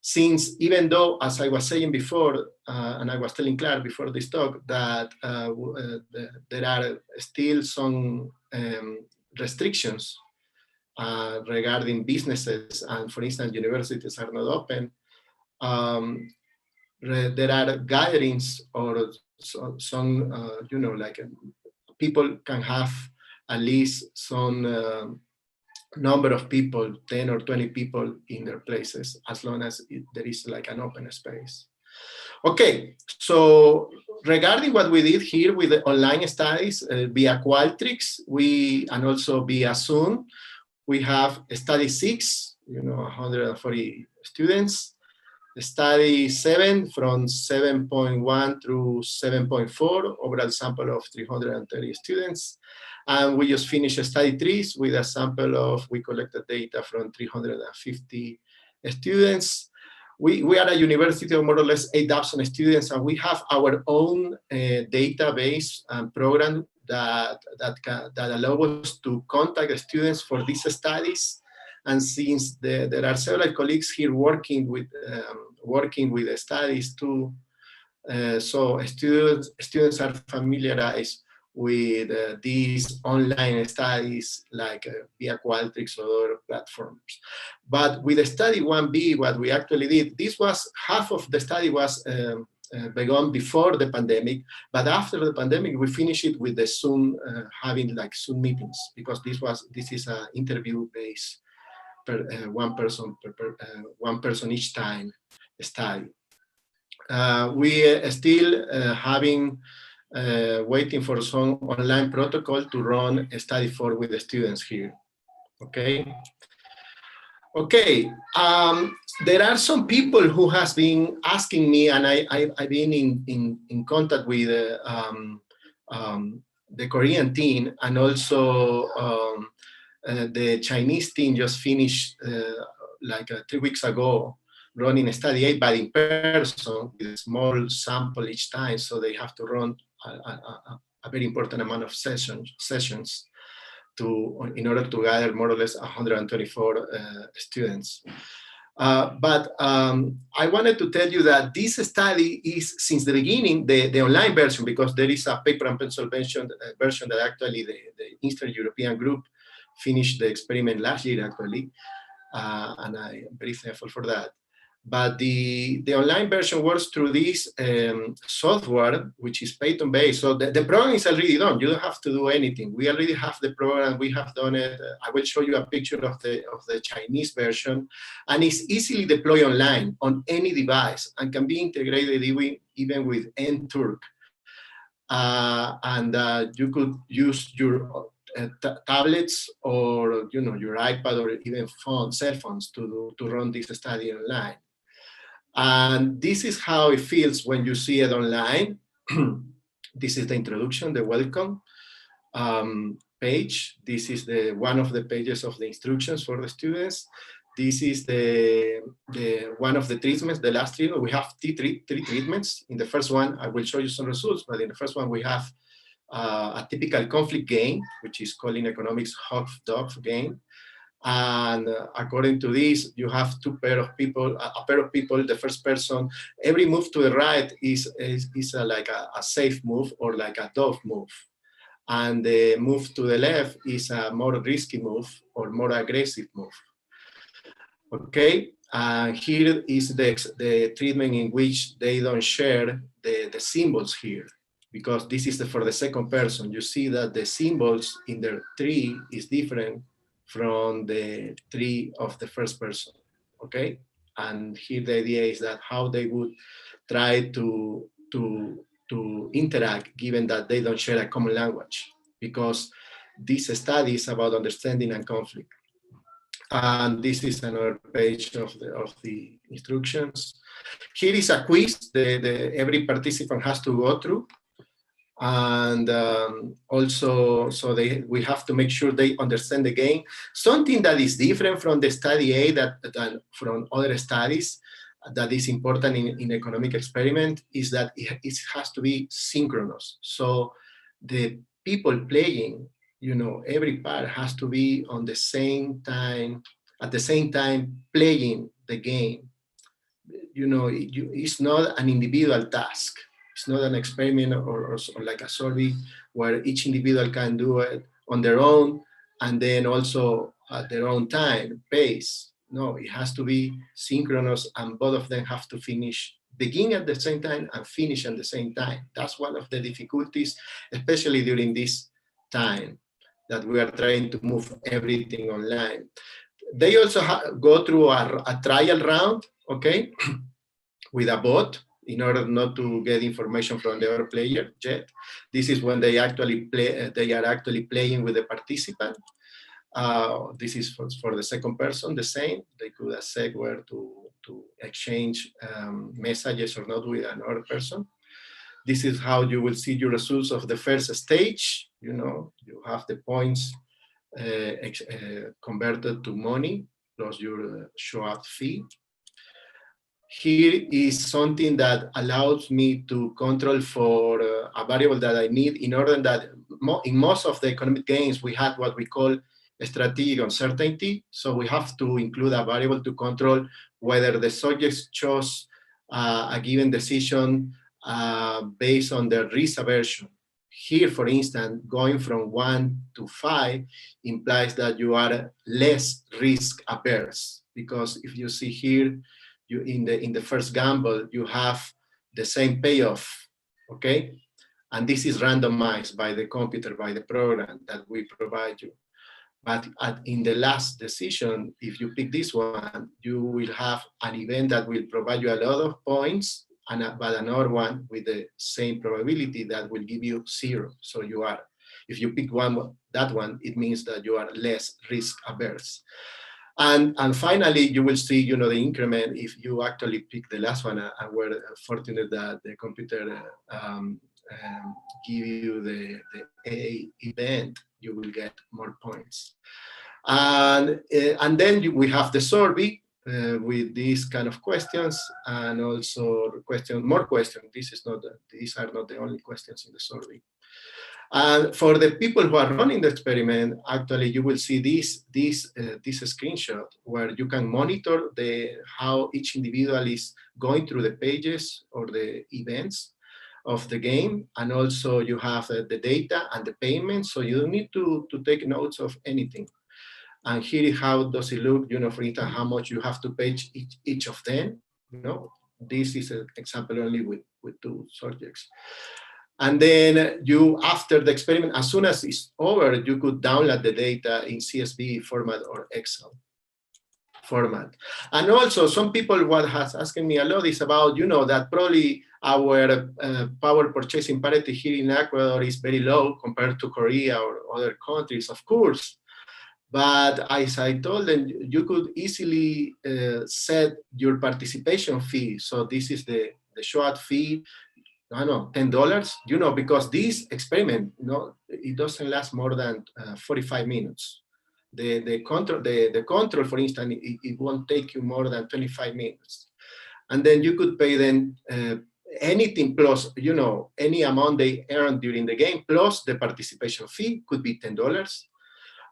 since, even though, as I was saying before, and I was telling Claire before this talk, that there are still some restrictions regarding businesses, and for instance, universities are not open. There are gatherings or some, like people can have at least some number of people, 10 or 20 people in their places, as long as there is like an open space. Okay, so regarding what we did here with the online studies via Qualtrics, and also via Zoom, we have study 6, 140 students, study 7 from 7.1 through 7.4, overall sample of 330 students. And we just finished study 3 with a sample of, we collected data from 350 students. We are a university of more or less 8,000 students, and we have our own database and program that allow us to contact the students for these studies. And since there are several colleagues here working with the studies too, so students are familiarized with these online studies like via Qualtrics or other platforms. But with the study 1B, what we actually did, this was half of the study was begun before the pandemic, but after the pandemic, we finished it with the Zoom, having like Zoom meetings, because this is an interview based per one person each time study. We still waiting for some online protocol to run study 4 with the students here. Okay. Okay, there are some people who has been asking me, and I've been in contact with the Korean team, and also the Chinese team just finished like 3 weeks ago running a study 8, but in person with a small sample each time, so they have to run a very important amount of sessions in order to gather more or less 124 students. But I wanted to tell you that this study is, since the beginning, the online version, because there is a paper and pencil version that actually the Eastern European group finished the experiment last year, actually, and I'm very thankful for that. But the online version works through this software, which is Python-based. So the program is already done. You don't have to do anything. We already have the program. We have done it. I will show you a picture of the Chinese version. And it's easily deployed online on any device and can be integrated even with NTurk. You could use your tablets or your iPad or even cell phones to run this study online. And this is how it feels when you see it online. This is the introduction, the welcome page. This is one of the pages of the instructions for the students. This is one of the treatments, the last treatment. We have three treatments. In the first one, I will show you some results, but in the first one, we have a typical conflict game, which is called in economics hawk-dove game. And according to this, you have a pair of people. The first person, every move to the right is like a safe move or like a dove move. And the move to the left is a more risky move or more aggressive move. Okay, and here is the treatment in which they don't share the symbols here, because this is for the second person. You see that the symbols in their tree is different from the tree of the first person, okay? And here the idea is that how they would try to interact given that they don't share a common language, because this study is about understanding and conflict. And this is another page of the instructions. Here is a quiz every participant has to go through. And also, we have to make sure they understand the game. Something that is different from the study A than from other studies that is important in economic experiment is that it has to be synchronous. So the people playing, every part has to be on the same time, at the same time playing the game. It's not an individual task. It's not an experiment or like a survey where each individual can do it on their own and then also at their own time, pace. No, it has to be synchronous and both of them have to begin at the same time and finish at the same time. That's one of the difficulties, especially during this time that we are trying to move everything online. They also go through a trial round, okay, with a bot, in order not to get information from the other player yet. This is when they actually they are actually playing with the participant. This is for the second person, the same. They could accept where to exchange messages or not with another person. This is how you will see your results of the first stage. You have the points converted to money plus your show-up fee. Here is something that allows me to control for a variable that I need in order that in most of the economic games, we have what we call a strategic uncertainty. So we have to include a variable to control whether the subjects chose a given decision based on their risk aversion. Here, for instance, going from 1 to 5 implies that you are less risk averse, because if you see here, in the first gamble, you have the same payoff, okay? And this is randomized by the computer, by the program that we provide you. But in the last decision, if you pick this one, you will have an event that will provide you a lot of points, but another one with the same probability that will give you 0. So you are, if you pick that one, it means that you are less risk averse. And finally, you will see, you know, the increment if you actually pick the last one and were fortunate that the computer give you the A event, you will get more points. And then we have the survey with these kind of questions, and also more questions. These are not the only questions in the survey. And for the people who are running the experiment, actually, you will see this screenshot where you can monitor how each individual is going through the pages or the events of the game. And also you have the data and the payment. So you don't need to take notes of anything. And here is how does it look, you know, for instance, how much you have to pay each of them. You know, this is an example only with 2 subjects. And then after the experiment, as soon as it's over, you could download the data in CSV format or Excel format. And also some people, what has asking me a lot is about, you know, that probably our power purchasing parity here in Ecuador is very low compared to Korea or other countries, of course. But as I told them, you could easily set your participation fee. So this is the short fee, I don't know, $10, you know, because this experiment, you know, it doesn't last more than 45 minutes. The control, for instance, it won't take you more than 25 minutes. And then you could pay them anything plus, you know, any amount they earn during the game plus the participation fee could be $10.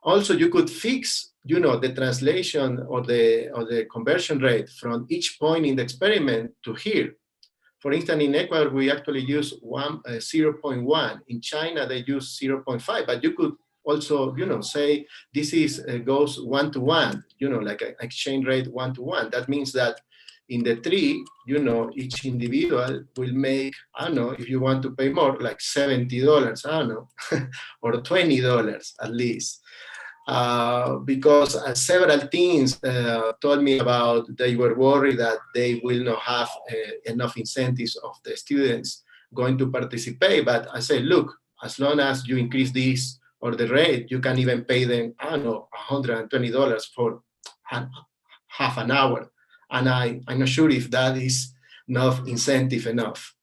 Also, you could fix, you know, the translation or the conversion rate from each point in the experiment to here. For instance, in Ecuador, we actually use 0.1. In China, they use 0.5. But you could also, you know, say this goes 1-to-1, you know, like an exchange rate 1-to-1. That means that in the 3, you know, each individual will make, I don't know, if you want to pay more, like $70, I don't know, or $20 at least. Because several teams told me about they were worried that they will not have enough incentives of the students going to participate. But I say, look, as long as you increase this or the rate, you can even pay them, I don't know, $120 for half an hour. And I'm not sure if that is enough incentive enough.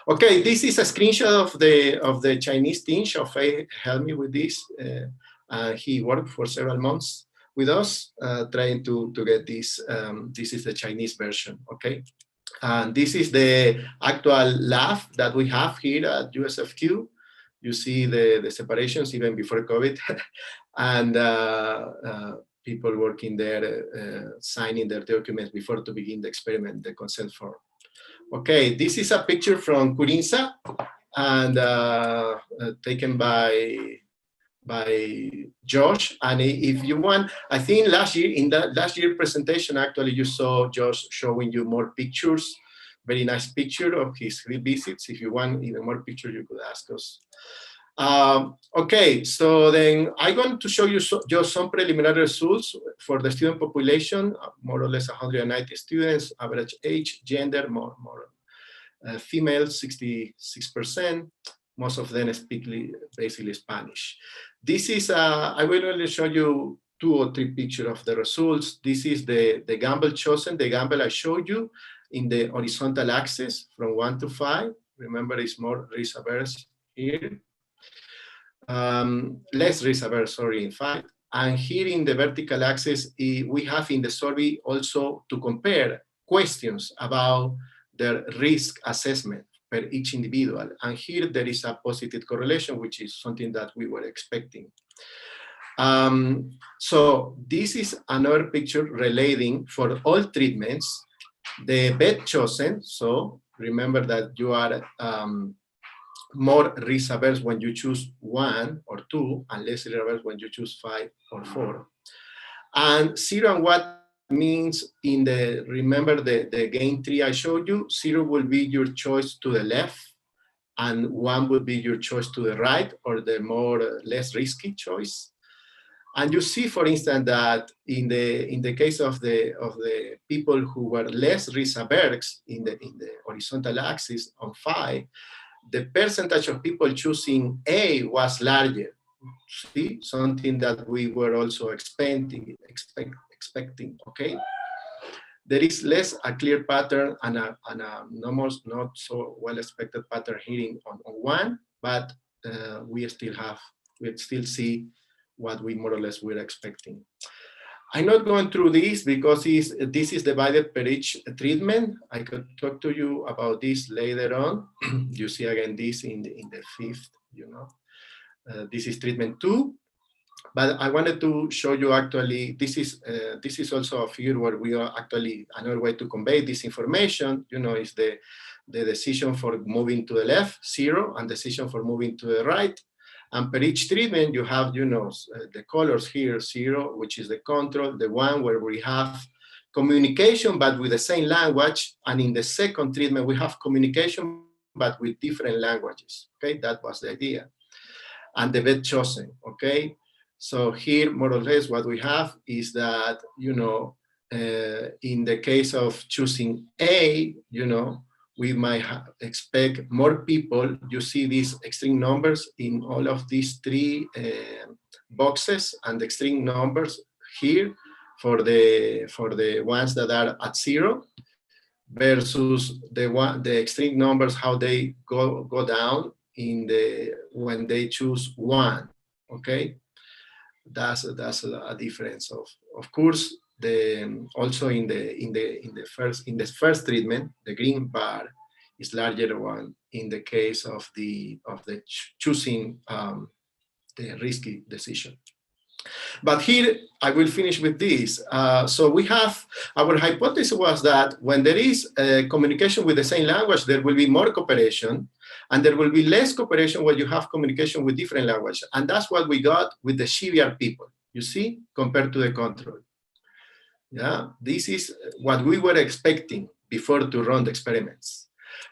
Okay, this is a screenshot of the Chinese team. Xiaofei helped me with this. He worked for several months with us, trying to get this. This is the Chinese version, okay? And this is the actual lab that we have here at USFQ. You see the separations even before COVID, and people working there, signing their documents before to begin the experiment, the consent form. Okay, this is a picture from Curinsa, and taken by Josh. And if you want, I think last year, in the last year presentation, actually you saw Josh showing you more pictures, very nice picture of his visits. If you want even more pictures, you could ask us. Okay, so then I'm going to show you just some preliminary results for the student population, more or less 190 students, average age, gender, more female, 66%. Most of them speak basically Spanish. This is, I will only show you 2 or 3 pictures of the results. This is the gamble chosen, the gamble I showed you in the horizontal axis from 1 to 5. Remember, it's more risk averse here. Less risk averse, sorry, in 5. And here in the vertical axis, we have in the survey also to compare questions about their risk assessment per each individual. And here there is a positive correlation, which is something that we were expecting. So this is another picture relating for all treatments, the bet chosen. So remember that you are more risk averse when you choose 1 or 2, and less risk averse when you choose 5 or 4. And 0 and what means in the, remember the game tree I showed you, 0 will be your choice to the left, and 1 would be your choice to the right, or the more less risky choice. And you see, for instance, that in the case of the people who were less risk averse in the horizontal axis on 5, the percentage of people choosing A was larger. See, something that we were also expecting expecting, okay? There is less a clear pattern and a almost not so well expected pattern here on one, but we still see what we more or less were expecting. I'm not going through this because this is divided per each treatment. I could talk to you about this later on. You see again this in the fifth, you know. This is treatment 2. But I wanted to show you actually, this is also a figure where we are actually, another way to convey this information, you know, is the decision for moving to the left, 0, and decision for moving to the right. And per each treatment, you have, you know, the colors here, 0, which is the control, the 1 where we have communication, but with the same language. And in the second treatment, we have communication, but with different languages, okay? That was the idea. And the bed chosen, okay? So here, more or less, what we have is that, you know, in the case of choosing A, you know, we might expect more people. You see these extreme numbers in all of these 3 boxes, and the extreme numbers here for the ones that are at 0 versus the extreme numbers, how they go down when they choose 1. Okay. That's a difference. Of course, also in the first treatment, the green bar is larger one in the case of the choosing the risky decision. But here I will finish with this. So we have, our hypothesis was that when there is communication with the same language, there will be more cooperation. And there will be less cooperation when you have communication with different languages. And that's what we got with the GBR people, you see, compared to the control. Yeah, this is what we were expecting before to run the experiments.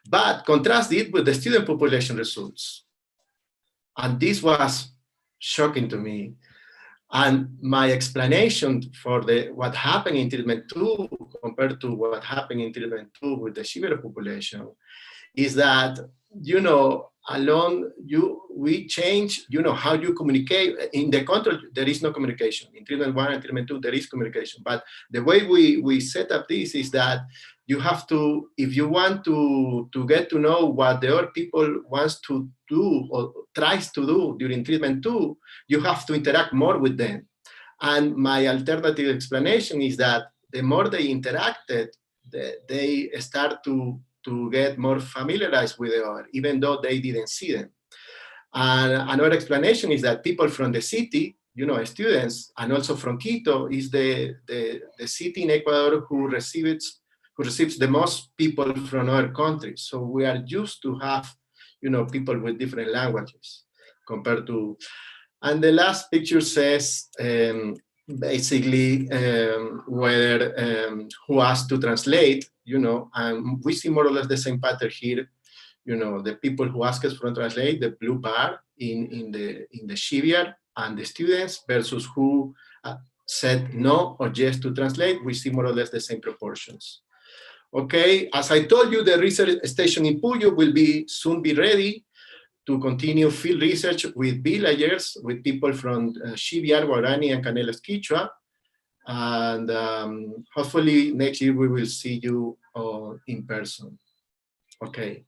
But contrast it with the student population results. And this was shocking to me. And my explanation for what happened in treatment 2 compared to what happened in treatment 2 with the GBR population is that, you know, we change, you know, how you communicate. In the control, there is no communication. In treatment 1 and treatment 2, there is communication. But the way we set up this is that you have to, if you want to get to know what the other people wants to do or tries to do during treatment 2, you have to interact more with them. And my alternative explanation is that the more they interacted, they start to get more familiarized with the other, even though they didn't see them. And another explanation is that people from the city, you know, students, and also from Quito, is the city in Ecuador who receives the most people from other countries. So we are used to have, you know, people with different languages compared to. And the last picture says basically whether who has to translate, you know, and we see more or less the same pattern here. You know, the people who ask us for translate, the blue bar in the GBR, and the students versus who said no or yes to translate, we see more or less the same proportions. Okay, as I told you, the research station in Puyo will soon be ready to continue field research with villagers, with people from GBR, Guarani, and Canelas Quichua. And hopefully next year we will see you in person. Okay.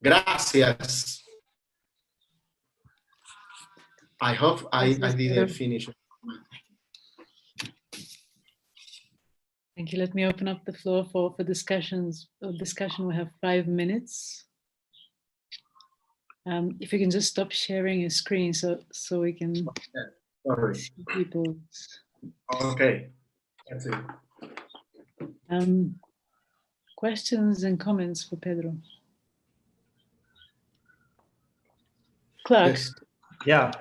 Gracias. I hope I didn't finish. Thank you. Let me open up the floor for discussion. We have 5 minutes. If you can just stop sharing your screen so we can see people. Okay. That's it. Questions and comments for Pedro? Clark. Yes. Yeah.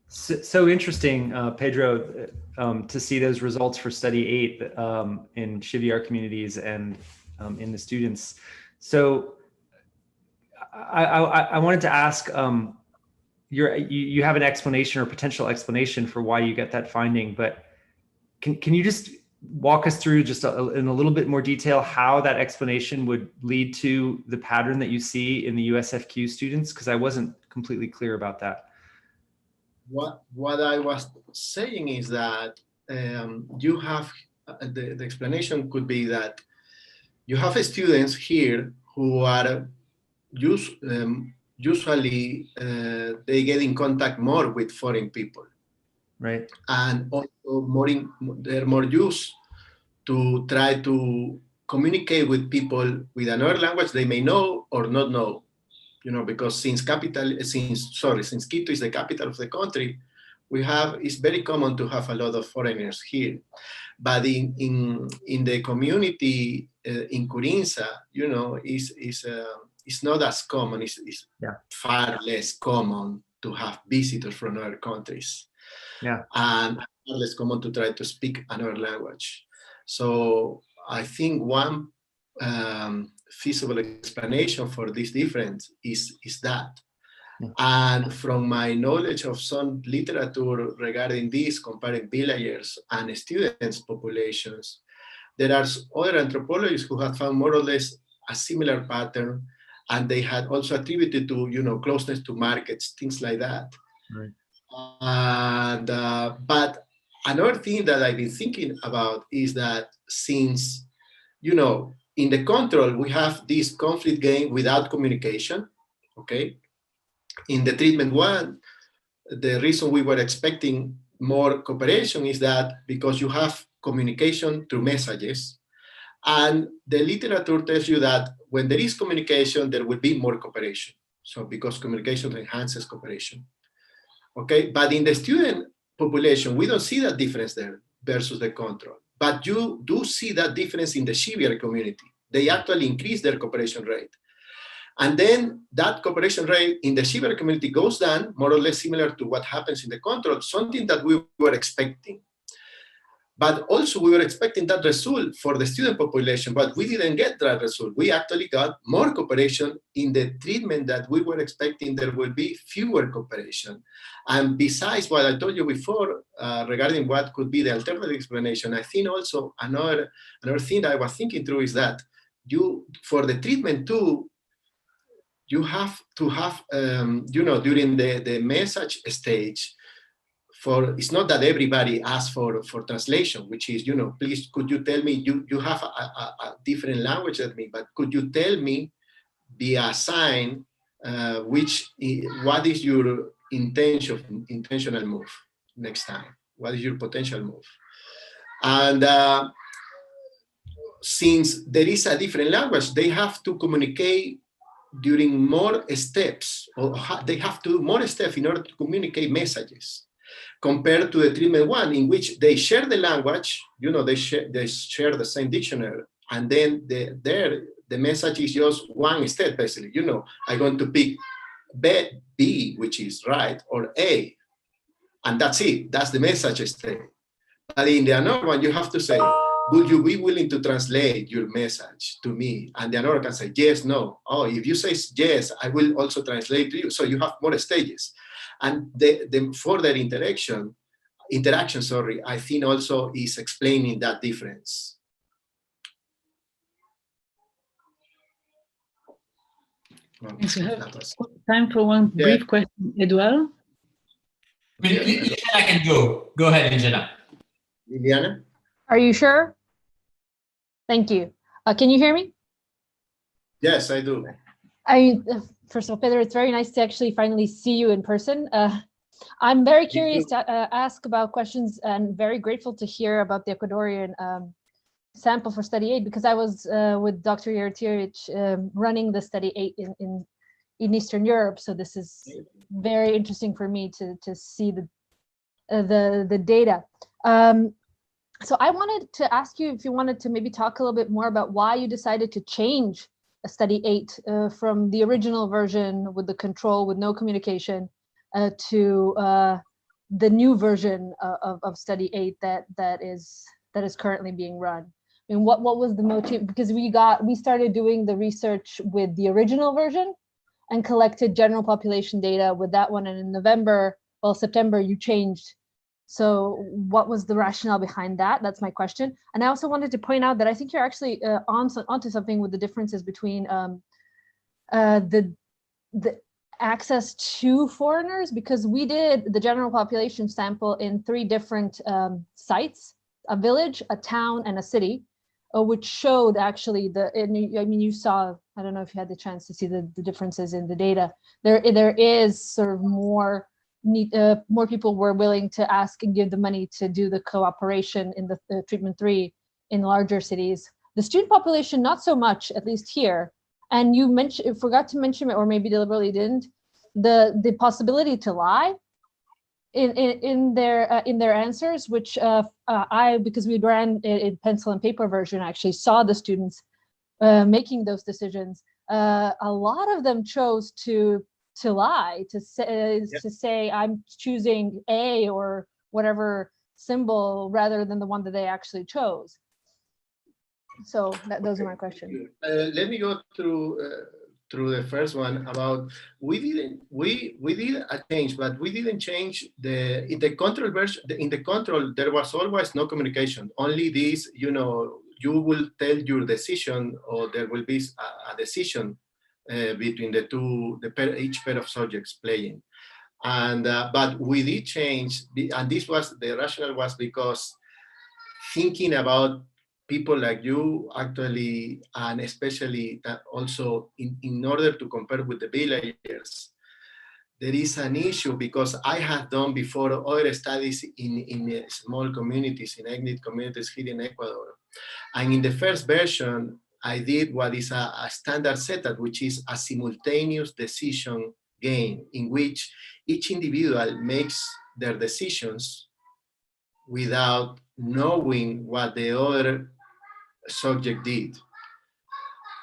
So interesting, Pedro, to see those results for study 8 in GBR communities and in the students. So I wanted to ask, you have an explanation or potential explanation for why you get that finding, but can you just walk us through just in a little bit more detail how that explanation would lead to the pattern that you see in the USFQ students? Because I wasn't completely clear about that. What I was saying is that you have, the explanation could be that you have students here who are usually they get in contact more with foreign people. Right. And also they're more used to try to communicate with people with another language they may know or not know, because since Quito is the capital of the country, it's very common to have a lot of foreigners here. But in the community in Curinsa, it's not as common. It's far less common to have visitors from other countries. Yeah. And far less common to try to speak another language. So I think one feasible explanation for this difference is that. And from my knowledge of some literature regarding this, comparing villagers and students' populations, there are other anthropologists who have found more or less a similar pattern, and they had also attributed to closeness to markets, things like that. Right. And but another thing that I've been thinking about is that since in the control we have this conflict game without communication, okay. In the treatment one, the reason we were expecting more cooperation is that because you have communication through messages, and the literature tells you that when there is communication, there will be more cooperation. So because communication enhances cooperation. Okay, but in the student population, we don't see that difference there versus the control. But you do see that difference in the severe community. They actually increase their cooperation rate. And then that cooperation rate in the severe community goes down, more or less similar to what happens in the control, something that we were expecting. But also we were expecting that result for the student population, but we didn't get that result. We actually got more cooperation in the treatment that we were expecting. There will be fewer cooperation. And besides what I told you before regarding what could be the alternative explanation, I think also another thing that I was thinking through is that for the treatment too, you have to have, during the message stage, it's not that everybody asks for translation, which is, please, could you tell me, you have a different language than me, but could you tell me via sign, what is your intentional move next time? What is your potential move? And since there is a different language, they have to communicate during more steps, or they have to do more steps in order to communicate messages, compared to the treatment one, in which they share the language, they share the same dictionary, and then the message is just one step, basically. I'm going to pick B, which is right, or A, and that's it. That's the message step. But in the another one, you have to say, would you be willing to translate your message to me? And the other can say, yes, no. Oh, if you say yes, I will also translate to you. So you have more stages. And the further interaction, I think also is explaining that difference. Thanks. We have time for one brief question, Eduardo. Liliana can go. Go ahead, Liliana. Liliana? Are you sure? Thank you. Can you hear me? Yes, I do. First of all, Pedro, it's very nice to actually finally see you in person. I'm very curious to ask about questions, and very grateful to hear about the Ecuadorian sample for study 8, because I was with Dr. Yertievich running the study 8 in Eastern Europe. So this is very interesting for me to see the data. So I wanted to ask you if you wanted to maybe talk a little bit more about why you decided to change a study 8 from the original version with the control with no communication to the new version of study 8 that is currently being run. I mean, what was the motive? Because we started doing the research with the original version and collected general population data with that one, and in September you changed. So what was the rationale behind that? That's my question. And I also wanted to point out that I think you're actually onto something with the differences between the access to foreigners, because we did the general population sample in 3 different sites, a village, a town, and a city, which showed actually I mean, you saw, I don't know if you had the chance to see the differences in the data. There is sort of more people were willing to ask and give the money to do the cooperation in the treatment 3 in larger cities. The student population, not so much, at least here. And you forgot to mention it, or maybe deliberately didn't, the possibility to lie in their answers, which because we ran in pencil and paper version, actually saw the students making those decisions. A lot of them chose to lie, to say I'm choosing A or whatever symbol rather than the one that they actually chose. So those are my questions. Let me go through the first one about we did a change, but we didn't change in the control version. In the control, there was always no communication. Only this, you will tell your decision, or there will be a decision between each pair of subjects playing. And but we did change, and this was the rationale was because thinking about people like you actually, and especially also in order to compare with the villagers, there is an issue because I have done before other studies in small communities, in ethnic communities here in Ecuador. And in the first version, I did what is a standard setup, which is a simultaneous decision game in which each individual makes their decisions without knowing what the other subject did.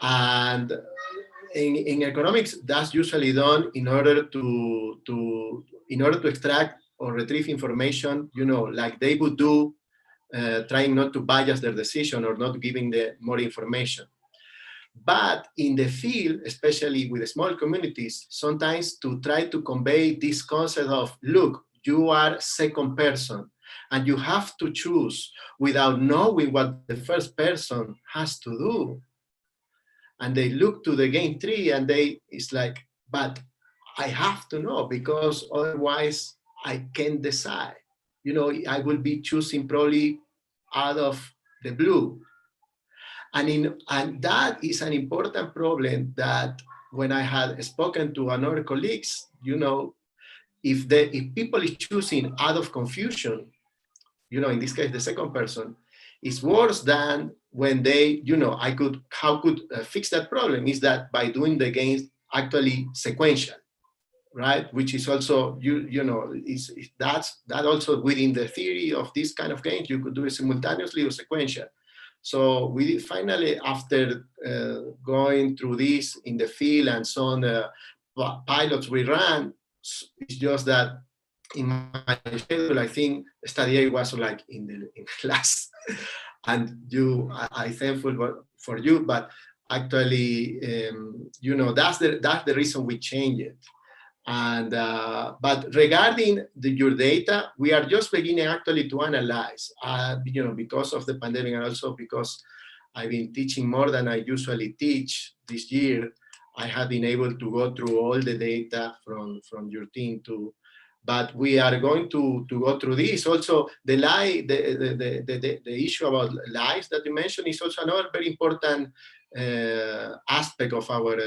And in economics, that's usually done in order to extract or retrieve information, like they would do, trying not to bias their decision or not giving more information. But in the field, especially with small communities, sometimes to try to convey this concept of, look, you are second person, and you have to choose without knowing what the first person has to do. And they look to the game 3 and it's like, but I have to know because otherwise I can't decide. I will be choosing probably out of the blue. And that is an important problem that when I had spoken to another colleagues, if people is choosing out of confusion, in this case, the second person, is worse than when they, how could fix that problem is that by doing the games actually sequential, right? Which is also, that also within the theory of this kind of games, you could do it simultaneously or sequential. So we finally, after going through this in the field and some pilots we ran, it's just that in my schedule, I think study A was like in the last, and I thankful for you, but actually, that's the reason we changed it. And but regarding your data, we are just beginning actually to analyze, because of the pandemic and also because I've been teaching more than I usually teach this year. I have been able to go through all the data from your team too. But we are going to go through this. Also, the issue about lies that you mentioned is also another very important aspect of our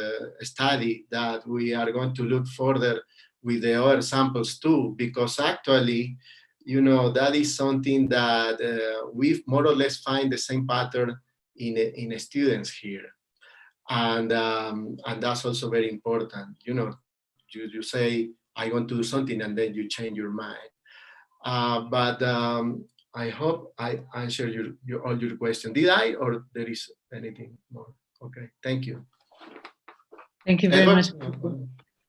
study that we are going to look further with the other samples too, because actually, that is something that we more or less find the same pattern in students here. And that's also very important. You say, I want to do something, and then you change your mind. But I hope I answered all your questions. Did I, or there is anything more? Okay, thank you. Thank you very much.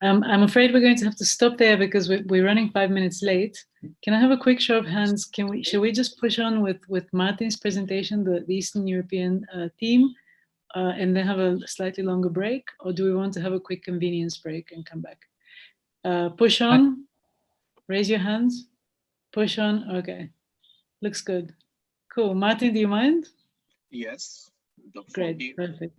I'm afraid we're going to have to stop there because we're running 5 minutes late. Can I have a quick show of hands? Should we just push on with Martin's presentation, the Eastern European theme, and then have a slightly longer break, or do we want to have a quick convenience break and come back? Push on, raise your hands, push on, okay, looks good. Cool, Martin, do you mind? Yes. Great, perfect.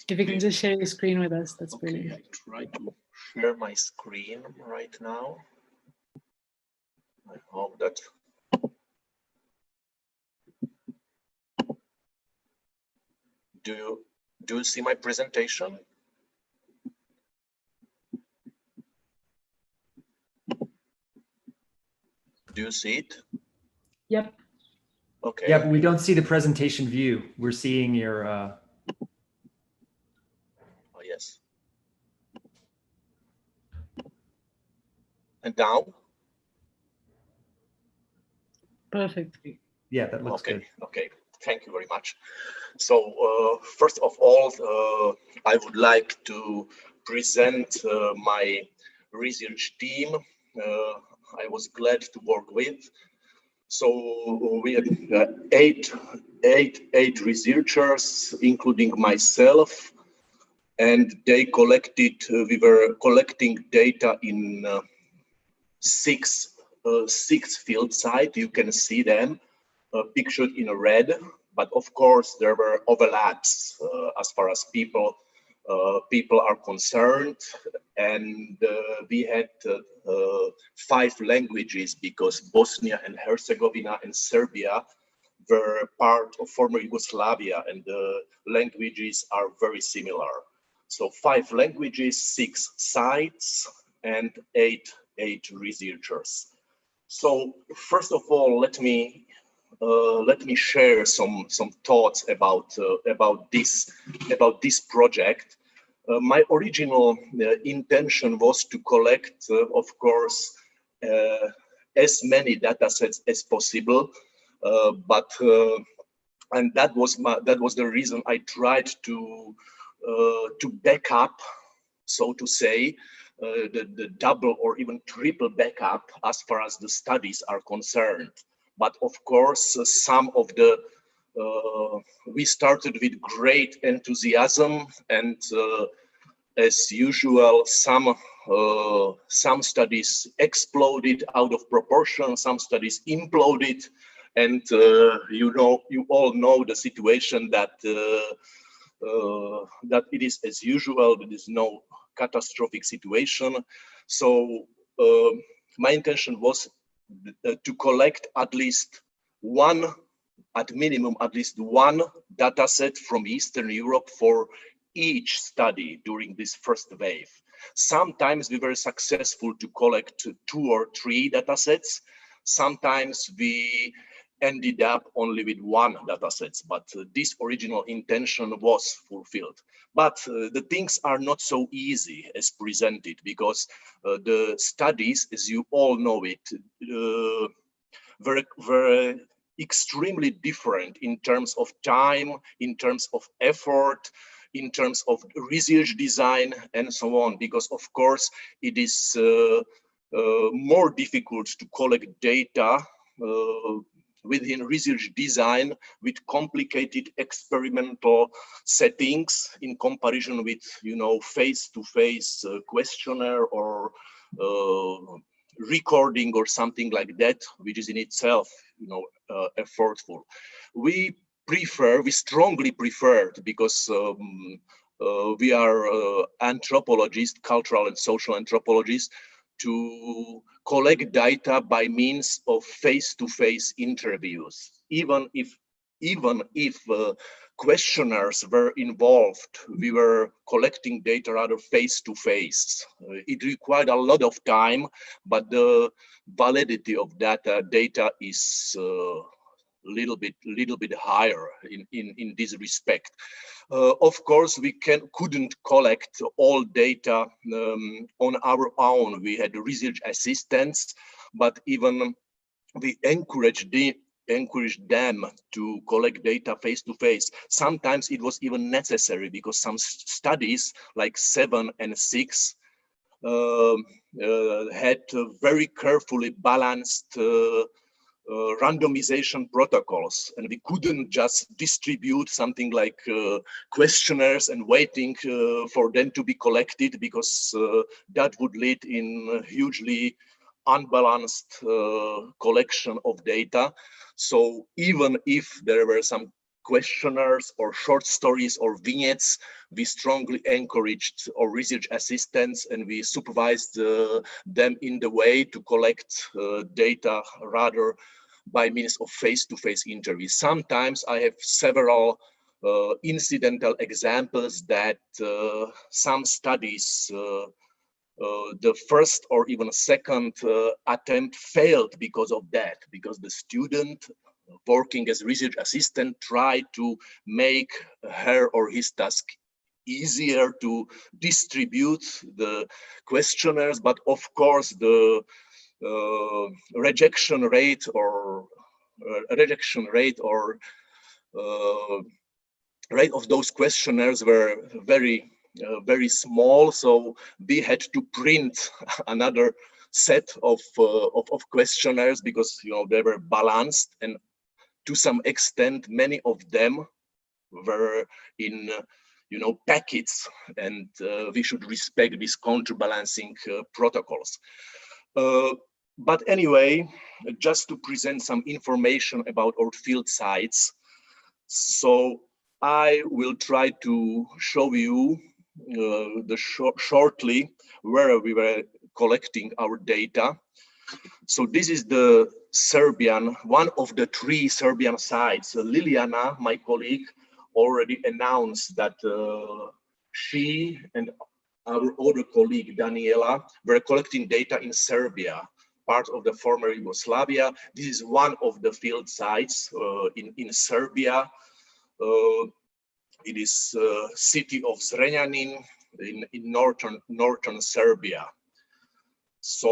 If you can just share your screen with us, that's brilliant. I try to share my screen right now. I hope that. Do you see my presentation? Do you see it? Yep. Okay. Yeah, but we don't see the presentation view. We're seeing your. Oh, yes. And now? Perfectly. Yeah, that looks good. Okay. Thank you very much. So first of all, I would like to present my research team. I was glad to work with. So we had eight researchers, including myself, and they collected. We were collecting data in six field sites. You can see them pictured in red. But of course, there were overlaps as far as people are concerned, and we had 5 languages because Bosnia and Herzegovina and Serbia were part of former Yugoslavia, and the languages are very similar. So 5 languages, 6 sites, and eight researchers. So first of all, let me share some thoughts about this project. My original intention was to collect, of course, as many data sets as possible, and that was the reason I tried to back up, so to say, the double or even triple backup as far as the studies are concerned. But of course, some of the we started with great enthusiasm, and as usual, some studies exploded out of proportion, some studies imploded, and you all know the situation that that it is as usual. There is no catastrophic situation. So my intention was to collect at minimum at least one data set from Eastern Europe for each study during this first wave. Sometimes we were successful to collect 2 or 3 data sets. Sometimes we ended up only with 1 data set, but this original intention was fulfilled. But the things are not so easy as presented, because the studies, as you all know it, were extremely different in terms of time, in terms of effort, in terms of research design, and so on, because of course it is more difficult to collect data within research design with complicated experimental settings in comparison with, face-to-face questionnaire or recording or something like that, which is in itself, effortful. We strongly preferred, because we are anthropologists, cultural and social anthropologists, to collect data by means of face-to-face interviews, even if questionnaires were involved. We were collecting data rather face-to-face. It required a lot of time, but the validity of data is little bit higher in this respect. Of course, we couldn't collect all data on our own. We had research assistants, but even we encouraged them to collect data face-to-face. Sometimes it was even necessary, because some studies, like 7 and 6, had very carefully balanced randomization protocols, and we couldn't just distribute something like questionnaires and waiting for them to be collected, because that would lead in hugely unbalanced collection of data. So even if there were some questionnaires or short stories or vignettes. We strongly encouraged our research assistants, and we supervised them in the way to collect data rather by means of face-to-face interviews. Sometimes I have several incidental examples that some studies, the first or even second attempt failed because of that, because the student working as research assistant tried to make her or his task easier to distribute the questionnaires, but of course the rejection rate rate of those questionnaires were very small, so we had to print another set of questionnaires because they were balanced, and to some extent many of them were in packets, and we should respect these counterbalancing protocols. But anyway, just to present some information about our field sites, so I will try to show you shortly where we were collecting our data. So this is the one of the 3 Serbian sites. Liliana, my colleague, already announced that she and our other colleague Daniela were collecting data in Serbia, part of the former Yugoslavia. This is one of the field sites in Serbia. It is city of Zrenjanin in northern Serbia. So,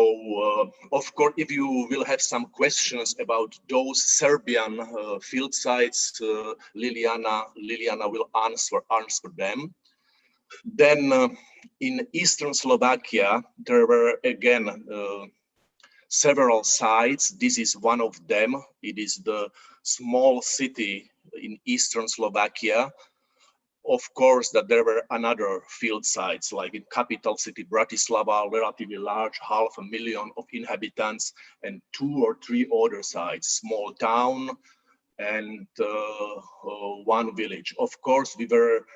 of course, if you will have some questions about those Serbian field sites, Liliana will answer them. Then in eastern Slovakia, there were again several sites. This is one of them. It is the small city in eastern Slovakia. Of course, that there were another field sites, like in capital city Bratislava, relatively large, 500,000 of inhabitants, and 2 or 3 other sites, small town, and 1 village. Of course, we were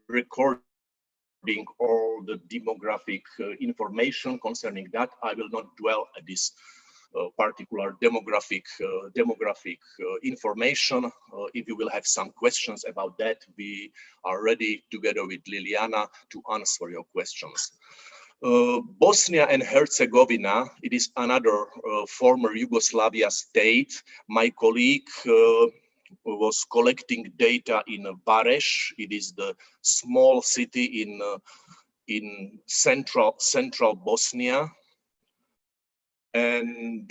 recording all the demographic information concerning that. I will not dwell at this particular demographic information. If you will have some questions about that, we are ready together with Liliana to answer your questions. Bosnia and Herzegovina, it is another former Yugoslavia state. My colleague was collecting data in Vareš. It is the small city in central Bosnia. And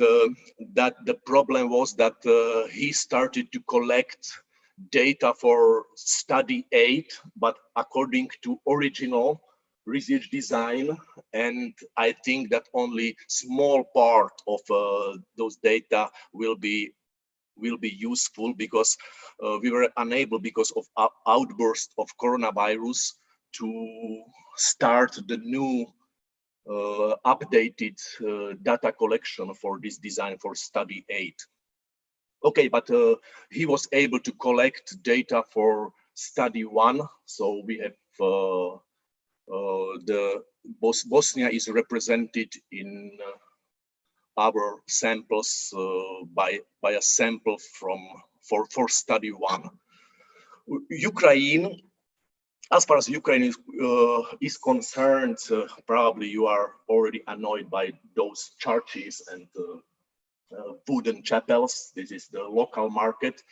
that the problem was that he started to collect data for study 8, but according to original research design, and I think that only small part of those data will be useful, because we were unable, because of outburst of coronavirus, to start the new updated data collection for this design for study 8. Okay, but he was able to collect data for study 1. So we have Bosnia is represented in our samples by a sample for study 1. Ukraine. As far as Ukraine is concerned, probably you are already annoyed by those churches and wooden chapels. This is the local market.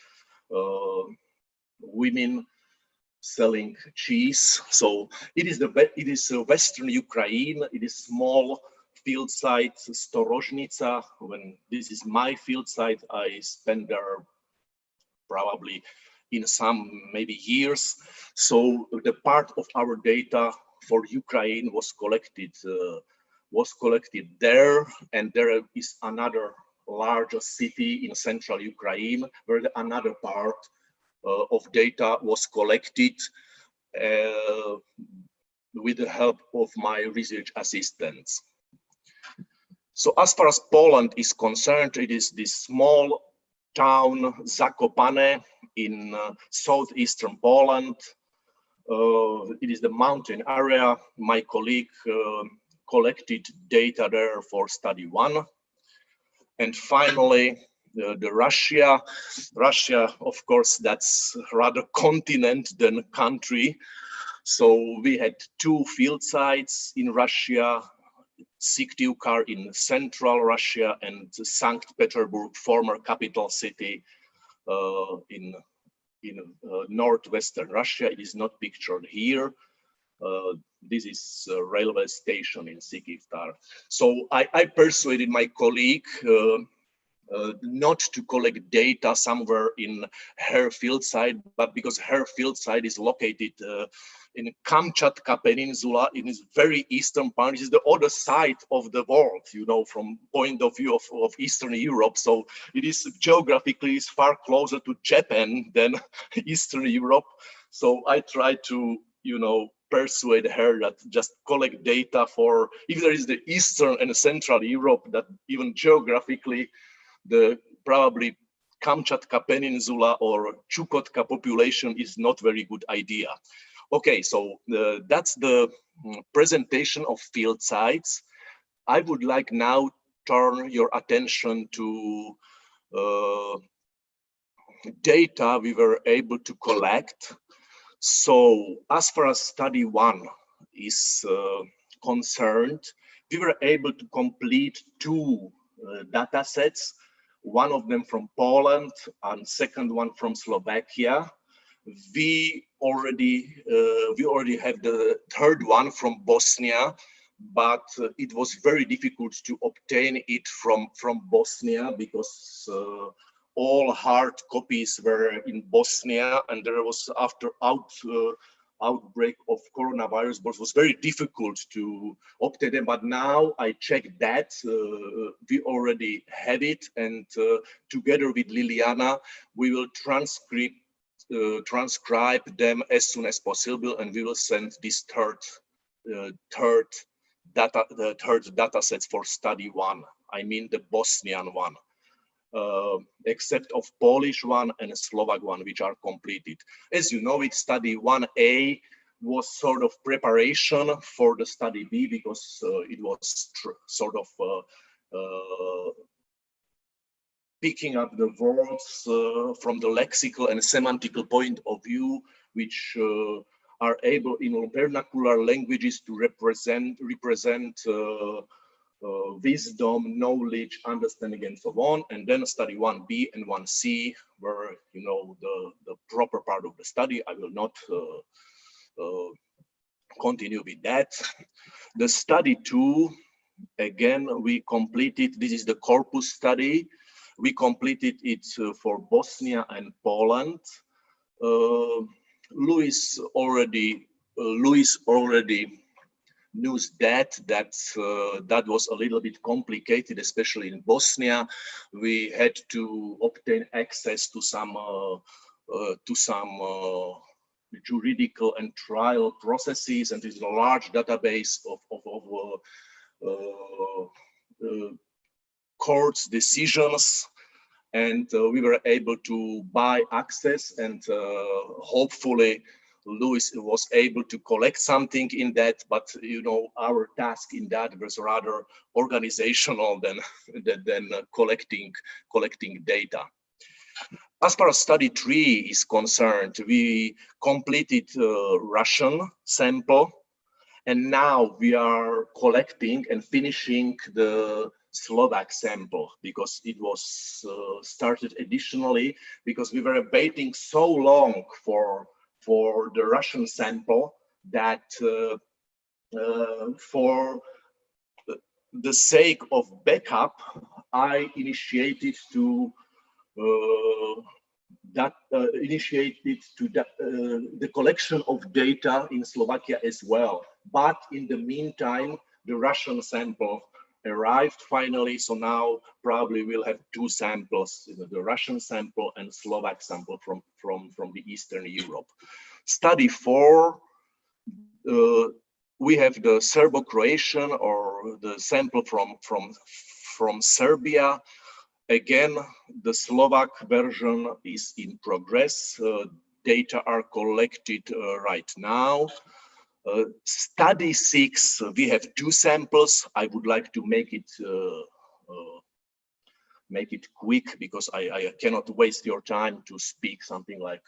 Women selling cheese. So it is Western Ukraine. It is small field site, Storozhnica. When this is my field site, I spent there probably in some maybe years. So the part of our data for Ukraine was collected there, and there is another larger city in central Ukraine where another part of data was collected with the help of my research assistants. So as far as Poland is concerned, it is this small town Zakopane. in southeastern Poland. It is the mountain area. My colleague collected data there for study 1. And finally, the Russia, of course, that's rather continent than country. So we had 2 field sites in Russia, Syktyvkar in central Russia and St. Petersburg, former capital city in northwestern Russia. It is not pictured here. This is a railway station in Syktyvkar. So I persuaded my colleague not to collect data somewhere in her field site, but because her field site is located in Kamchatka Peninsula, in its very eastern part. It is the other side of the world, you know, from point of view of Eastern Europe. So it is geographically is far closer to Japan than Eastern Europe. So I tried to, you know, persuade her that just collect data for, if there is the Eastern and Central Europe, that even geographically, the probably Kamchatka Peninsula or Chukotka population is not very good idea. Okay, so that's the presentation of field sites. I would like now turn your attention to data we were able to collect. So as far as study 1 is concerned, we were able to complete 2 data sets, one of them from Poland and second one from Slovakia. We already have the third one from Bosnia, but it was very difficult to obtain it from Bosnia because all hard copies were in Bosnia, and there was after outbreak of coronavirus, but it was very difficult to obtain them. But now I checked that we already have it, and together with Liliana, we will transcribe them as soon as possible, and we will send this third data sets for study 1. I mean the Bosnian one. Except of Polish one and Slovak one, which are completed. As you know, it study 1A was sort of preparation for the study B, because it was sort of picking up the words from the lexical and semantical point of view, which are able in vernacular languages to represent wisdom, knowledge, understanding, and so on. And then study 1B and 1C were, you know, the proper part of the study. I will not continue with that. The study 2, again, we completed. This is the corpus study. We completed it for Bosnia and Poland. Luis already knows that was a little bit complicated, especially in Bosnia. We had to obtain access to some juridical and trial processes, and there's a large database of courts decisions, and we were able to buy access, and hopefully Luis was able to collect something in that, but you know, our task in that was rather organizational than collecting data. As far as study 3 is concerned, we completed Russian sample, and now we are collecting and finishing the Slovak sample, because it was started additionally, because we were waiting so long for the Russian sample that for the sake of backup, I initiated the collection of data in Slovakia as well. But in the meantime, the Russian sample arrived finally, so now probably we'll have 2 samples, the Russian sample and Slovak sample from the Eastern Europe. Study 4, we have the Serbo-Croatian, or the sample from Serbia, Again, the Slovak version is in progress. Data are collected right now. Study 6, we have 2 samples. I would like to make it quick because I cannot waste your time to speak something like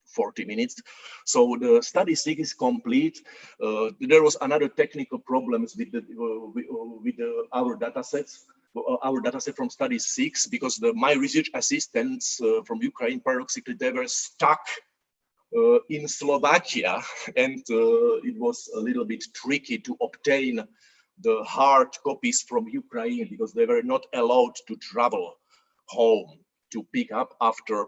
40 minutes. So the study 6 is complete. There was another technical problems with our data sets. Our dataset from study 6, because my research assistants from Ukraine paradoxically they were stuck in Slovakia, and it was a little bit tricky to obtain the hard copies from Ukraine because they were not allowed to travel home to pick up after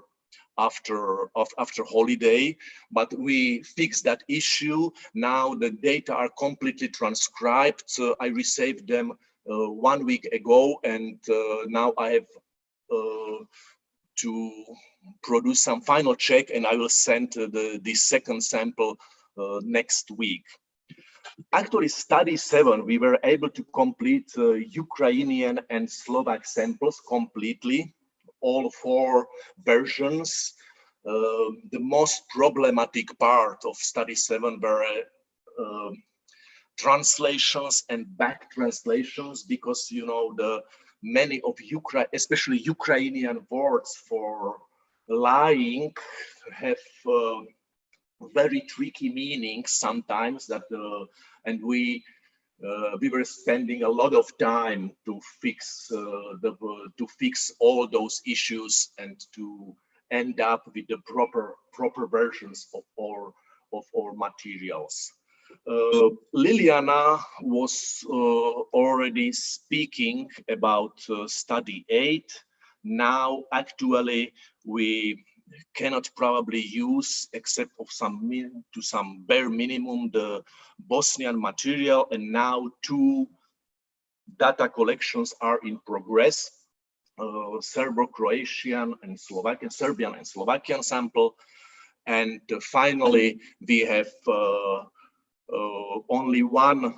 holiday. But we fixed that issue. Now the data are completely transcribed. So I received them 1 week ago, and now I have to produce some final check, and I will send the second sample next week. Actually, study 7, we were able to complete Ukrainian and Slovak samples completely, all 4 versions. The most problematic part of study 7 were translations and back translations, because you know many of especially Ukrainian words for lying have very tricky meanings sometimes, and we were spending a lot of time to fix all those issues and to end up with the proper versions of our materials. Liliana was already speaking about study 8. Now, actually, we cannot probably use, except of some bare minimum, the Bosnian material, and now 2 data collections are in progress: Serbo-Croatian and Serbian and Slovakian sample, and finally we have only 1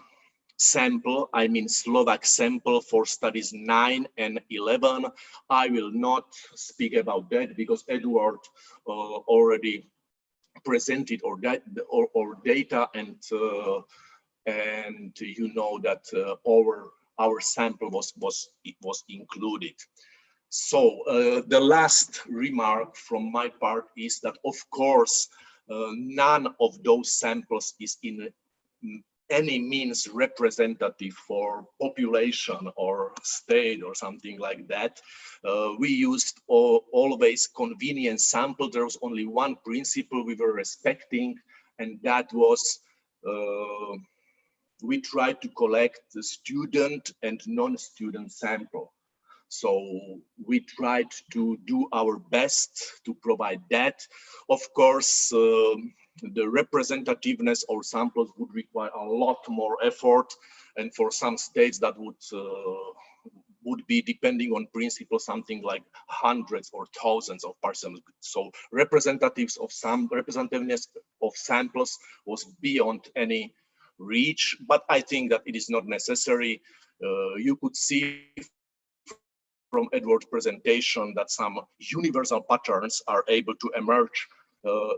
sample, I mean Slovak sample, for studies 9 and 11. I will not speak about that because Edward already presented our data, and you know that our sample was included. So the last remark from my part is that, of course, none of those samples is in any means representative for population or state or something like that. We used always convenient sample. There was only 1 principle we were respecting, and that was we tried to collect the student and non-student sample. So we tried to do our best to provide that. Of course, the representativeness of samples would require a lot more effort, and for some states that would be, depending on principle, something like hundreds or thousands of persons. So representativeness of samples was beyond any reach, but I think that it is not necessary. You could see from Edward's presentation that some universal patterns are able to emerge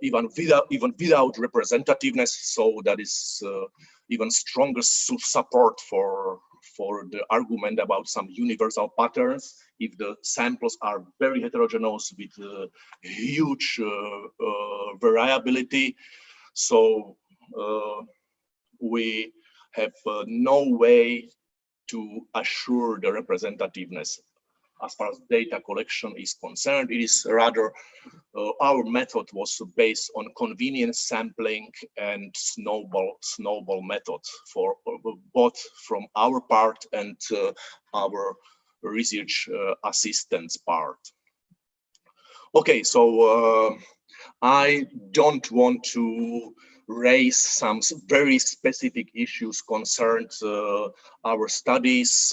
even without representativeness. So that is even stronger support for the argument about some universal patterns if the samples are very heterogeneous with huge variability. So we have no way to assure the representativeness as far as data collection is concerned. It is rather our method was based on convenience sampling and snowball method for both from our part and our research assistants part. Okay, so I don't want to raise some very specific issues concerned our studies.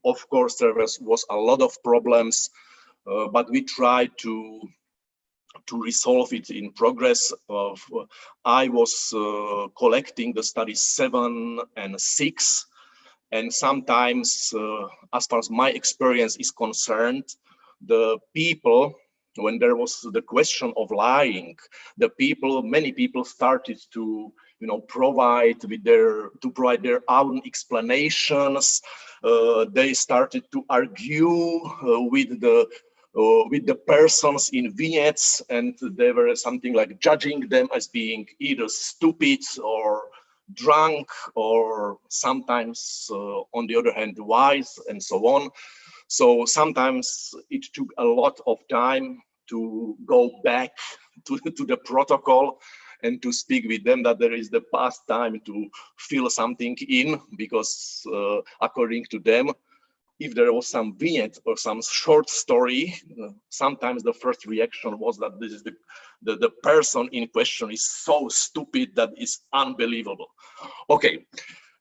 Of course, there was a lot of problems, but we tried to resolve it in progress. I was collecting the studies 7 and 6, And sometimes, as far as my experience is concerned, the people, when there was the question of lying, many people started to, provide their own explanations. They started to argue with the persons in vignettes, and they were something like judging them as being either stupid or drunk, or sometimes, on the other hand, wise, and so on. So sometimes it took a lot of time to go back to the protocol and to speak with them that there is the past time to fill something in, because according to them, if there was some vignette or some short story, sometimes the first reaction was that this is the person in question is so stupid that it's unbelievable. Okay,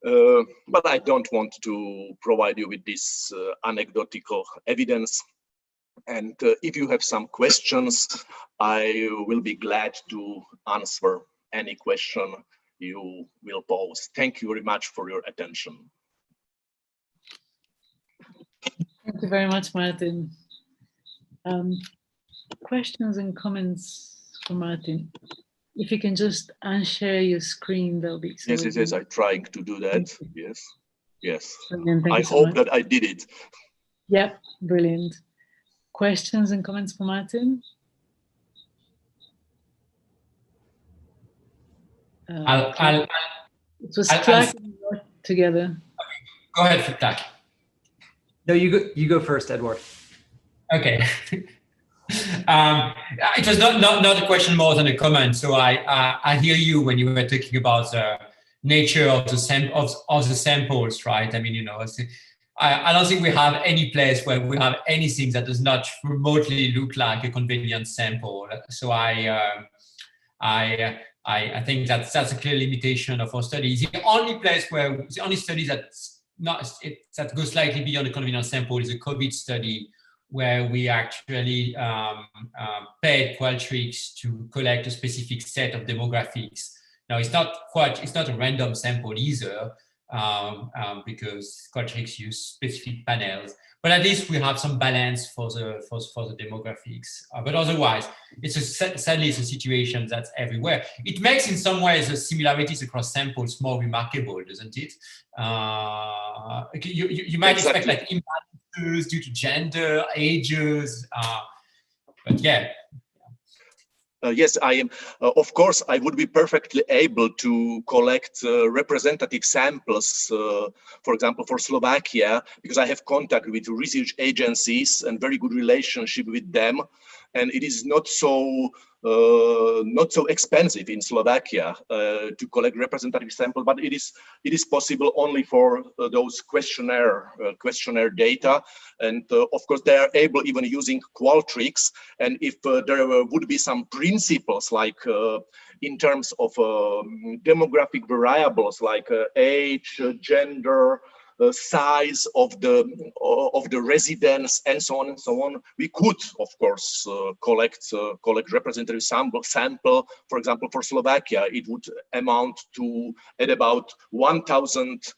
but I don't want to provide you with this anecdotal evidence. And if you have some questions, I will be glad to answer any question you will pose. Thank you very much for your attention. Thank you very much, Martin. Questions and comments for Martin. If you can just unshare your screen, that'll be so. Yes, I'm trying to do that. Yes. I hope that I did it. Yep, brilliant. Questions and comments for Martin? It was Clark together. Go ahead, Clark. No, you go first, Edward. Okay. It was not a question more than a comment. So I hear you when you were talking about the nature of the samples, right? I mean, I don't think we have any place where we have anything that does not remotely look like a convenient sample. So I think that's a clear limitation of our study. The only study that goes slightly beyond the convenient sample is a COVID study, where we actually paid Qualtrics to collect a specific set of demographics. Now it's not a random sample either, because Qualtrics use specific panels. But at least we have some balance for the demographics. But otherwise, sadly it's a situation that's everywhere. It makes in some ways the similarities across samples more remarkable, doesn't it? You might expect like imbalances due to gender, ages, but yeah. Yes, I am. Of course, I would be perfectly able to collect representative samples, for example, for Slovakia, because I have contact with research agencies and very good relationship with them, and it is not so expensive in Slovakia to collect representative sample, but it is possible only for those questionnaire data, and of course they are able even using Qualtrics. And if there would be some principles like in terms of demographic variables like age, gender, size of the residence, and so on, we could of course collect representative sample. For example, for Slovakia, it would amount to at about 1,000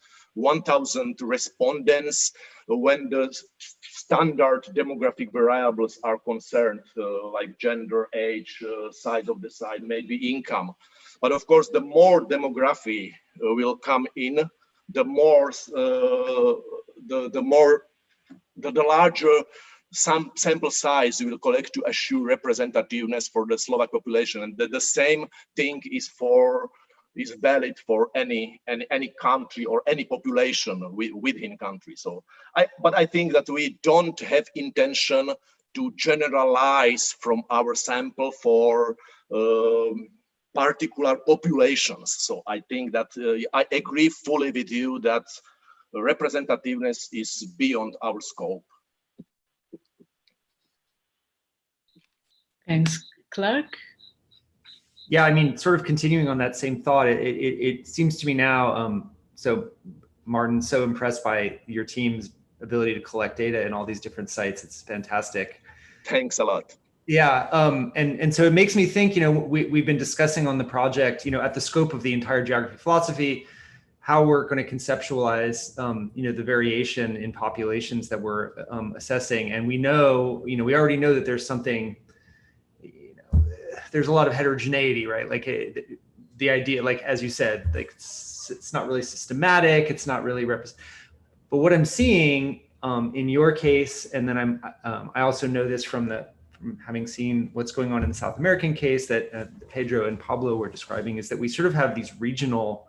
respondents when the standard demographic variables are concerned, like gender, age, size of the site, maybe income. But of course, the more demography will come in, the larger sample size we will collect to assure representativeness for the Slovak population. And the same thing is valid for any country or any population within country. So but I think that we don't have intention to generalize from our sample for particular populations. So I think that I agree fully with you that representativeness is beyond our scope. Thanks, Clark. Yeah, I mean, sort of continuing on that same thought, it seems to me now, so Martin, so impressed by your team's ability to collect data in all these different sites. It's fantastic. Thanks a lot. Yeah, and so it makes me think, we've been discussing on the project, at the scope of the entire geography philosophy, how we're going to conceptualize, the variation in populations that we're assessing. And we know, we already know that there's something, there's a lot of heterogeneity, right? Like the idea, like, as you said, like it's not really systematic, it's not really but what I'm seeing in your case, and then I also know this from having seen what's going on in the South American case that Pedro and Pablo were describing, is that we sort of have these regional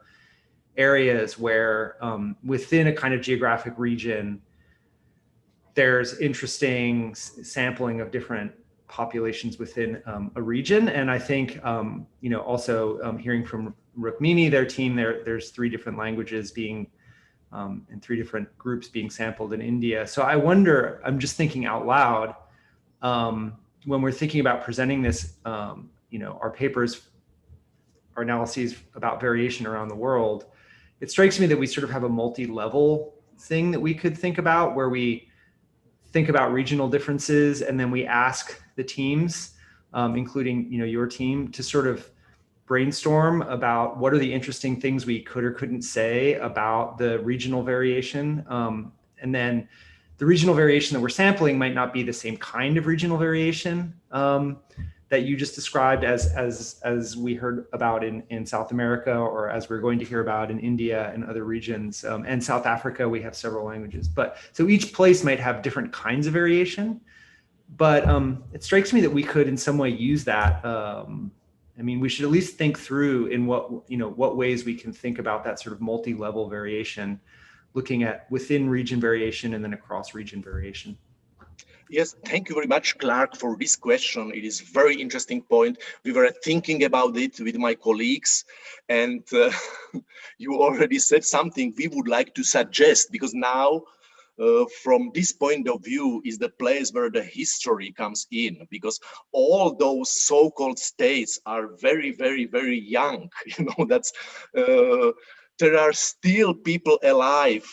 areas where within a kind of geographic region, there's interesting sampling of different populations within a region. And I think, also hearing from Rukmini, their team, there's 3 different languages being, and 3 different groups being sampled in India. So I wonder, I'm just thinking out loud, when we're thinking about presenting this, our papers, our analyses about variation around the world, it strikes me that we sort of have a multi-level thing that we could think about, where we think about regional differences, and then we ask the teams, including your team, to sort of brainstorm about what are the interesting things we could or couldn't say about the regional variation. And then the regional variation that we're sampling might not be the same kind of regional variation that you just described as we heard about in South America, or as we're going to hear about in India and other regions. And South Africa, we have several languages. But so each place might have different kinds of variation. But it strikes me that we could in some way use that. We should at least think through in what ways we can think about that sort of multi-level variation, looking at within region variation and then across region variation. Yes, thank you very much, Clark, for this question. It is a very interesting point. We were thinking about it with my colleagues, and you already said something we would like to suggest, because now, from this point of view, is the place where the history comes in, because all those so-called states are very, very, very young. That's there are still people alive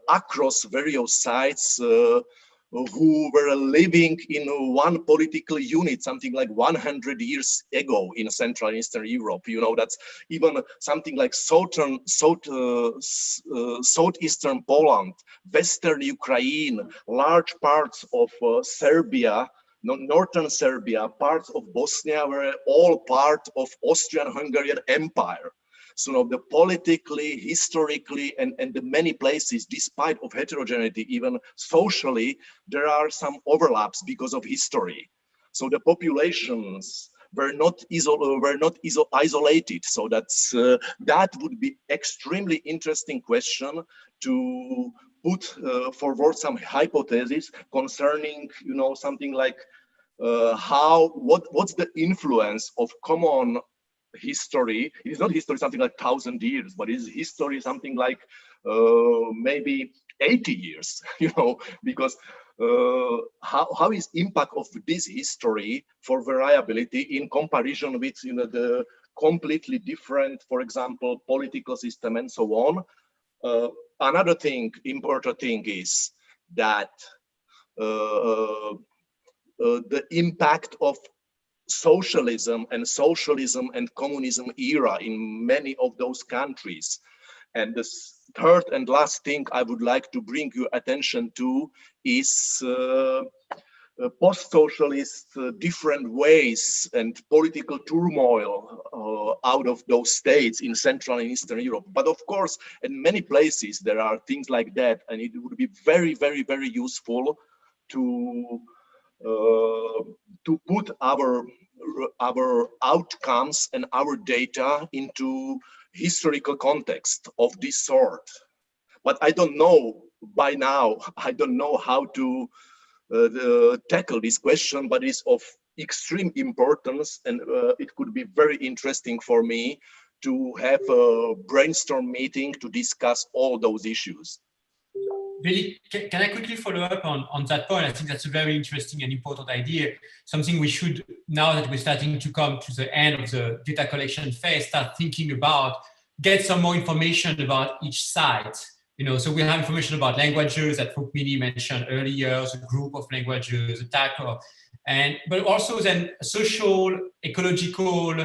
across various sites who were living in one political unit, something like 100 years ago in Central and Eastern Europe. That's even something like southeastern Poland, Western Ukraine, large parts of Serbia, northern Serbia, parts of Bosnia were all part of Austrian-Hungarian Empire. So the politically, historically, and the many places, despite of heterogeneity, even socially, there are some overlaps because of history. So the populations were not isolated. So that would be extremly interesting question to put forward some hypothesis concerning, something like what's the influence of common history. It is not history something like 1,000 years, but it is history something like maybe 80 years, because how is impact of this history for variability in comparison with the completely different, for example, political system and so on. Another important thing is that the impact of socialism and communism era in many of those countries. And the third and last thing I would like to bring your attention to is post-socialist different ways and political turmoil out of those states in Central and Eastern Europe. But of course, in many places there are things like that, and it would be very, very, very useful to put our outcomes and our data into historical context of this sort. But I don't know by now, I don't know how to tackle this question, but it's of extreme importance, and it could be very interesting for me to have a brainstorm meeting to discuss all those issues. Veli, can I quickly follow up on that point? I think that's a very interesting and important idea. Something we should, now that we're starting to come to the end of the data collection phase, start thinking about, get some more information about each site. So we have information about languages that Rukmini mentioned earlier, the group of languages, the type of, but also then social, ecological,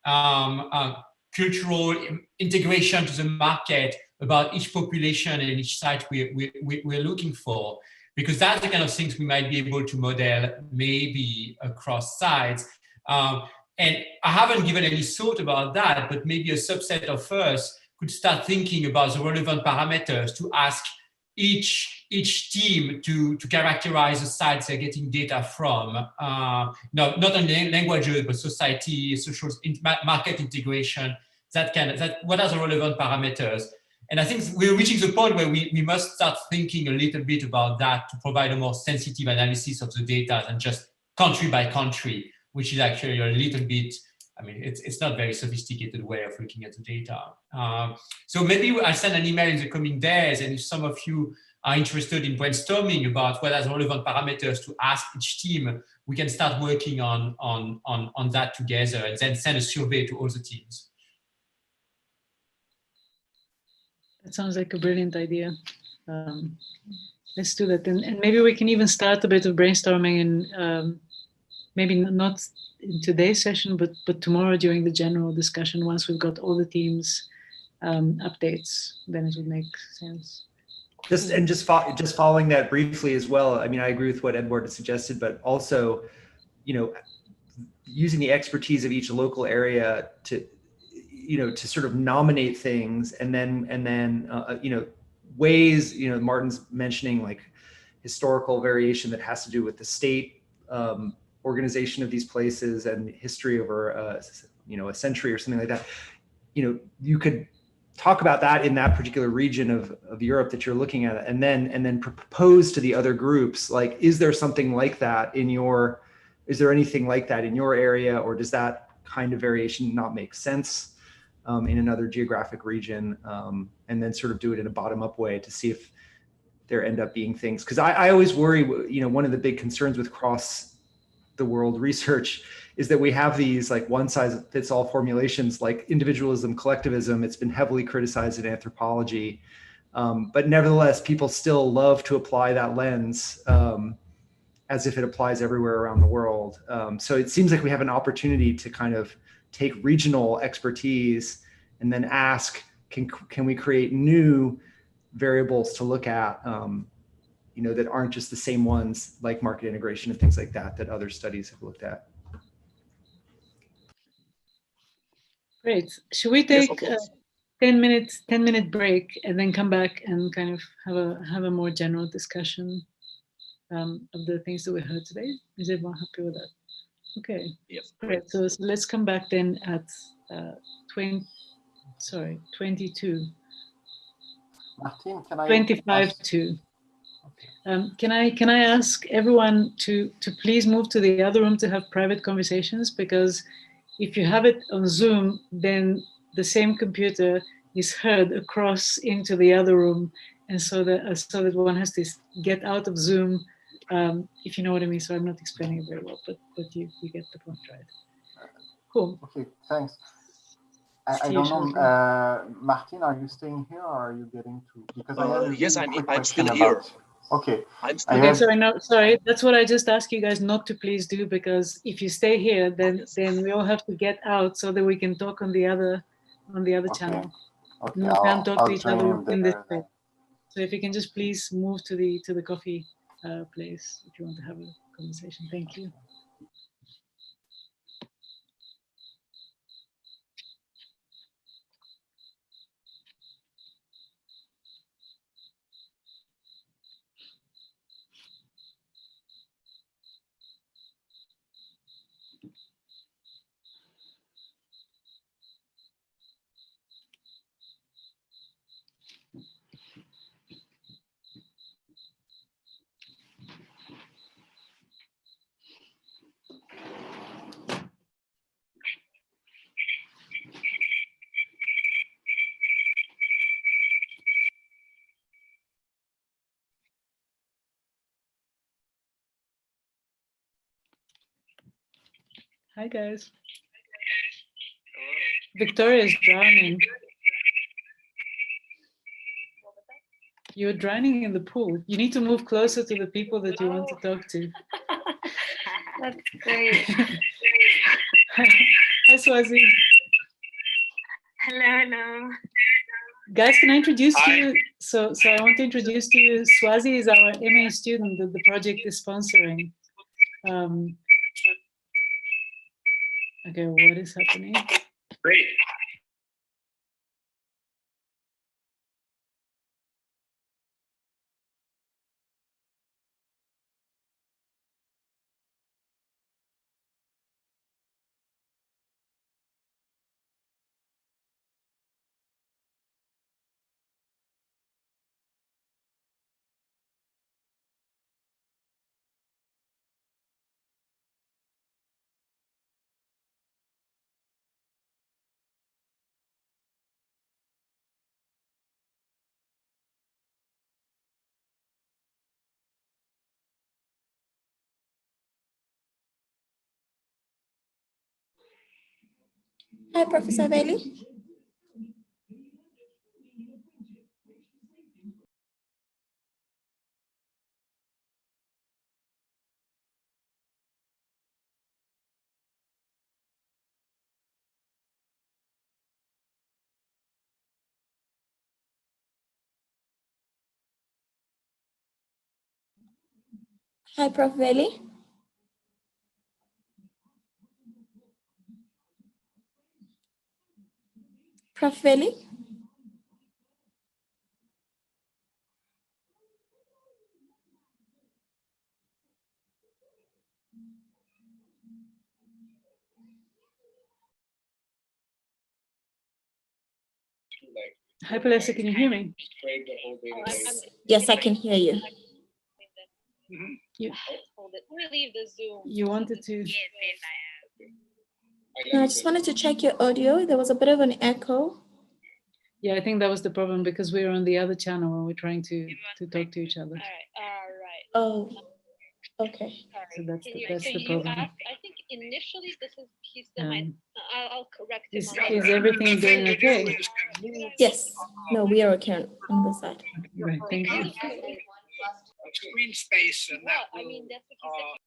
cultural integration to the market. about each population and each site we're looking for, because that's the kind of things we might be able to model maybe across sites. And I haven't given any thought about that, but maybe a subset of us could start thinking about the relevant parameters to ask each team to characterize the sites they're getting data from. Not only languages, but society, social market integration, what are the relevant parameters? And I think we're reaching the point where we must start thinking a little bit about that to provide a more sensitive analysis of the data than just country by country, which is actually a little bit, I mean, it's not a very sophisticated way of looking at the data. So maybe I'll send an email in the coming days, and if some of you are interested in brainstorming about what are the relevant parameters to ask each team, we can start working on that together and then send a survey to all the teams. That sounds like a brilliant idea. Let's do that. And maybe we can even start a bit of brainstorming in maybe not in today's session, but tomorrow during the general discussion, once we've got all the teams updates, then it would make sense. Just following that briefly as well. I mean, I agree with what Edward has suggested, but also, you know, using the expertise of each local area to, you know, to sort of nominate things, and then you know, ways, you know, Martin's mentioning like historical variation that has to do with the state organization of these places and history over you know, a century or something like that. You know, you could talk about that in that particular region of Europe that you're looking at, and then propose to the other groups, like, is there something like that in your, is there anything like that in your area, or does that kind of variation not make sense in another geographic region? And then sort of do it in a bottom-up way to see if there end up being things. Because I always worry, you know, one of the big concerns with cross the world research is that we have these like one size fits all formulations, like individualism, collectivism. It's been heavily criticized in anthropology, but nevertheless, people still love to apply that lens as if it applies everywhere around the world. So it seems like we have an opportunity to kind of take regional expertise and then ask, can we create new variables to look at, you know, that aren't just the same ones, like market integration and things like that, that other studies have looked at. Great. Should we take a 10-minute break and then come back and kind of have a more general discussion of the things that we heard today? Is everyone happy with that? Okay. Yes. Great. So let's come back then at 22. Martin, can I 25-2. Can I ask everyone to please move to the other room to have private conversations, because if you have it on Zoom, then the same computer is heard across into the other room, and so that one has to get out of Zoom, if you know what I mean. So I'm not explaining it very well, but you get the point, right? Cool. Okay, thanks. I don't know, Martin, are you staying here or are you getting to? Because yes, I'm still here. Okay. Okay, sorry. That's what I just asked you guys not to please do, because if you stay here, then we all have to get out so that we can talk on the other channel. Okay, We can't talk to each other in this there. way. So if you can just please move to the coffee place if you want to have a conversation. Thank you. Hi guys. Victoria is drowning. You're drowning in the pool. You need to move closer to the people that you want to talk to. That's great. Hi Swazi. Hello. Guys, can I introduce to you? So I want to introduce to you, Swazi is our MA student that the project is sponsoring. Okay, what is happening? Great. Hi, Professor Veli. Hi, Prof. Veli. Prof. Veli. Hi, Palesa, can you hear me? Yes, I can hear you. You wanted to? No, I just wanted to check your audio. There was a bit of an echo. Yeah, I think that was the problem because we were on the other channel and we're trying to talk to each other. Oh, okay. So that's the problem. I think initially I'll correct him. Is everything going okay? Yes. No, we are okay on this side. Right, thank you. Screen space, and that will, that's what he said.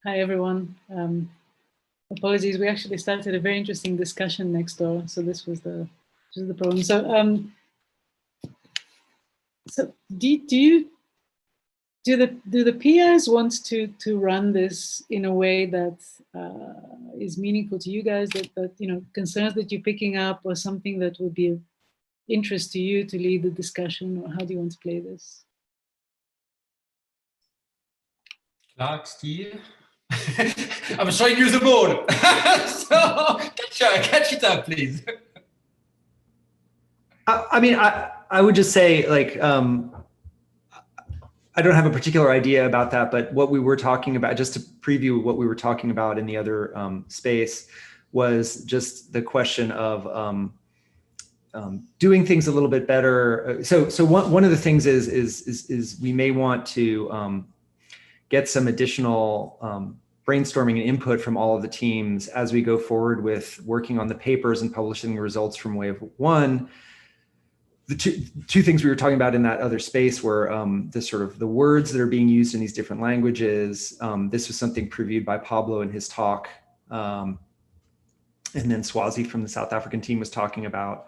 Hi, everyone. Apologies, we actually started a very interesting discussion next door, so this was the problem. So do the PIs want to run this in a way that is meaningful to you guys, that you know, concerns that you're picking up, or something that would be of interest to you to lead the discussion, or how do you want to play this? Clark, Steve. I'm showing you the board. So catch it up, please. I mean, I would just say, like, I don't have a particular idea about that, but what we were talking about, just to preview what we were talking about in the other space, was just the question of doing things a little bit better. So one of the things is we may want to get some additional brainstorming and input from all of the teams as we go forward with working on the papers and publishing the results from wave one. The two things we were talking about in that other space were the sort of the words that are being used in these different languages. This was something previewed by Pablo in his talk. And then Swazi from the South African team was talking about,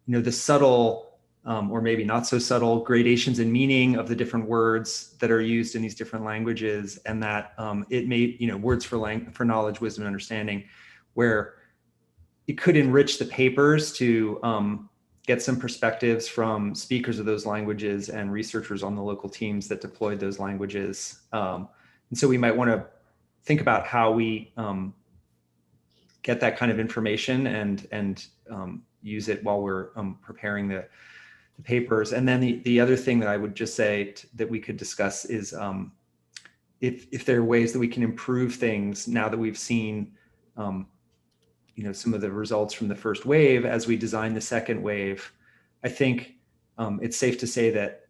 you know, the subtle or maybe not so subtle gradations in meaning of the different words that are used in these different languages, and that it may, you know, words for knowledge, wisdom, and understanding, where it could enrich the papers to get some perspectives from speakers of those languages and researchers on the local teams that deployed those languages. And so we might want to think about how we get that kind of information and use it while we're preparing the papers. And then the other thing that I would just say that we could discuss is if there are ways that we can improve things now that we've seen you know, some of the results from the first wave as we design the second wave. I think it's safe to say that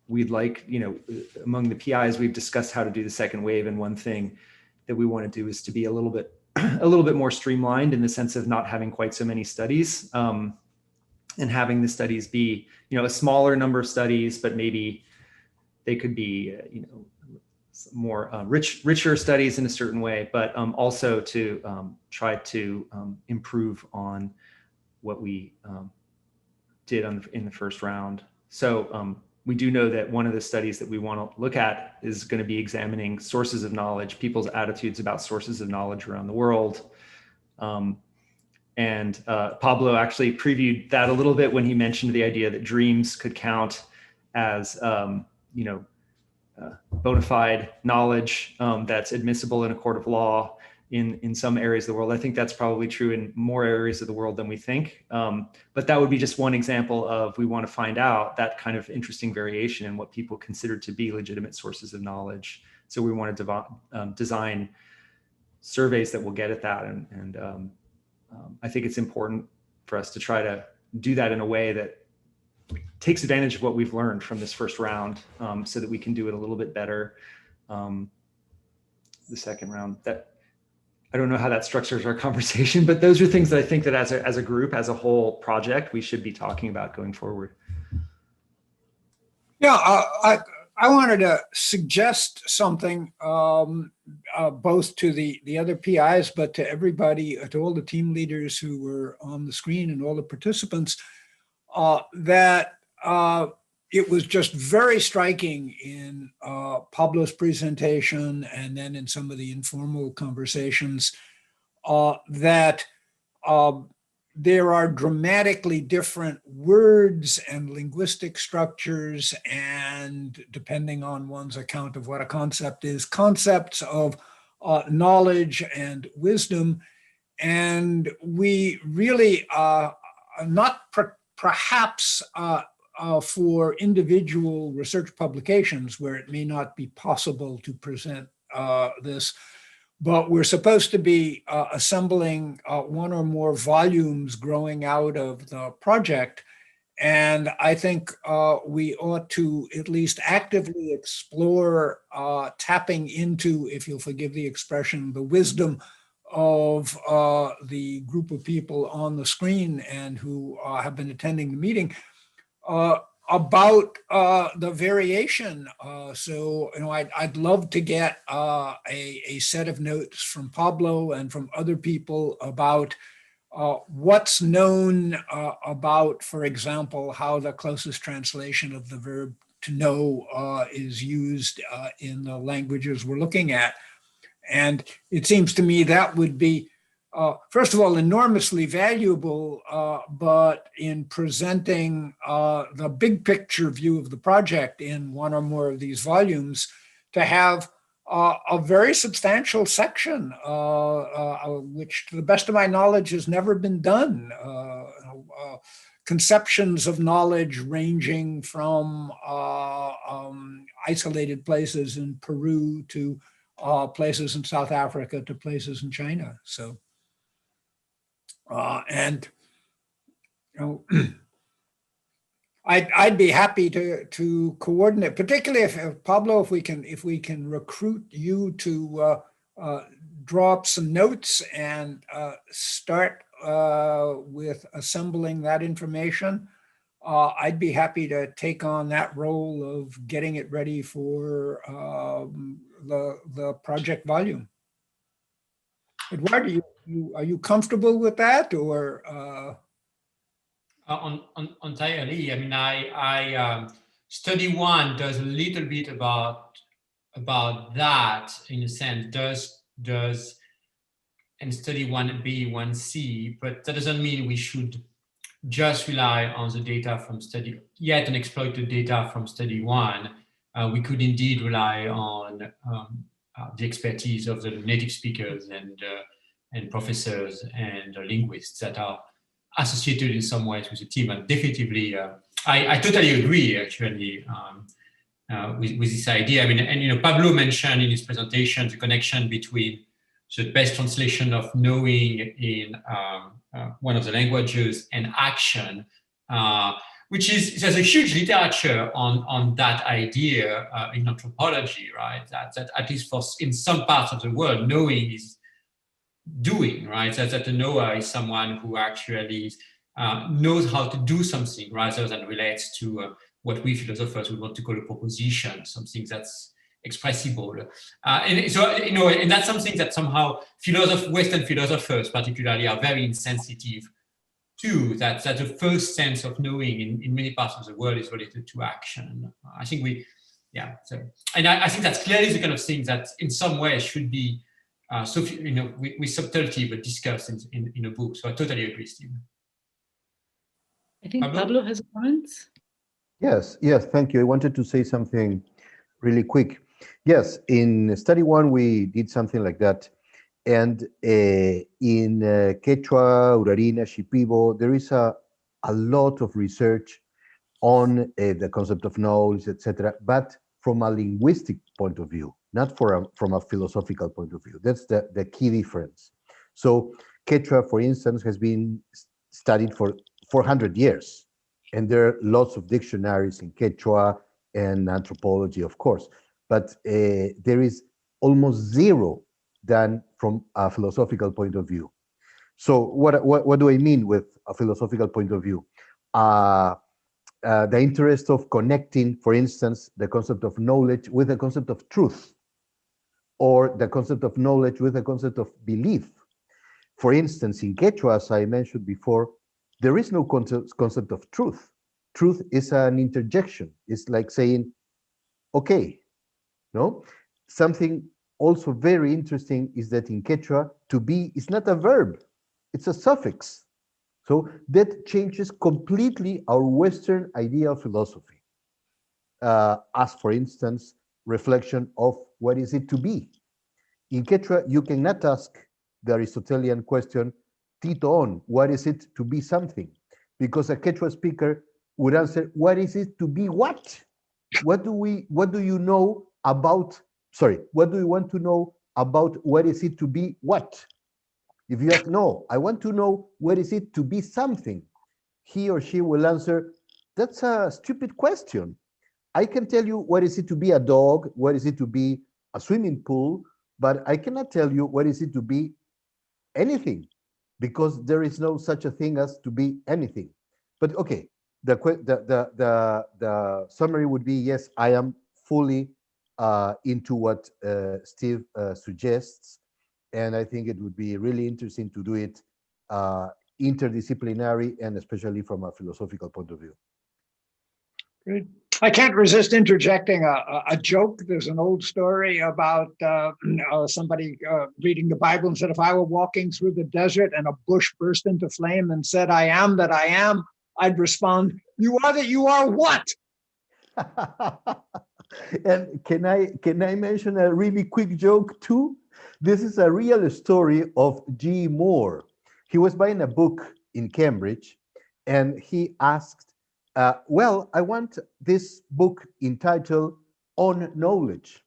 we'd like, you know, among the PIs, we've discussed how to do the second wave. And one thing that we want to do is to be a little bit more streamlined, in the sense of not having quite so many studies and having the studies be, you know, a smaller number of studies, but maybe they could be, you know, more richer studies in a certain way, but also to try to improve on what we did in the first round. So we do know that one of the studies that we want to look at is going to be examining sources of knowledge, people's attitudes about sources of knowledge around the world. And Pablo actually previewed that a little bit when he mentioned the idea that dreams could count as, you know, bona fide knowledge that's admissible in a court of law in some areas of the world. I think that's probably true in more areas of the world than we think. But that would be just one example of, we want to find out that kind of interesting variation in what people consider to be legitimate sources of knowledge. So we want to design surveys that will get at that. And I think it's important for us to try to do that in a way that takes advantage of what we've learned from this first round, so that we can do it a little bit better the second round. That, I don't know how that structures our conversation, but those are things that I think that as a group, as a whole project, we should be talking about going forward. Yeah, I wanted to suggest something both to the other PIs, but to everybody, to all the team leaders who were on the screen and all the participants, that it was just very striking in Pablo's presentation, and then in some of the informal conversations, that there are dramatically different words and linguistic structures, and depending on one's account of what a concept is, concepts of knowledge and wisdom. And we really not perhaps for individual research publications where it may not be possible to present this, but we're supposed to be assembling one or more volumes growing out of the project. And I think we ought to at least actively explore tapping into, if you'll forgive the expression, the wisdom of the group of people on the screen and who have been attending the meeting, about the variation. So, I'd love to get a set of notes from Pablo and from other people about what's known about, for example, how the closest translation of the verb to know is used in the languages we're looking at. And it seems to me that would be, first of all, enormously valuable, but in presenting the big picture view of the project in one or more of these volumes, to have a very substantial section, which to the best of my knowledge has never been done. Conceptions of knowledge ranging from isolated places in Peru to places in South Africa to places in China. So, and I'd be happy to coordinate, particularly if Pablo, if we can recruit you to draw up some notes and start with assembling that information. I'd be happy to take on that role of getting it ready for the project volume. Eduardo, are you comfortable with that, or? Entirely. I mean, I study one does a little bit about that in a sense. Does and study 1B, 1C, but that doesn't mean we should just rely on the data from study yet and exploit the data from study one. We could indeed rely on the expertise of the native speakers and professors and linguists that are associated in some ways with the team. And definitively, I totally agree actually with this idea. I mean, and Pablo mentioned in his presentation the connection between the best translation of knowing in one of the languages and action, which is, there's a huge literature on that idea in anthropology, right? That at least in some parts of the world, knowing is doing, right? That the knower is someone who actually knows how to do something rather than relates to what we philosophers would want to call a proposition, something that's expressible. And so, and that's something that somehow Western philosophers particularly are very insensitive to, that the first sense of knowing in many parts of the world is related to action. I think and I think that's clearly the kind of thing that in some way should be with subtlety, but discussed in a book. So I totally agree, Steve. I think Pablo has a comment. Yes, thank you. I wanted to say something really quick. Yes, in study one, we did something like that. And in Quechua, Urarina, Shipibo, there is a lot of research on the concept of knowledge, etc., but from a linguistic point of view, not from a philosophical point of view. That's the key difference. So Quechua, for instance, has been studied for 400 years. And there are lots of dictionaries in Quechua and anthropology, of course. But there is almost zero done from a philosophical point of view. So what do I mean with a philosophical point of view? The interest of connecting, for instance, the concept of knowledge with the concept of truth, or the concept of knowledge with the concept of belief. For instance, in Quechua, as I mentioned before, there is no concept of truth. Truth is an interjection. It's like saying, okay, no? Something also very interesting is that in Quechua, to be is not a verb, it's a suffix. So that changes completely our Western idea of philosophy. As for instance, reflection of what is it to be. In Quechua, you cannot ask the Aristotelian question, Titon, what is it to be something? Because a Quechua speaker would answer, what is it to be what? What do you know about, what do you want to know about what is it to be what? If you ask, no, I want to know what is it to be something, he or she will answer, that's a stupid question. I can tell you what is it to be a dog, what is it to be a swimming pool, but I cannot tell you what is it to be anything, because there is no such a thing as to be anything. But okay, the summary would be, yes, I am fully into what Steve suggests, and I think it would be really interesting to do it interdisciplinary and especially from a philosophical point of view. Great. I can't resist interjecting a joke. There's an old story about somebody reading the Bible and said, if I were walking through the desert and a bush burst into flame and said, I am that I am, I'd respond, you are that you are what? And can I mention a really quick joke too? This is a real story of G. Moore. He was buying a book in Cambridge and he asked, well, I want this book entitled On Knowledge.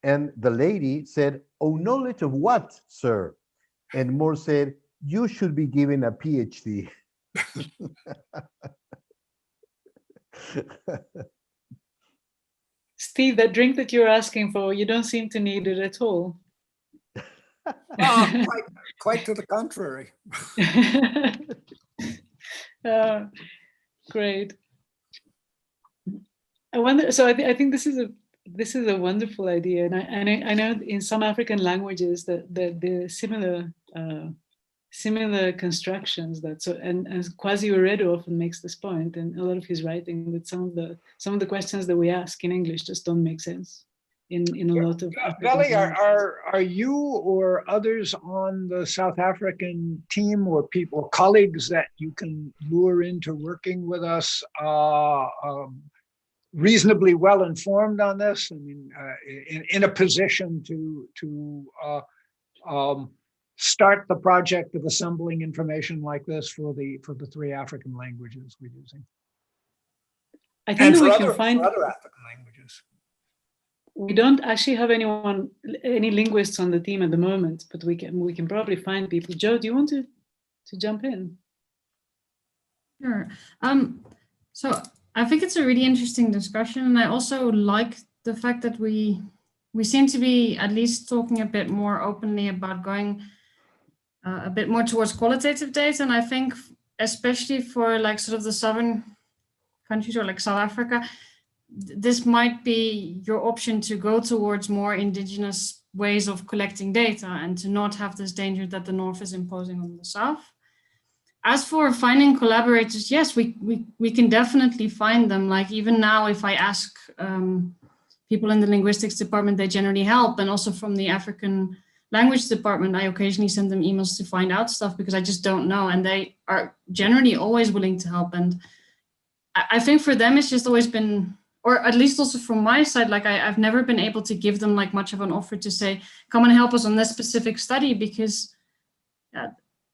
And the lady said, oh, knowledge of what, sir? And Moore said, you should be given a PhD. Steve, that drink that you're asking for, you don't seem to need it at all. Quite to the contrary. Great. I wonder. So I think this is a wonderful idea, and I know in some African languages that there are similar constructions and Quasi Oredo often makes this point in a lot of his writing, that some of the questions that we ask in English just don't make sense in a lot of Veli, are you or others on the South African team or people, colleagues that you can lure into working with us reasonably well informed on this? I mean, in a position to start the project of assembling information like this for the 3 African languages we're using. I think and we for can find other African languages. We don't actually have any linguists on the team at the moment, but we can probably find people. Joe, do you want to jump in? Sure. So I think it's a really interesting discussion, and I also like the fact that we seem to be at least talking a bit more openly about going a bit more towards qualitative data. And I think especially for like sort of the southern countries or like South Africa, this might be your option to go towards more indigenous ways of collecting data and to not have this danger that the North is imposing on the South. As for finding collaborators, yes, we can definitely find them. Like even now, if I ask people in the linguistics department, they generally help. And also from the African language department, I occasionally send them emails to find out stuff because I just don't know. And they are generally always willing to help. And I think for them, it's just always been, or at least also from my side, like I've never been able to give them like much of an offer to say, come and help us on this specific study, because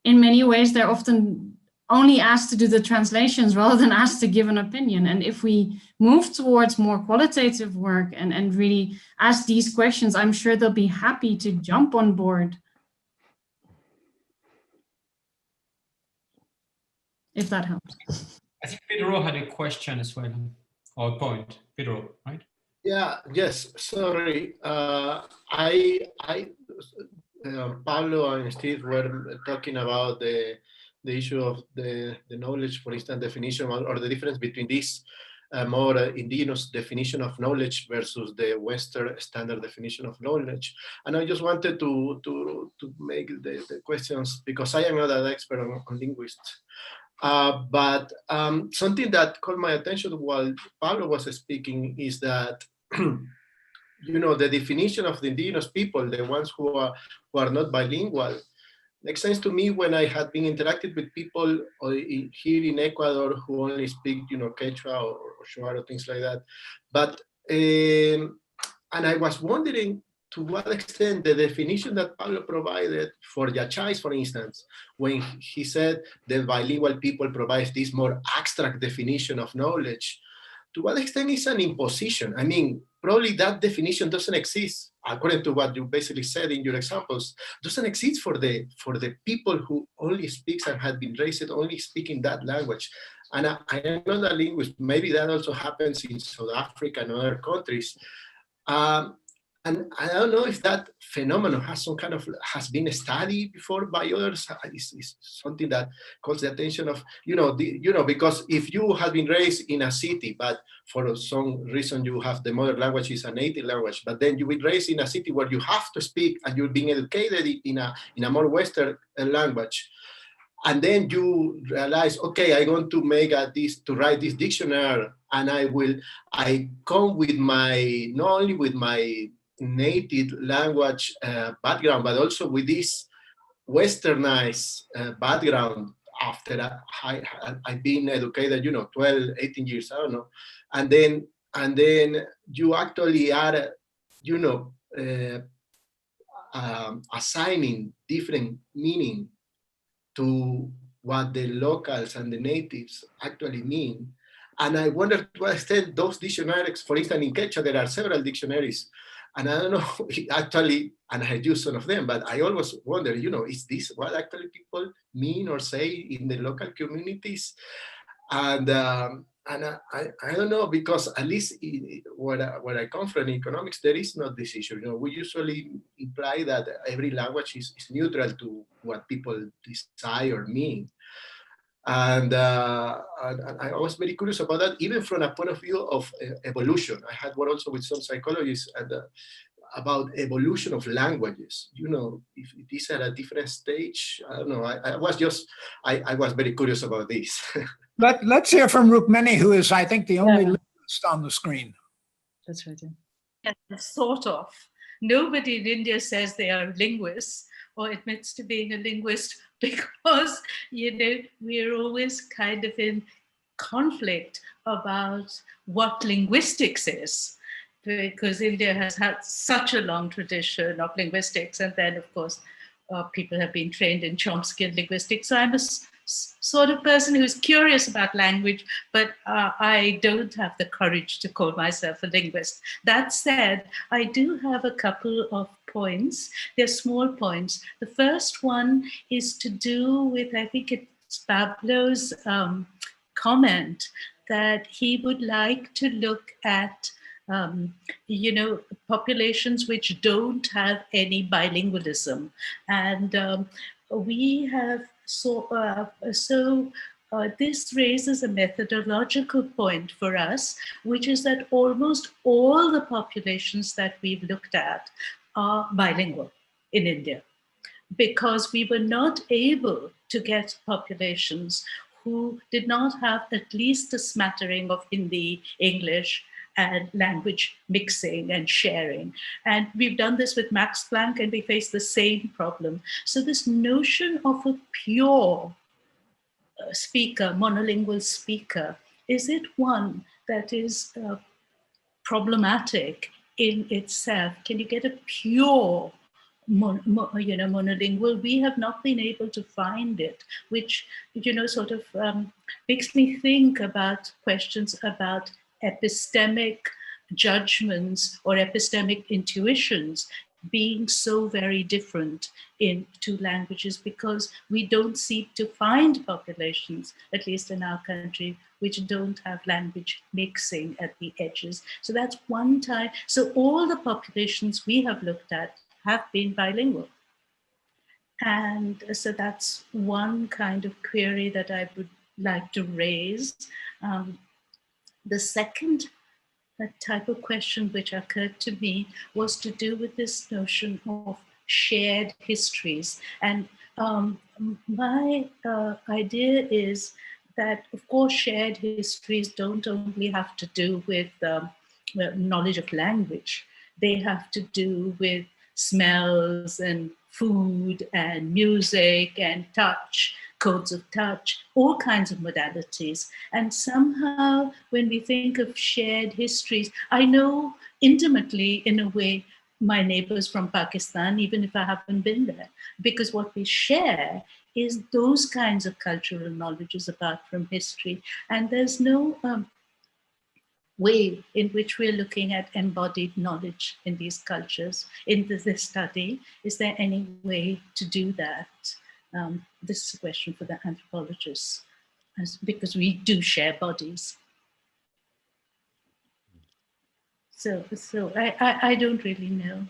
in many ways, they're often only asked to do the translations rather than asked to give an opinion. And if we move towards more qualitative work and really ask these questions, I'm sure they'll be happy to jump on board. If that helps. I think Pedro had a question as well, or a point. Pedro, right? Yeah, yes, sorry. Pablo and Steve were talking about the issue of the knowledge, for instance, definition, or the difference between this more indigenous definition of knowledge versus the Western standard definition of knowledge. And I just wanted to make the questions, because I am not an expert on linguists. But something that caught my attention while Pablo was speaking is that you know, the definition of the indigenous people, the ones who are not bilingual, makes sense to me when I had been interacted with people here in Ecuador who only speak, you know, Quechua or Shuar or things like that. But and I was wondering to what extent the definition that Pablo provided for Yachais, for instance, when he said that bilingual people provides this more abstract definition of knowledge, to what extent is an imposition? I mean, probably that definition doesn't exist, according to what you basically said in your examples, doesn't exist for the people who only speaks and had been raised only speaking that language. And I am not a linguist, maybe that also happens in South Africa and other countries. And I don't know if that phenomenon has been studied before by others. It's something that calls the attention of, because if you have been raised in a city, but for some reason you have the mother language is a native language, but then you will raised in a city where you have to speak and you're being educated in a more Western language. And then you realize, okay, I'm going to make to write this dictionary, and I come with not only with my native language background, but also with this westernized background after I've been educated, 12, 18 years, I don't know. And then you actually are, assigning different meaning to what the locals and the natives actually mean. And I wonder to what extent those dictionaries, for instance, in Quechua, there are several dictionaries, and I don't know actually, and I use some of them, but I always wonder, is this what actually people mean or say in the local communities? And I don't know, because at least where I come from in economics, there is not this issue. We usually imply that every language is neutral to what people desire or mean. And I was very curious about that, even from a point of view of evolution. I had one also with some psychologists about evolution of languages. If it is at a different stage, I don't know. I was very curious about this. Let's hear from Rukmini, who is, I think, the only linguist on the screen. That's right. Yeah, sort of. Nobody in India says they are linguists or admits to being a linguist, because, we're always kind of in conflict about what linguistics is, because India has had such a long tradition of linguistics. And then, of course, people have been trained in Chomsky linguistics. So I'm a sort of person who's curious about language, but I don't have the courage to call myself a linguist. That said, I do have a couple of points. They're small points. The first one is to do with, I think it's Pablo's comment that he would like to look at populations which don't have any bilingualism. And we have, this raises a methodological point for us, which is that almost all the populations that we've looked at are bilingual in India, because we were not able to get populations who did not have at least a smattering of Hindi, English, and language mixing and sharing. And we've done this with Max Planck, and we face the same problem. So this notion of a pure speaker, monolingual speaker, is it one that is problematic in itself? Can you get a pure monolingual? We have not been able to find it, which sort of makes me think about questions about epistemic judgments or epistemic intuitions being so very different in two languages, because we don't seem to find populations, at least in our country, which don't have language mixing at the edges. So that's one type. So all the populations we have looked at have been bilingual. And so that's one kind of query that I would like to raise. The second type of question which occurred to me was to do with this notion of shared histories. And my idea is that, of course, shared histories don't only have to do with knowledge of language. They have to do with smells and food and music and touch, codes of touch, all kinds of modalities. And somehow when we think of shared histories, I know intimately, in a way, my neighbors from Pakistan, even if I haven't been there, because what we share is those kinds of cultural knowledges apart from history. And there's no way in which we're looking at embodied knowledge in these cultures in this study. Is there any way to do that? This is a question for the anthropologists, because we do share bodies. So I don't really know.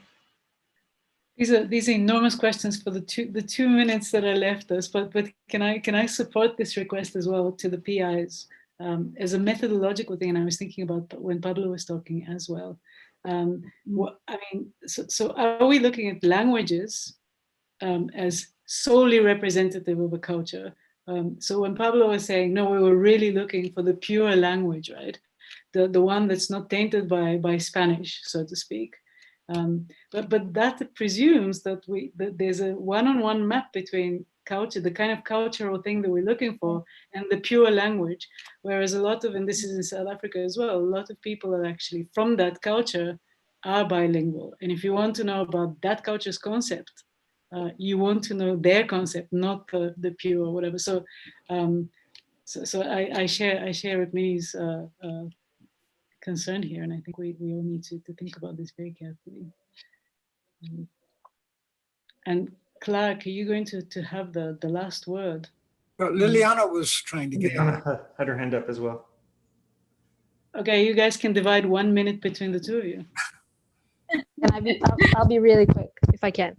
These are enormous questions for the 2 minutes that are left us. But can I support this request as well to the PIs as a methodological thing? And I was thinking about when Pablo was talking as well. So are we looking at languages as solely representative of a culture? So when Pablo was saying, no, we were really looking for the pure language, right? The one that's not tainted by Spanish, so to speak. But that presumes that there's a one-on-one map between culture, the kind of cultural thing that we're looking for, and the pure language. Whereas a lot of, and this is in South Africa as well, a lot of people are actually from that culture are bilingual. And if you want to know about that culture's concept, you want to know their concept, not the pure or whatever. So, I share Rukmini's concern here, and I think we all need to think about this very carefully. And Clark, are you going to have the last word? Liliana was trying to get in. Liliana had her hand up as well. Okay, you guys can divide 1 minute between the two of you. I'll be really quick if I can.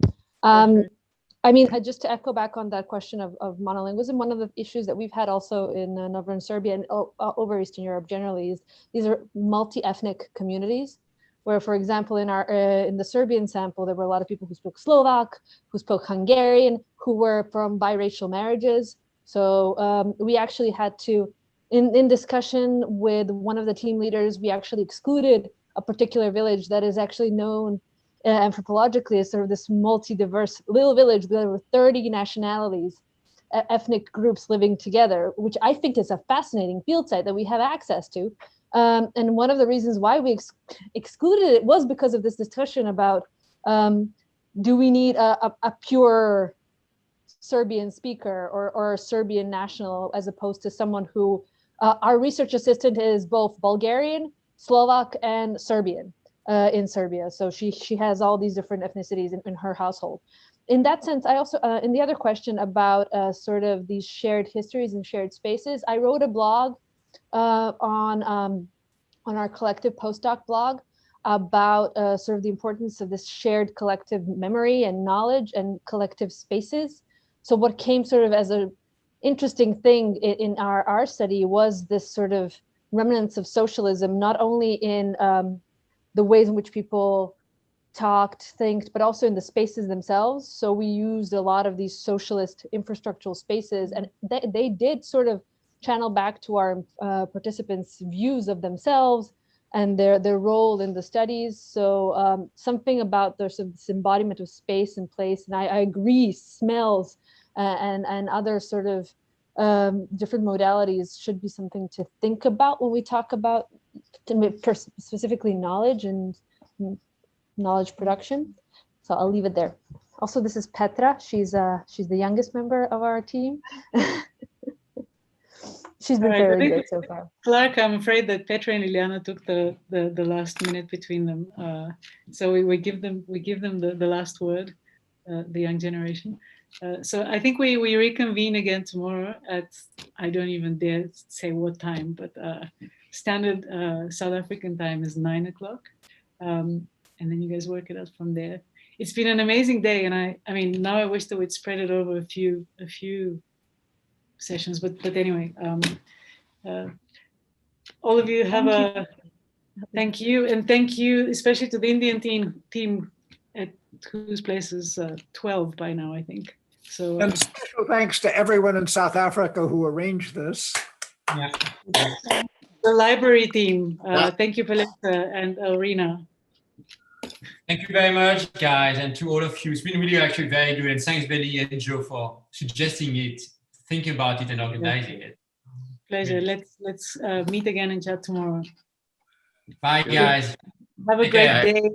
I mean, just to echo back on that question of monolingualism, one of the issues that we've had also in Northern Serbia and over Eastern Europe generally is these are multi-ethnic communities, where, for example, in the Serbian sample, there were a lot of people who spoke Slovak, who spoke Hungarian, who were from biracial marriages. So we actually had to, in discussion with one of the team leaders, we actually excluded a particular village that is actually known anthropologically as sort of this multi-diverse little village with 30 nationalities, ethnic groups living together, which I think is a fascinating field site that we have access to. And one of the reasons why we excluded it was because of this discussion about do we need a pure Serbian speaker or a Serbian national, as opposed to someone who, our research assistant is both Bulgarian, Slovak, and Serbian in Serbia. So she has all these different ethnicities in her household. In that sense, I also, in the other question about sort of these shared histories and shared spaces, I wrote a blog on our collective postdoc blog about sort of the importance of this shared collective memory and knowledge and collective spaces. So what came sort of as an interesting thing in our study was this sort of remnants of socialism, not only in the ways in which people talked, thinked, but also in the spaces themselves. So we used a lot of these socialist infrastructural spaces, and they did sort of channel back to our participants' views of themselves and their role in the studies. So something about this embodiment of space and place, and I agree, smells and other sort of different modalities should be something to think about when we talk about specifically knowledge and knowledge production. So I'll leave it there. Also, this is Petra. She's the youngest member of our team. She's been very good so far. Clark, I'm afraid that Petra and Liliana took the last minute between them. So we give them the last word, the young generation. So I think we reconvene again tomorrow at, I don't even dare say what time, but standard South African time is 9 o'clock. And then you guys work it out from there. It's been an amazing day. And I mean, now I wish that we'd spread it over a few sessions, but anyway, all of you have thank you, and thank you especially to the Indian team at whose place is 12 by now, I think. So and special thanks to everyone in South Africa who arranged this. Yeah. The library team, thank you, Peletta and Rina. Thank you very much, guys, and to all of you. It's been really actually very good, and thanks, Veli and Joe, for suggesting it, thinking about it, and organizing it. Pleasure. Let's meet again and chat tomorrow. Bye, guys. Have a great day.